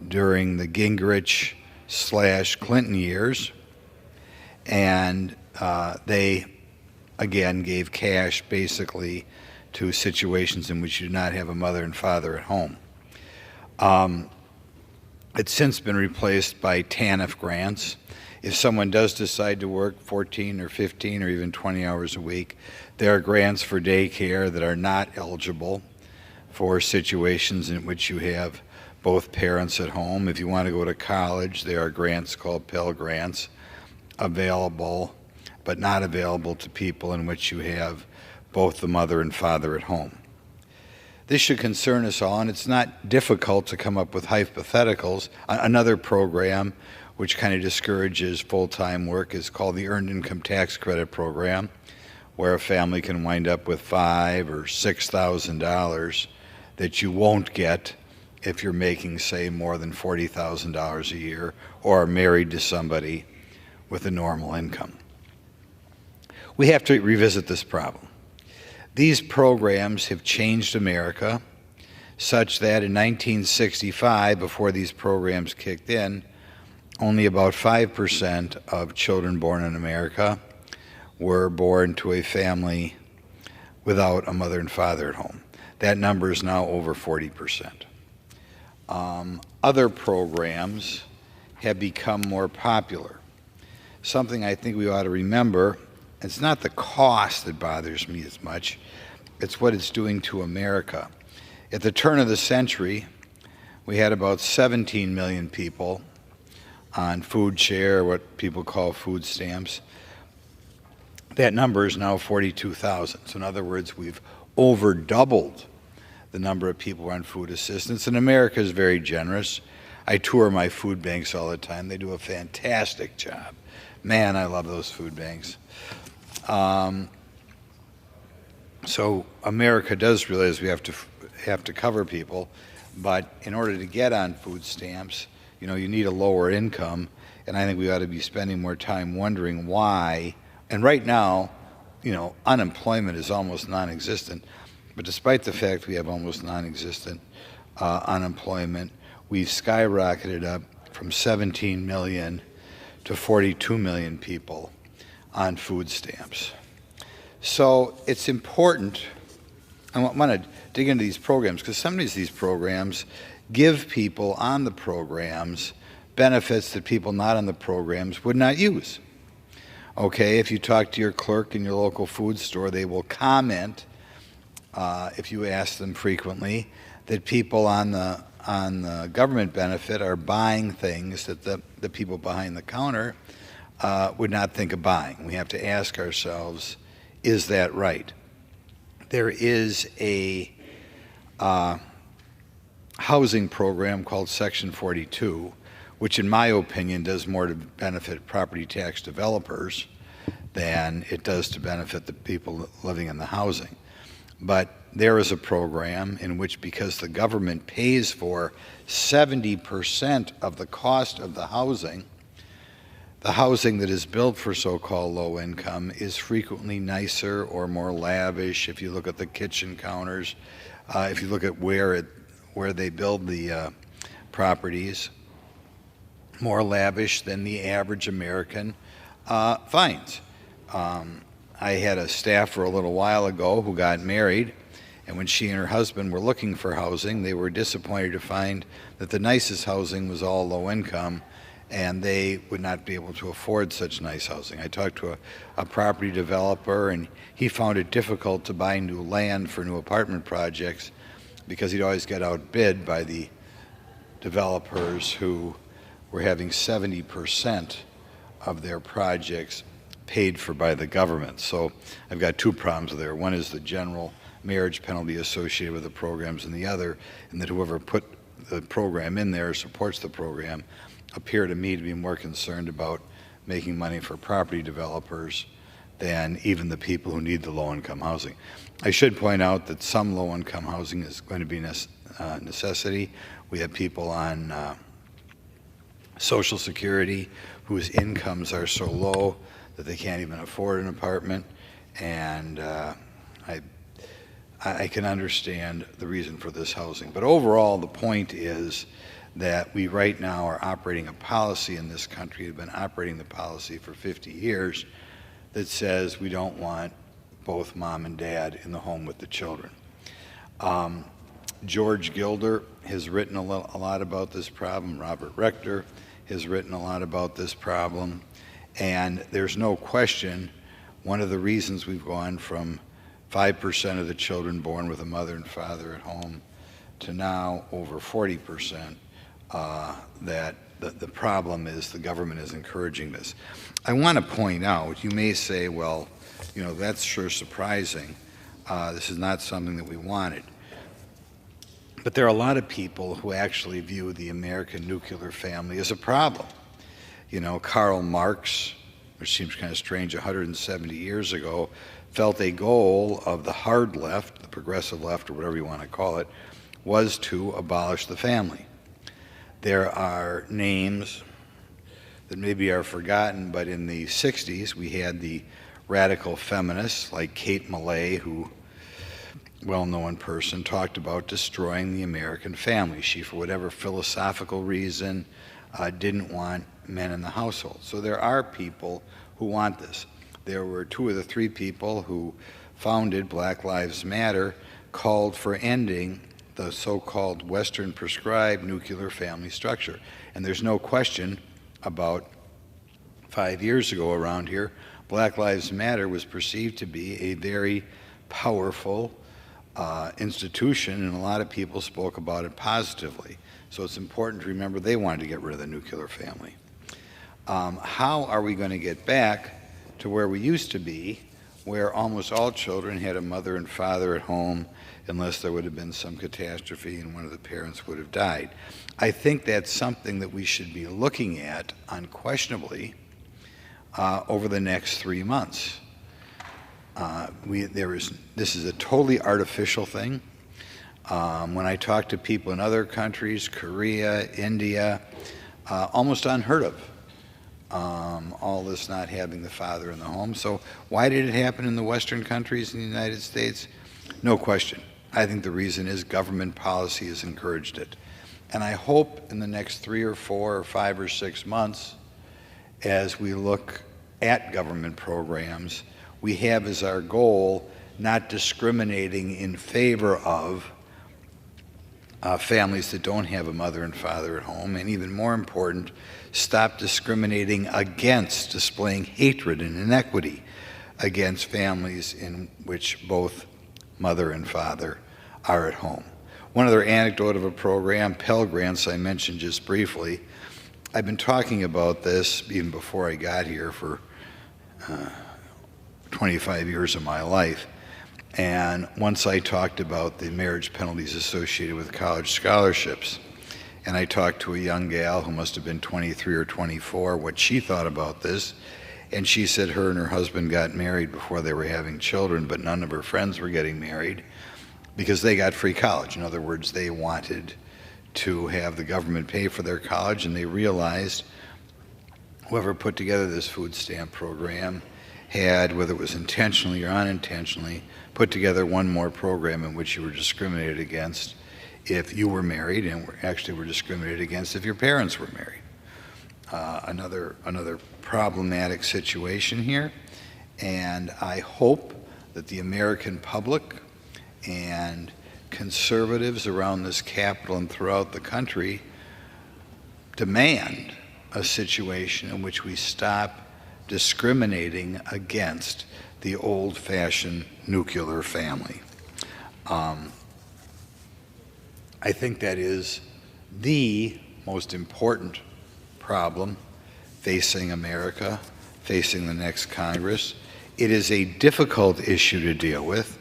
during the Gingrich/Clinton years, and they again gave cash basically to situations in which you do not have a mother and father at home. It's since been replaced by TANF grants. If someone does decide to work 14 or 15 or even 20 hours a week, there are grants for daycare that are not eligible for situations in which you have both parents at home. If you want to go to college, there are grants called Pell Grants available, but not available to people in which you have both the mother and father at home. This should concern us all, and it's not difficult to come up with hypotheticals. Another program which kind of discourages full-time work is called the Earned Income Tax Credit Program, where a family can wind up with $5,000 or $6,000 that you won't get if you're making, say, more than $40,000 a year or are married to somebody with a normal income. We have to revisit this problem. These programs have changed America such that in 1965, before these programs kicked in, only about 5% of children born in America were born to a family without a mother and father at home. That number is now over 40%. Other programs have become more popular. Something I think we ought to remember, it's not the cost that bothers me as much, it's what it's doing to America. At the turn of the century, we had about 17 million people on food share, what people call food stamps. That number is now 42,000. So in other words, we've over doubled the number of people on food assistance, and America is very generous. I tour my food banks all the time. They do a fantastic job. Man, I love those food banks. So America does realize we have to cover people, but in order to get on food stamps, you know, you need a lower income, and I think we ought to be spending more time wondering why. And right now, you know, unemployment is almost non-existent, but despite the fact we have almost non-existent unemployment, we've skyrocketed up from 17 million to 42 million people on food stamps. So it's important, I want to dig into these programs, because some of these programs give people on the programs benefits that people not on the programs would not use. Okay, if you talk to your clerk in your local food store, they will comment, if you ask them frequently, that people on the government benefit are buying things that the people behind the counter would not think of buying. We have to ask ourselves, is that right? There is a housing program called Section 42, which in my opinion does more to benefit property tax developers than it does to benefit the people living in the housing. But there is a program in which, because the government pays for 70% of the cost of the housing that is built for so-called low income is frequently nicer or more lavish. If you look at the kitchen counters, if you look at where they build the properties, more lavish than the average American finds. I had a staffer a little while ago who got married, and when she and her husband were looking for housing, they were disappointed to find that the nicest housing was all low income, and they would not be able to afford such nice housing. I talked to a property developer, and he found it difficult to buy new land for new apartment projects because he'd always get outbid by the developers who were having 70% of their projects paid for by the government. So I've got two problems there. One is the general marriage penalty associated with the programs, and the other, and that whoever put the program in there or supports the program appear to me to be more concerned about making money for property developers than even the people who need the low-income housing. I should point out that some low-income housing is going to be necessity. We have people on Social Security whose incomes are so low that they can't even afford an apartment, and I can understand the reason for this housing. But overall, the point is that we right now are operating a policy in this country, have been operating the policy for 50 years, that says we don't want both mom and dad in the home with the children. George Gilder has written a lot about this problem. Robert Rector has written a lot about this problem. And there's no question one of the reasons we've gone from 5% of the children born with a mother and father at home to now over 40%, that the problem is the government is encouraging this. I want to point out, you may say, well, you know, that's sure surprising. This is not something that we wanted. But there are a lot of people who actually view the American nuclear family as a problem. You know, Karl Marx, which seems kind of strange, 170 years ago, felt a goal of the hard left, the progressive left, or whatever you want to call it, was to abolish the family. There are names that maybe are forgotten, but in the 60s we had the radical feminists like Kate Millay, who, well-known person, talked about destroying the American family. She, for whatever philosophical reason, didn't want men in the household. So there are people who want this. There were 2 of the 3 people who founded Black Lives Matter called for ending the so-called Western prescribed nuclear family structure. And there's no question about 5 years ago around here, Black Lives Matter was perceived to be a very powerful institution, and a lot of people spoke about it positively. So it's important to remember they wanted to get rid of the nuclear family. How are we going to get back to where we used to be, where almost all children had a mother and father at home, unless there would have been some catastrophe and one of the parents would have died? I think that's something that we should be looking at unquestionably over the next 3 months. This is a totally artificial thing. When I talk to people in other countries, Korea, India, almost unheard of, all this not having the father in the home. So why did it happen in the Western countries in the United States? No question. I think the reason is government policy has encouraged it. And I hope in the next 3 or 4 or 5 or 6 months, as we look at government programs, we have as our goal not discriminating in favor of families that don't have a mother and father at home, and even more important, stop discriminating against, displaying hatred and inequity against families in which both mother and father are at home. One other anecdote of a program, Pell Grants, I mentioned just briefly. I've been talking about this even before I got here for 25 years of my life. And once I talked about the marriage penalties associated with college scholarships, and I talked to a young gal who must have been 23 or 24 what she thought about this, and she said her and her husband got married before they were having children, but none of her friends were getting married because they got free college. In other words, they wanted to have the government pay for their college, and they realized whoever put together this food stamp program had, whether it was intentionally or unintentionally, put together one more program in which you were discriminated against if you were married, and actually were discriminated against if your parents were married. Another problematic situation here, and I hope that the American public and conservatives around this Capitol and throughout the country demand a situation in which we stop discriminating against the old-fashioned nuclear family. I think that is the most important problem facing America, facing the next Congress. It is a difficult issue to deal with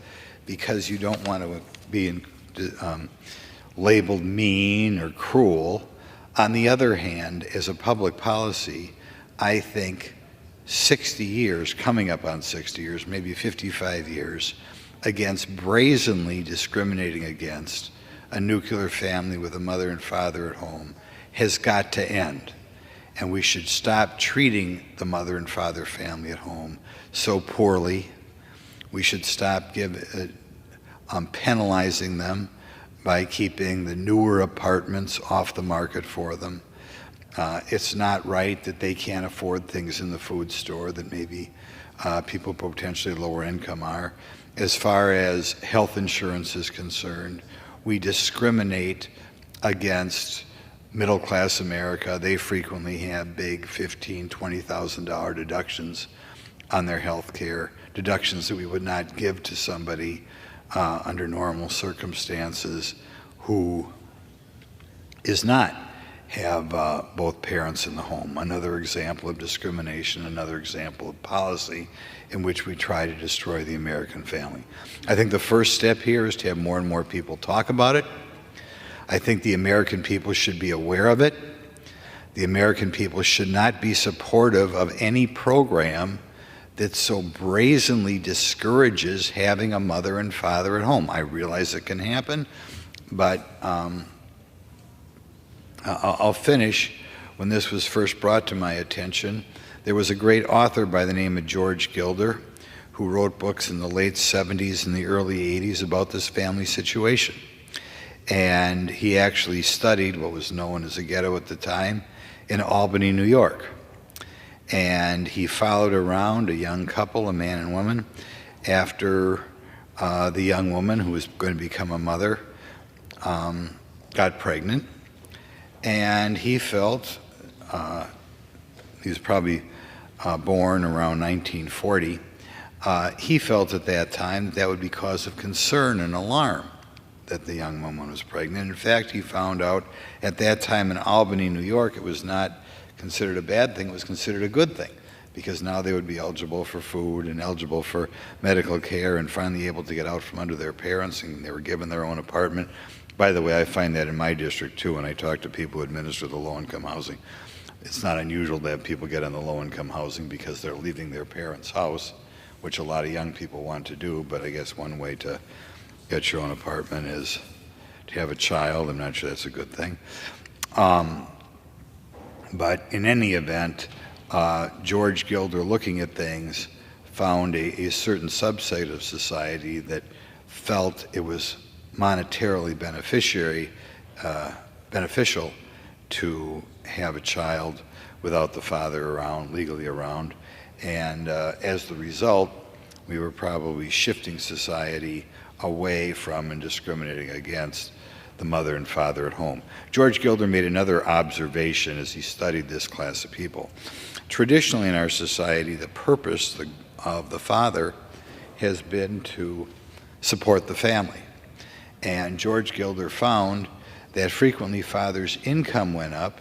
because you don't want to be labeled mean or cruel. On the other hand, as a public policy, I think 60 years, coming up on 60 years, maybe 55 years, against brazenly discriminating against a nuclear family with a mother and father at home has got to end. and we should stop treating the mother and father family at home so poorly. We should stop penalizing them by keeping the newer apartments off the market for them. It's not right that they can't afford things in the food store that maybe people potentially lower income are. As far as health insurance is concerned, we discriminate against middle-class America. They frequently have big $15,000, $20,000 deductions on their health care, deductions that we would not give to somebody under normal circumstances who is not have both parents in the home. Another example of discrimination, another example of policy in which we try to destroy the American family. I think the first step here is to have more and more people talk about it. I think the American people should be aware of it. The American people should not be supportive of any program that so brazenly discourages having a mother and father at home. I realize it can happen, but I'll finish. When this was first brought to my attention, there was a great author by the name of George Gilder who wrote books in the late 70s and the early 80s about this family situation. And he actually studied what was known as a ghetto at the time in Albany, New York. And he followed around a young couple, a man and woman, after the young woman, who was going to become a mother, got pregnant. And he felt, he was probably born around 1940, he felt at that time that would be cause of concern and alarm that the young woman was pregnant. In fact, he found out at that time in Albany, New York, it was not considered a bad thing, it was considered a good thing, because now they would be eligible for food and eligible for medical care and finally able to get out from under their parents, and they were given their own apartment. By the way, I find that in my district too when I talk to people who administer the low-income housing. It's not unusual to have people get on the low-income housing because they're leaving their parents' house, which a lot of young people want to do, but I guess one way to get your own apartment is to have a child. I'm not sure that's a good thing. But in any event, George Gilder, looking at things, found a certain subset of society that felt it was monetarily beneficial to have a child without the father around, legally around. And as the result, we were probably shifting society away from and discriminating against the mother and father at home. George Gilder made another observation as he studied this class of people. Traditionally in our society, the purpose of the father has been to support the family. And George Gilder found that frequently fathers' income went up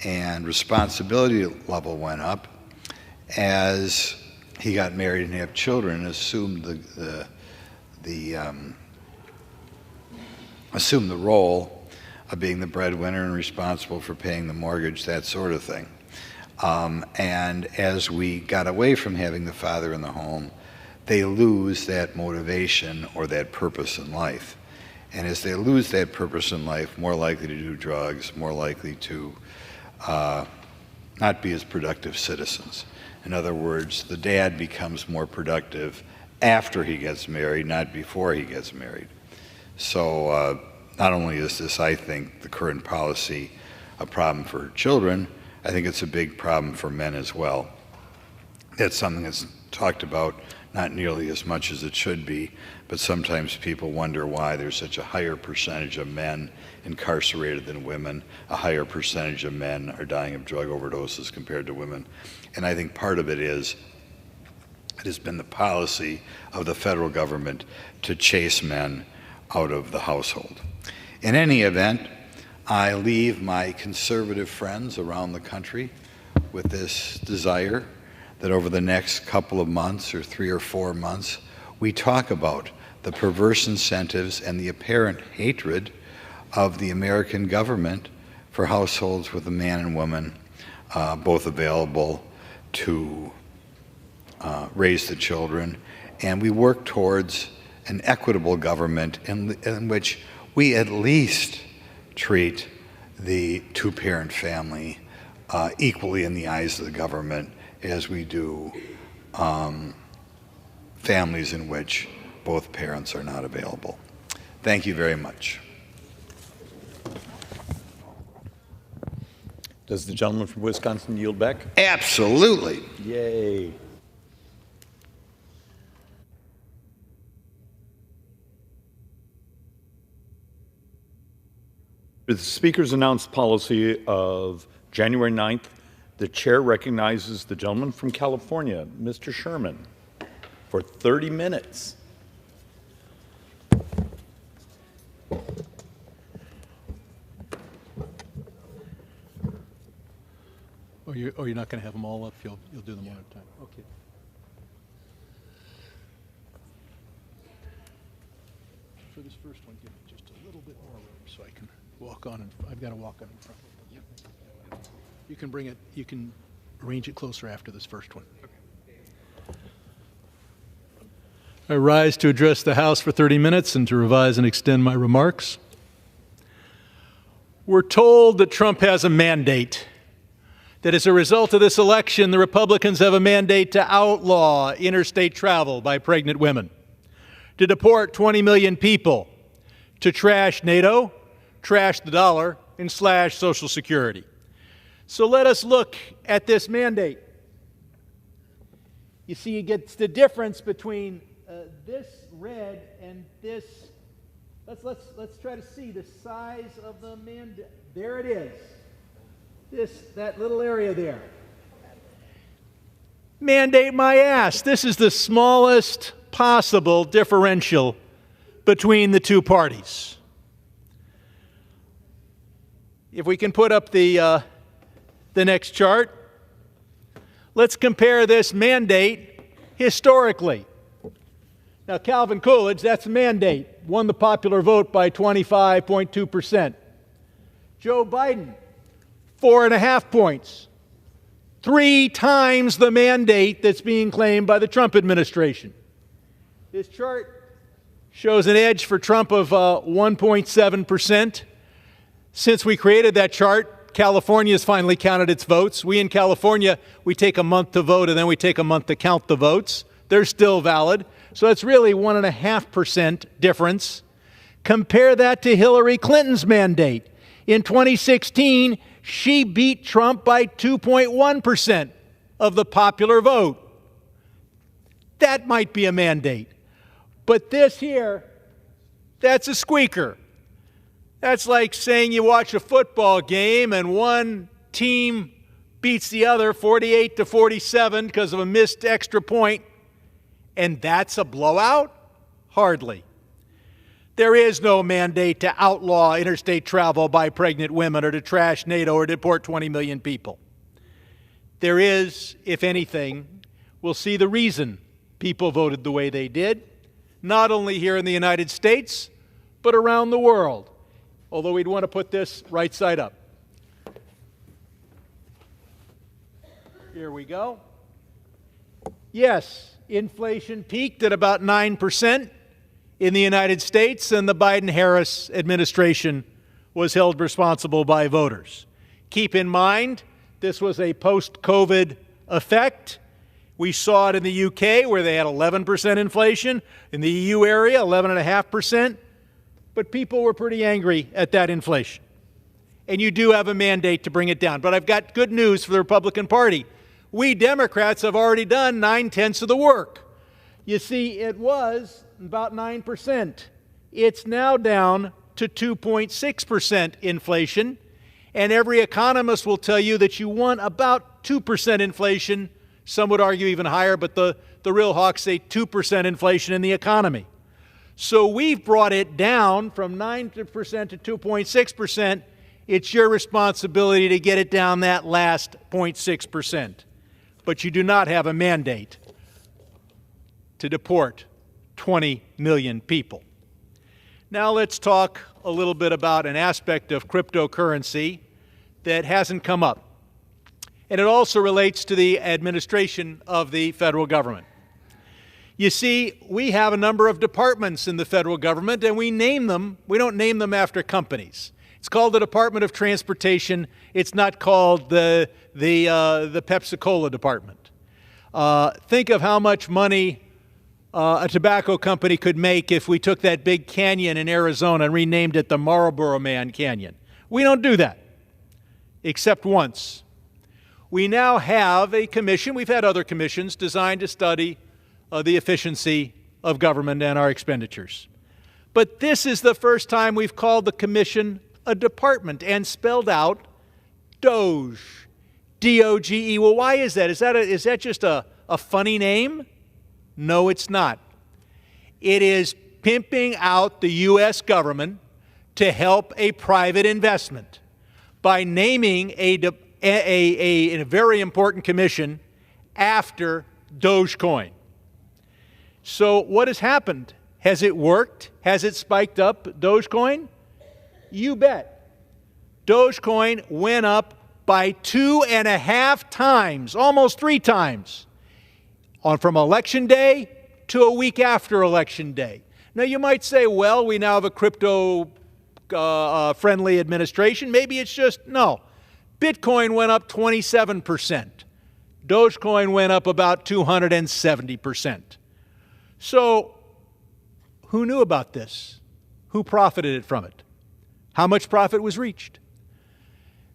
and responsibility level went up as he got married and had children and assumed the role of being the breadwinner and responsible for paying the mortgage, that sort of thing. And as we got away from having the father in the home, they lose that motivation or that purpose in life. And as they lose that purpose in life, more likely to do drugs, more likely to not be as productive citizens. In other words, the dad becomes more productive after he gets married, not before he gets married. So not only is this, I think, the current policy a problem for children, I think it's a big problem for men as well. That's something that's talked about not nearly as much as it should be, but sometimes people wonder why there's such a higher percentage of men incarcerated than women, a higher percentage of men are dying of drug overdoses compared to women. And I think part of it is it has been the policy of the federal government to chase men out of the household. In any event, I leave my conservative friends around the country with this desire that over the next couple of months or 3 or 4 months, we talk about the perverse incentives and the apparent hatred of the American government for households with a man and woman both available to raise the children. And we work towards an equitable government in which we at least treat the two-parent family equally in the eyes of the government as we do families in which both parents are not available. Thank you very much.
Does the gentleman from Wisconsin yield back?
Absolutely.
Yay. The Speaker's announced policy of January 9th, the chair recognizes the gentleman from California, Mr. Sherman, for 30 minutes.
Or you're not going to have them all up? You'll do them one at a time. Okay. For this first one, give me just a little bit more room so I can walk on. I've got to walk on in front. You can bring it. You can arrange it closer after this first one. I rise to address the House for 30 minutes and to revise and extend my remarks. We're told that Trump has a mandate. That as a result of this election, the Republicans have a mandate to outlaw interstate travel by pregnant women, to deport 20 million people, to trash NATO, trash the dollar, and slash Social Security. So let us look at this mandate. You see, you get the difference between this red and this. Let's try to see the size of the mandate. There it is. That little area there. Mandate my ass. This is the smallest possible differential between the two parties. If we can put up the next chart, let's compare this mandate historically. Now, Calvin Coolidge, that's a mandate, won the popular vote by 25.2%. Joe Biden, 4.5 points, 3 times the mandate that's being claimed by the Trump administration. This chart shows an edge for Trump of 1.7%. Since we created that chart, California has finally counted its votes. We in California, we take a month to vote and then we take a month to count the votes. They're still valid. So it's really 1.5% difference. Compare that to Hillary Clinton's mandate. In 2016, she beat Trump by 2.1% of the popular vote. That might be a mandate. But this here, that's a squeaker. That's like saying you watch a football game and one team beats the other 48-47 because of a missed extra point, and that's a blowout? Hardly. There is no mandate to outlaw interstate travel by pregnant women or to trash NATO or deport 20 million people. There is, if anything, we'll see the reason people voted the way they did, not only here in the United States, but around the world. Although we'd want to put this right side up. Here we go. Yes, inflation peaked at about 9% in the United States, and the Biden-Harris administration was held responsible by voters. Keep in mind, this was a post-COVID effect. We saw it in the UK, where they had 11% inflation. In the EU area, 11.5%. But people were pretty angry at that inflation. And you do have a mandate to bring it down. But I've got good news for the Republican Party. We Democrats have already done 9/10 of the work. You see, it was about 9%. It's now down to 2.6% inflation. And every economist will tell you that you want about 2% inflation. Some would argue even higher, but the real hawks say 2% inflation in the economy. So we've brought it down from 9% to 2.6%. It's your responsibility to get it down that last 0.6%. But you do not have a mandate to deport 20 million people. Now let's talk a little bit about an aspect of cryptocurrency that hasn't come up. And it also relates to the administration of the federal government. You see, we have a number of departments in the federal government, and we name them. We don't name them after companies. It's called the Department of Transportation. It's not called the Pepsi-Cola Department. Think of how much money a tobacco company could make if we took that big canyon in Arizona and renamed it the Marlboro Man Canyon. We don't do that, except once. We now have a commission. We've had other commissions designed to study the efficiency of government and our expenditures. But this is the first time we've called the commission a department and spelled out DOGE, D-O-G-E. Well, why is that? Is that just a funny name? No, it's not. It is pimping out the U.S. government to help a private investment by naming a very important commission after Dogecoin. So what has happened? Has it worked? Has it spiked up Dogecoin? You bet. Dogecoin went up by 2.5 times, almost 3 times, from election day to a week after election day. Now you might say, well, we now have a crypto-friendly administration. Maybe it's just, no. Bitcoin went up 27%. Dogecoin went up about 270%. So who knew about this? Who profited from it? How much profit was reached?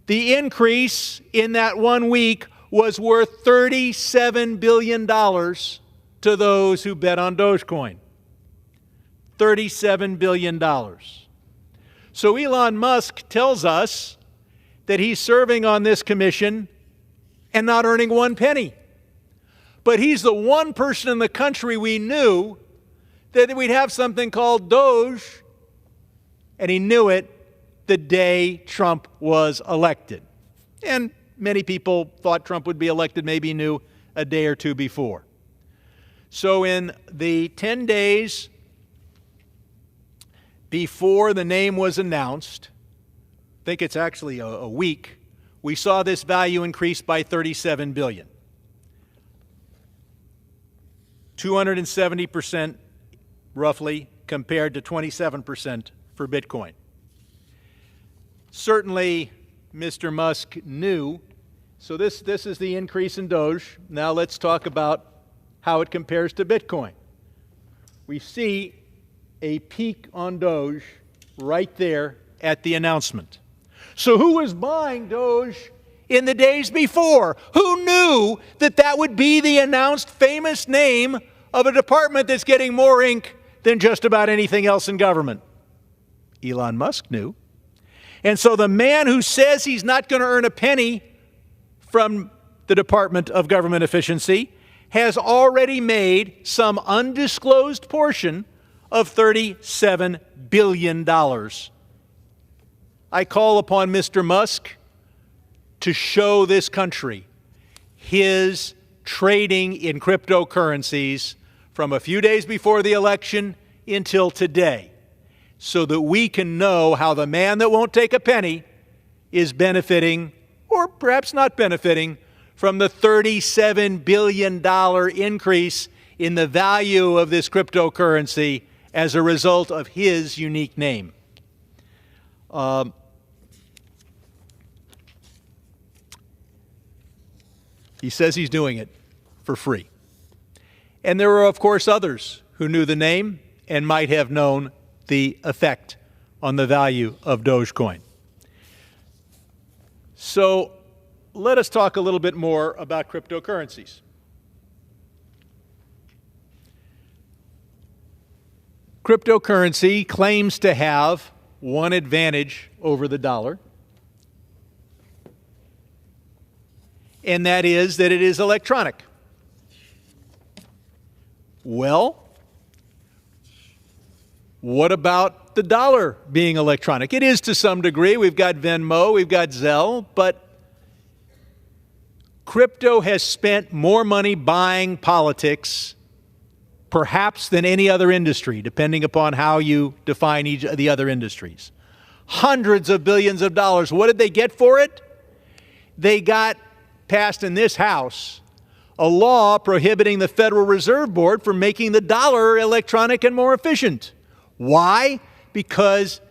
The increase in that 1 week was worth $37 billion to those who bet on Dogecoin. $37 billion. So Elon Musk tells us that he's serving on this commission and not earning 1 penny. But he's the one person in the country we knew that we'd have something called Doge, and he knew it the day Trump was elected. And many people thought Trump would be elected, maybe knew a day or two before. So in the 10 days before the name was announced, I think it's actually a week, we saw this value increase by $37 billion. 270% roughly compared to 27% for Bitcoin. Certainly, Mr. Musk knew. So this is the increase in Doge. Now let's talk about how it compares to Bitcoin. We see a peak on Doge right there at the announcement. So who was buying Doge in the days before? Who knew that that would be the announced famous name of a department that's getting more ink than just about anything else in government? Elon Musk knew. And so the man who says he's not going to earn a penny from the Department of Government Efficiency has already made some undisclosed portion of $37 billion. I call upon Mr. Musk to show this country his trading in cryptocurrencies from a few days before the election until today, so that we can know how the man that won't take a penny is benefiting, or perhaps not benefiting, from the $37 billion increase in the value of this cryptocurrency as a result of his unique name. He says he's doing it for free. And there are, of course, others who knew the name and might have known the effect on the value of Dogecoin. So let us talk a little bit more about cryptocurrencies. Cryptocurrency claims to have one advantage over the dollar, and that is that it is electronic. Well, what about the dollar being electronic? It is to some degree. We've got Venmo, we've got Zelle, but crypto has spent more money buying politics perhaps than any other industry, depending upon how you define each of the other industries. Hundreds of billions of dollars. What did they get for it? They got passed in this House a law prohibiting the Federal Reserve Board from making the dollar electronic and more efficient. Why? Because,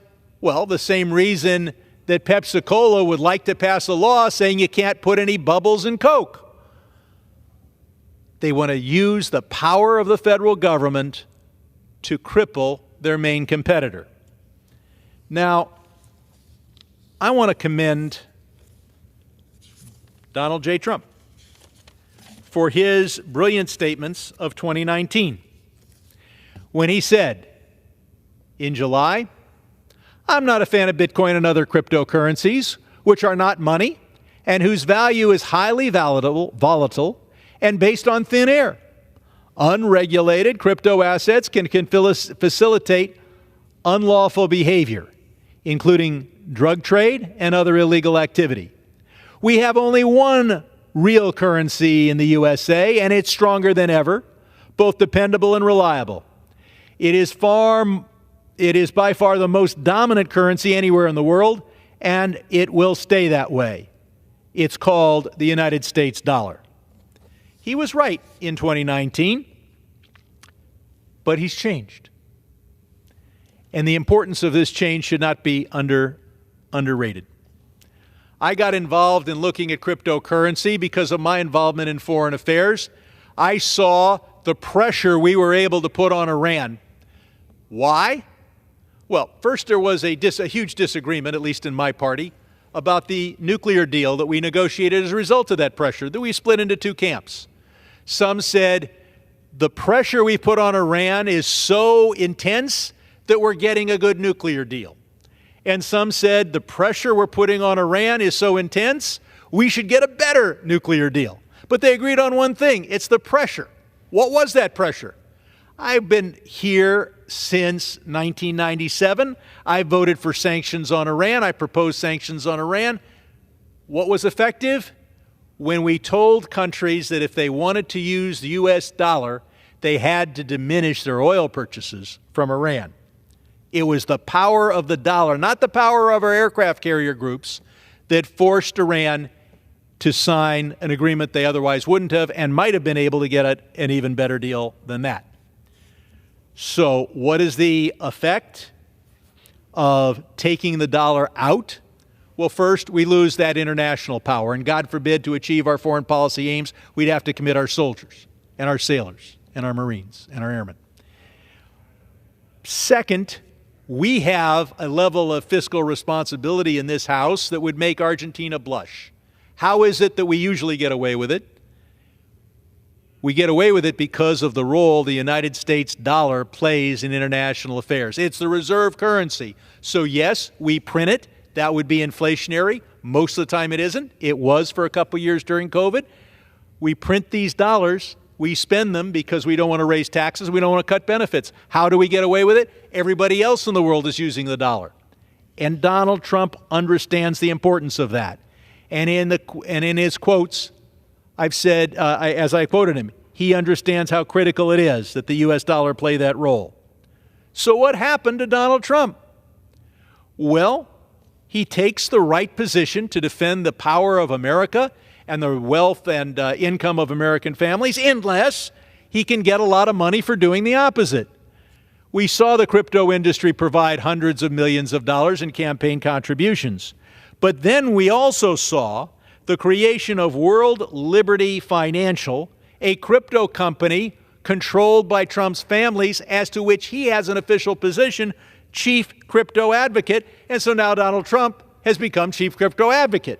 well, the same reason that Pepsi-Cola would like to pass a law saying you can't put any bubbles in Coke. They want to use the power of the federal government to cripple their main competitor. Now, I want to commend Donald J. Trump for his brilliant statements of 2019 when he said in July, "I'm not a fan of Bitcoin and other cryptocurrencies, which are not money and whose value is highly volatile and based on thin air. Unregulated crypto assets can facilitate unlawful behavior, including drug trade and other illegal activity. We have only one real currency in the USA, and it's stronger than ever, both dependable and reliable. It is by far the most dominant currency anywhere in the world, and it will stay that way. It's called the United States dollar." He was right in 2019, but he's changed. And the importance of this change should not be underrated. I got involved in looking at cryptocurrency because of my involvement in foreign affairs. I saw the pressure we were able to put on Iran. Why? Well, first there was a huge disagreement, at least in my party, about the nuclear deal that we negotiated as a result of that pressure, that we split into two camps. Some said the pressure we put on Iran is so intense that we're getting a good nuclear deal. And some said the pressure we're putting on Iran is so intense, we should get a better nuclear deal. But they agreed on one thing, it's the pressure. What was that pressure? I've been here since 1997. I voted for sanctions on Iran. I proposed sanctions on Iran. What was effective? When we told countries that if they wanted to use the US dollar, they had to diminish their oil purchases from Iran. It was the power of the dollar, not the power of our aircraft carrier groups, that forced Iran to sign an agreement they otherwise wouldn't have and might have been able to get an even better deal than that. So what is the effect of taking the dollar out? Well, first, we lose that international power, and God forbid, to achieve our foreign policy aims, we'd have to commit our soldiers and our sailors and our Marines and our airmen. Second, we have a level of fiscal responsibility in this House that would make Argentina blush. How is it that we usually get away with it? We get away with it because of the role the United States dollar plays in international affairs. It's the reserve currency. So yes, we print it. That would be inflationary. Most of the time it isn't. It was for a couple years during COVID. We print these dollars. We spend them because we don't want to raise taxes. We don't want to cut benefits. How do we get away with it? Everybody else in the world is using the dollar. And Donald Trump understands the importance of that. And in his quotes, I've said, as I quoted him, he understands how critical it is that the U.S. dollar play that role. So what happened to Donald Trump? Well, he takes the right position to defend the power of America and the wealth and income of American families, unless he can get a lot of money for doing the opposite. We saw the crypto industry provide hundreds of millions of dollars in campaign contributions. But then we also saw the creation of World Liberty Financial, a crypto company controlled by Trump's families, as to which he has an official position, chief crypto advocate. And so now Donald Trump has become chief crypto advocate,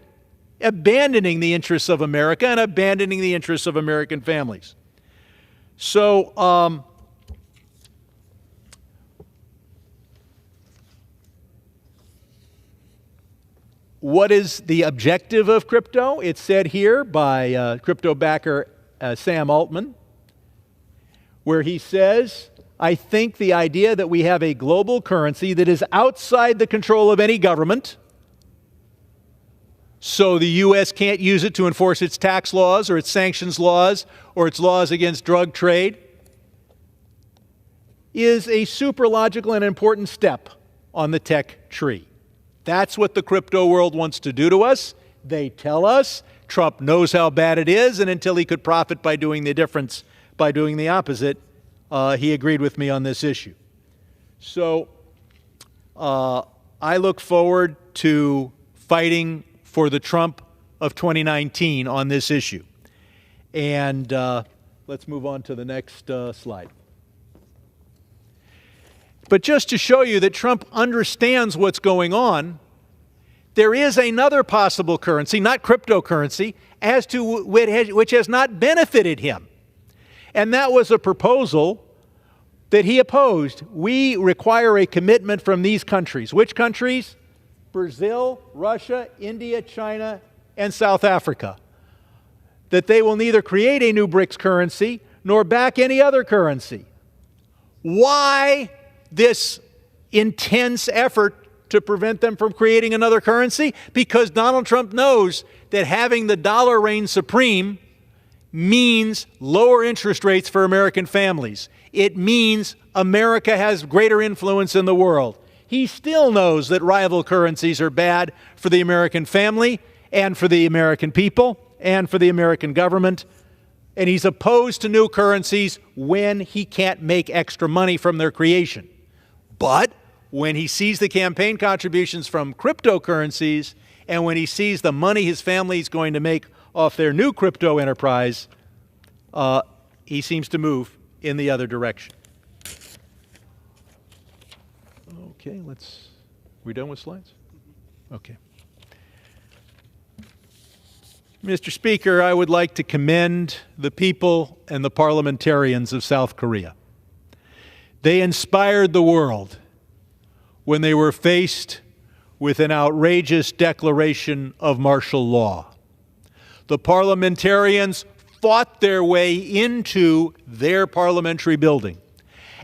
abandoning the interests of America and abandoning the interests of American families. So, what is the objective of crypto? It's said here by crypto backer Sam Altman, where he says, I think the idea that we have a global currency that is outside the control of any government, so the U.S. can't use it to enforce its tax laws or its sanctions laws or its laws against drug trade, is a super logical and important step on the tech tree. That's what the crypto world wants to do to us. They tell us Trump knows how bad it is, and until he could profit by doing the difference, by doing the opposite, he agreed with me on this issue. So I look forward to fighting for the Trump of 2019 on this issue. And let's move on to the next slide. But just to show you that Trump understands what's going on, there is another possible currency, not cryptocurrency, as to which has not benefited him. And that was a proposal that he opposed. We require a commitment from these countries. Which countries? Brazil, Russia, India, China, and South Africa. That they will neither create a new BRICS currency nor back any other currency. Why this intense effort to prevent them from creating another currency? Because Donald Trump knows that having the dollar reign supreme means lower interest rates for American families. It means America has greater influence in the world. He still knows that rival currencies are bad for the American family and for the American people and for the American government. And he's opposed to new currencies when he can't make extra money from their creation. But when he sees the campaign contributions from cryptocurrencies and when he sees the money his family is going to make off their new crypto enterprise, he seems to move in the other direction. Okay, we're done with slides? Okay. Mr. Speaker, I would like to commend the people and the parliamentarians of South Korea. They inspired the world when they were faced with an outrageous declaration of martial law. The parliamentarians fought their way into their parliamentary building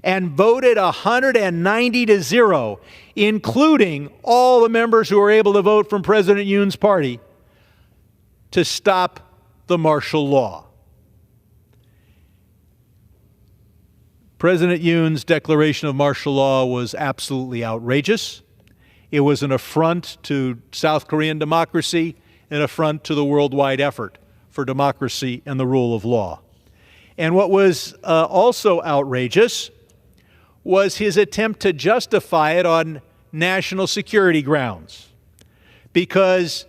and voted 190-0, including all the members who were able to vote from President Yoon's party, to stop the martial law. President Yoon's declaration of martial law was absolutely outrageous. It was an affront to South Korean democracy, an affront to the worldwide effort for democracy and the rule of law. And what was also outrageous was his attempt to justify it on national security grounds. Because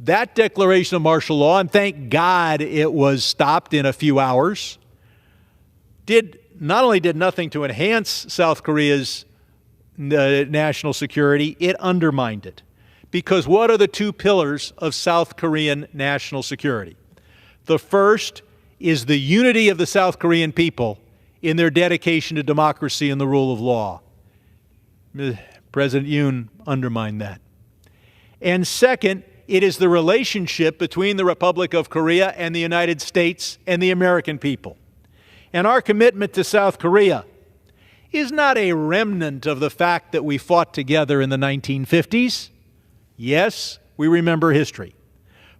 that declaration of martial law, and thank God it was stopped in a few hours, not only did nothing to enhance South Korea's national security, it undermined it. Because what are the two pillars of South Korean national security? The first is the unity of the South Korean people in their dedication to democracy and the rule of law. President Yoon undermined that. And second, it is the relationship between the Republic of Korea and the United States and the American people. And our commitment to South Korea is not a remnant of the fact that we fought together in the 1950s. Yes, we remember history.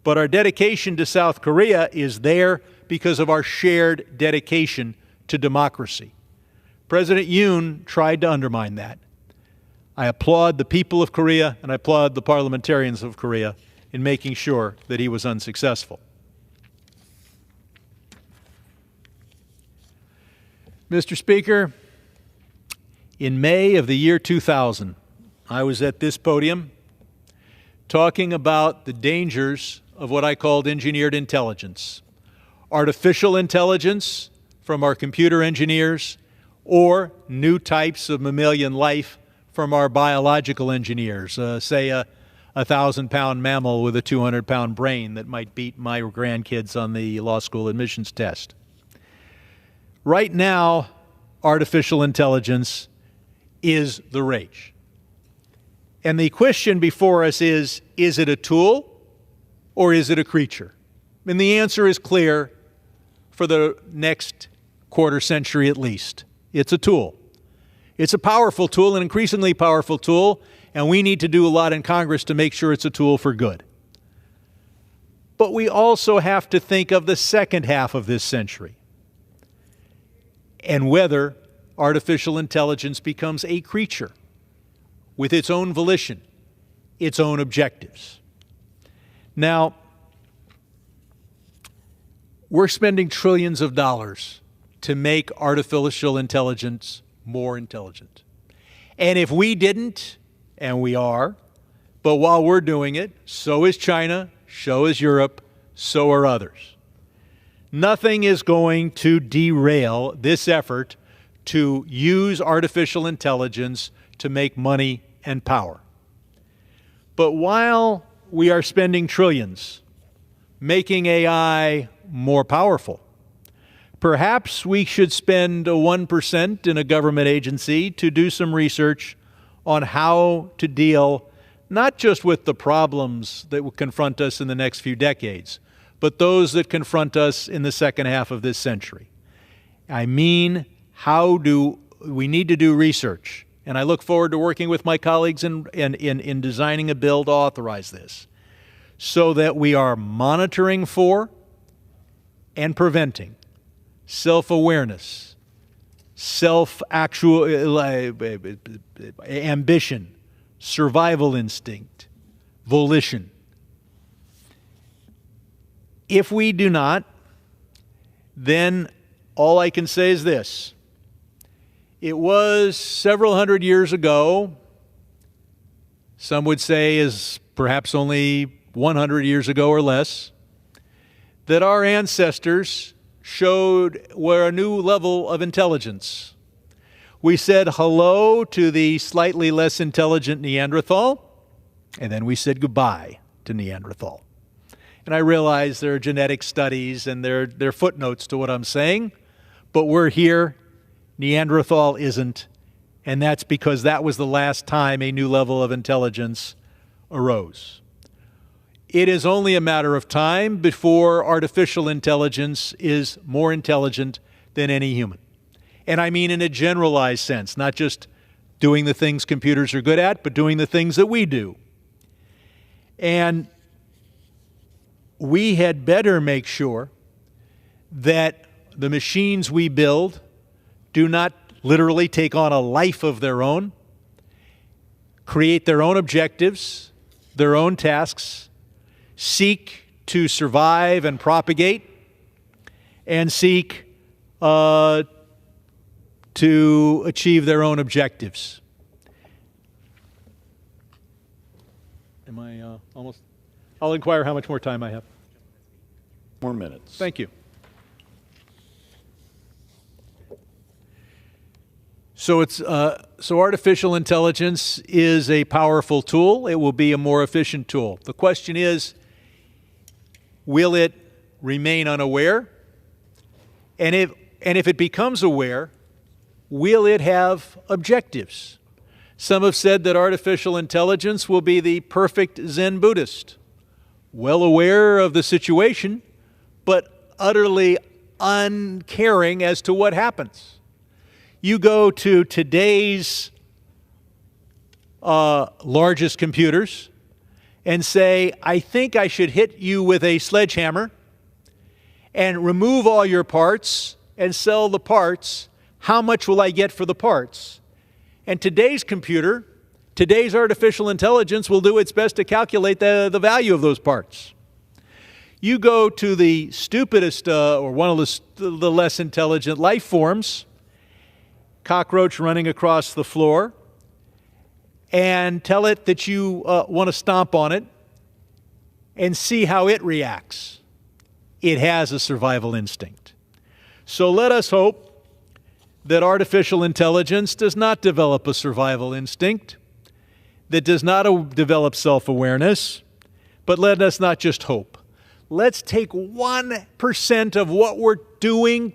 But our dedication to South Korea is there because of our shared dedication to democracy. President Yoon tried to undermine that. I applaud the people of Korea and I applaud the parliamentarians of Korea in making sure that he was unsuccessful. Mr. Speaker, in May of the year 2000, I was at this podium talking about the dangers of what I called engineered intelligence, artificial intelligence from our computer engineers, or new types of mammalian life from our biological engineers, say a 1,000-pound mammal with a 200-pound brain that might beat my grandkids on the law school admissions test. Right now, artificial intelligence is the rage. And the question before us is it a tool or is it a creature? And the answer is clear for the next quarter century at least. It's a tool. It's a powerful tool, an increasingly powerful tool, and we need to do a lot in Congress to make sure it's a tool for good. But we also have to think of the second half of this century and whether artificial intelligence becomes a creature with its own volition, its own objectives. Now, we're spending trillions of dollars to make artificial intelligence more intelligent. And if we didn't, and we are, But while we're doing it, so is China, so is Europe, so are others. Nothing is going to derail this effort to use artificial intelligence to make money and power. But while we are spending trillions making AI more powerful, perhaps we should spend 1% in a government agency to do some research on how to deal not just with the problems that will confront us in the next few decades, but those that confront us in the second half of this century. I mean, we need to do research, and I look forward to working with my colleagues in designing a bill to authorize this, so that we are monitoring for and preventing self-awareness, ambition, survival instinct, volition. If we do not, then all I can say is this. It was several hundred years ago, some would say is perhaps only 100 years ago or less, that our ancestors showed a new level of intelligence. We said hello to the slightly less intelligent Neanderthal, and then we said goodbye to Neanderthal. And I realize there are genetic studies and there are footnotes to what I'm saying, but we're here, Neanderthal isn't, and that's because that was the last time a new level of intelligence arose. It is only a matter of time before artificial intelligence is more intelligent than any human. And I mean in a generalized sense, not just doing the things computers are good at, but doing the things that we do. And we had better make sure that the machines we build do not literally take on a life of their own, create their own objectives, their own tasks, seek to survive and propagate, and seek to achieve their own objectives. Am I almost? I'll inquire how much more time I have.
More minutes.
Thank you. So artificial intelligence is a powerful tool. It will be a more efficient tool. The question is, will it remain unaware? And if it becomes aware, will it have objectives? Some have said that artificial intelligence will be the perfect Zen Buddhist, well aware of the situation, but utterly uncaring as to what happens. You go to today's largest computers and say, I think I should hit you with a sledgehammer and remove all your parts and sell the parts. How much will I get for the parts? And today's computer, today's artificial intelligence will do its best to calculate the value of those parts. You go to the stupidest or one of the less intelligent life forms, cockroach running across the floor, and tell it that you want to stomp on it and see how it reacts. It has a survival instinct. So let us hope that artificial intelligence does not develop a survival instinct, that does not develop self-awareness, but let us not just hope. Let's take 1% of what we're doing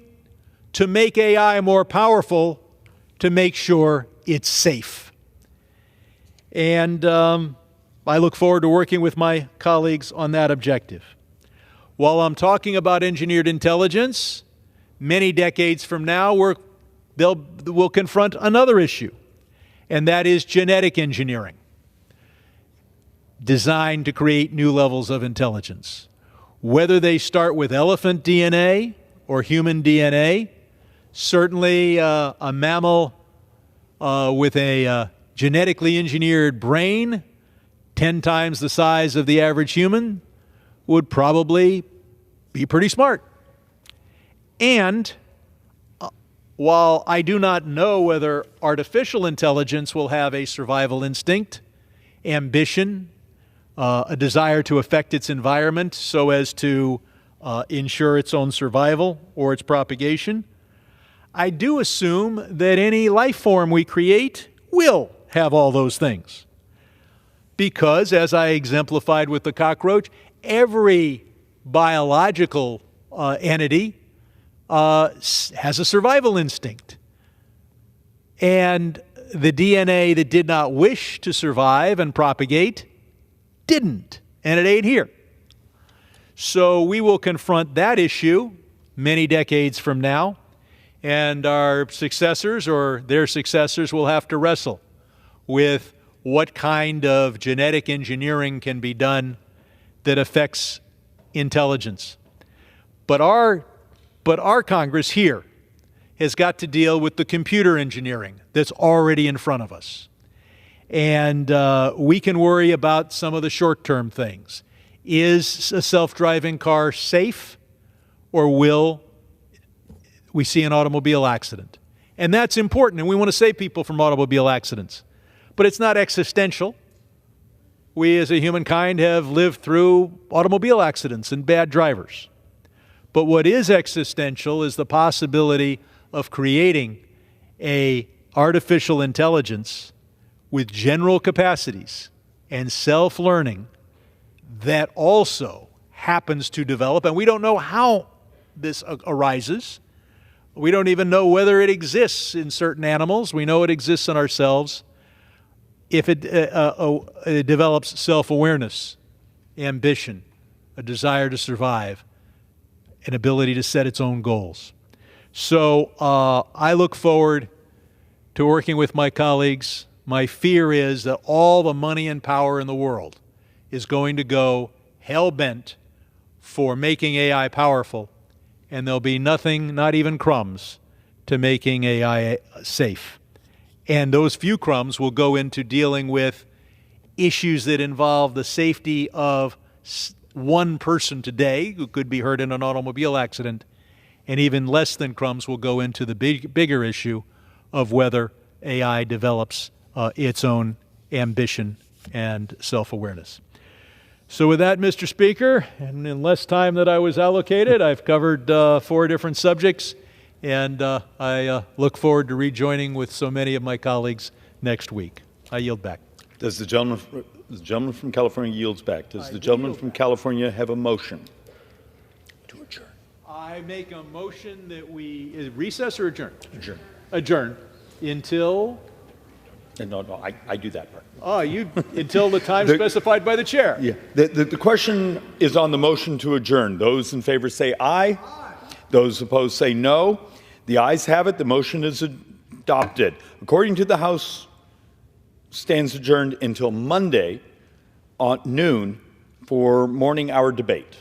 to make AI more powerful to make sure it's safe. And I look forward to working with my colleagues on that objective. While I'm talking about engineered intelligence, many decades from now, we'll confront another issue, and that is genetic engineering, designed to create new levels of intelligence. Whether they start with elephant DNA or human DNA, certainly a mammal with a genetically engineered brain 10 times the size of the average human would probably be pretty smart. And while I do not know whether artificial intelligence will have a survival instinct, ambition, a desire to affect its environment so as to ensure its own survival or its propagation. I do assume that any life form we create will have all those things. Because, as I exemplified with the cockroach, every biological entity has a survival instinct. And the DNA that did not wish to survive and propagate didn't, and it ain't here. So we will confront that issue many decades from now, and our successors or their successors will have to wrestle with what kind of genetic engineering can be done that affects intelligence. But our Congress here has got to deal with the computer engineering that's already in front of us. And we can worry about some of the short-term things. Is a self-driving car safe, or will we see an automobile accident? And that's important, and we want to save people from automobile accidents. But it's not existential. We as a humankind have lived through automobile accidents and bad drivers. But what is existential is the possibility of creating an artificial intelligence with general capacities and self-learning that also happens to develop. And we don't know how this arises. We don't even know whether it exists in certain animals. We know it exists in ourselves. If it develops self-awareness, ambition, a desire to survive, an ability to set its own goals. So I look forward to working with my colleagues. My fear is that all the money and power in the world is going to go hell-bent for making AI powerful, and there'll be nothing, not even crumbs, to making AI safe. And those few crumbs will go into dealing with issues that involve the safety of one person today who could be hurt in an automobile accident, and even less than crumbs will go into the bigger issue of whether AI develops its own ambition and self-awareness. So with that, Mr. Speaker, and in less time than I was allocated, I've covered 4 different subjects, and I look forward to rejoining with so many of my colleagues next week. I yield back.
Does the gentleman from California yields back? Does the gentleman from California have a motion to adjourn?
I make a motion that we recess or adjourn?
Adjourn.
Adjourn until?
No, I do that part.
Oh, until the time specified by the chair.
Yeah. The question is on the motion to adjourn. Those in favor say aye. Aye. Those opposed say no. The ayes have it. The motion is adopted. According to the House, stands adjourned until Monday at noon for morning hour debate.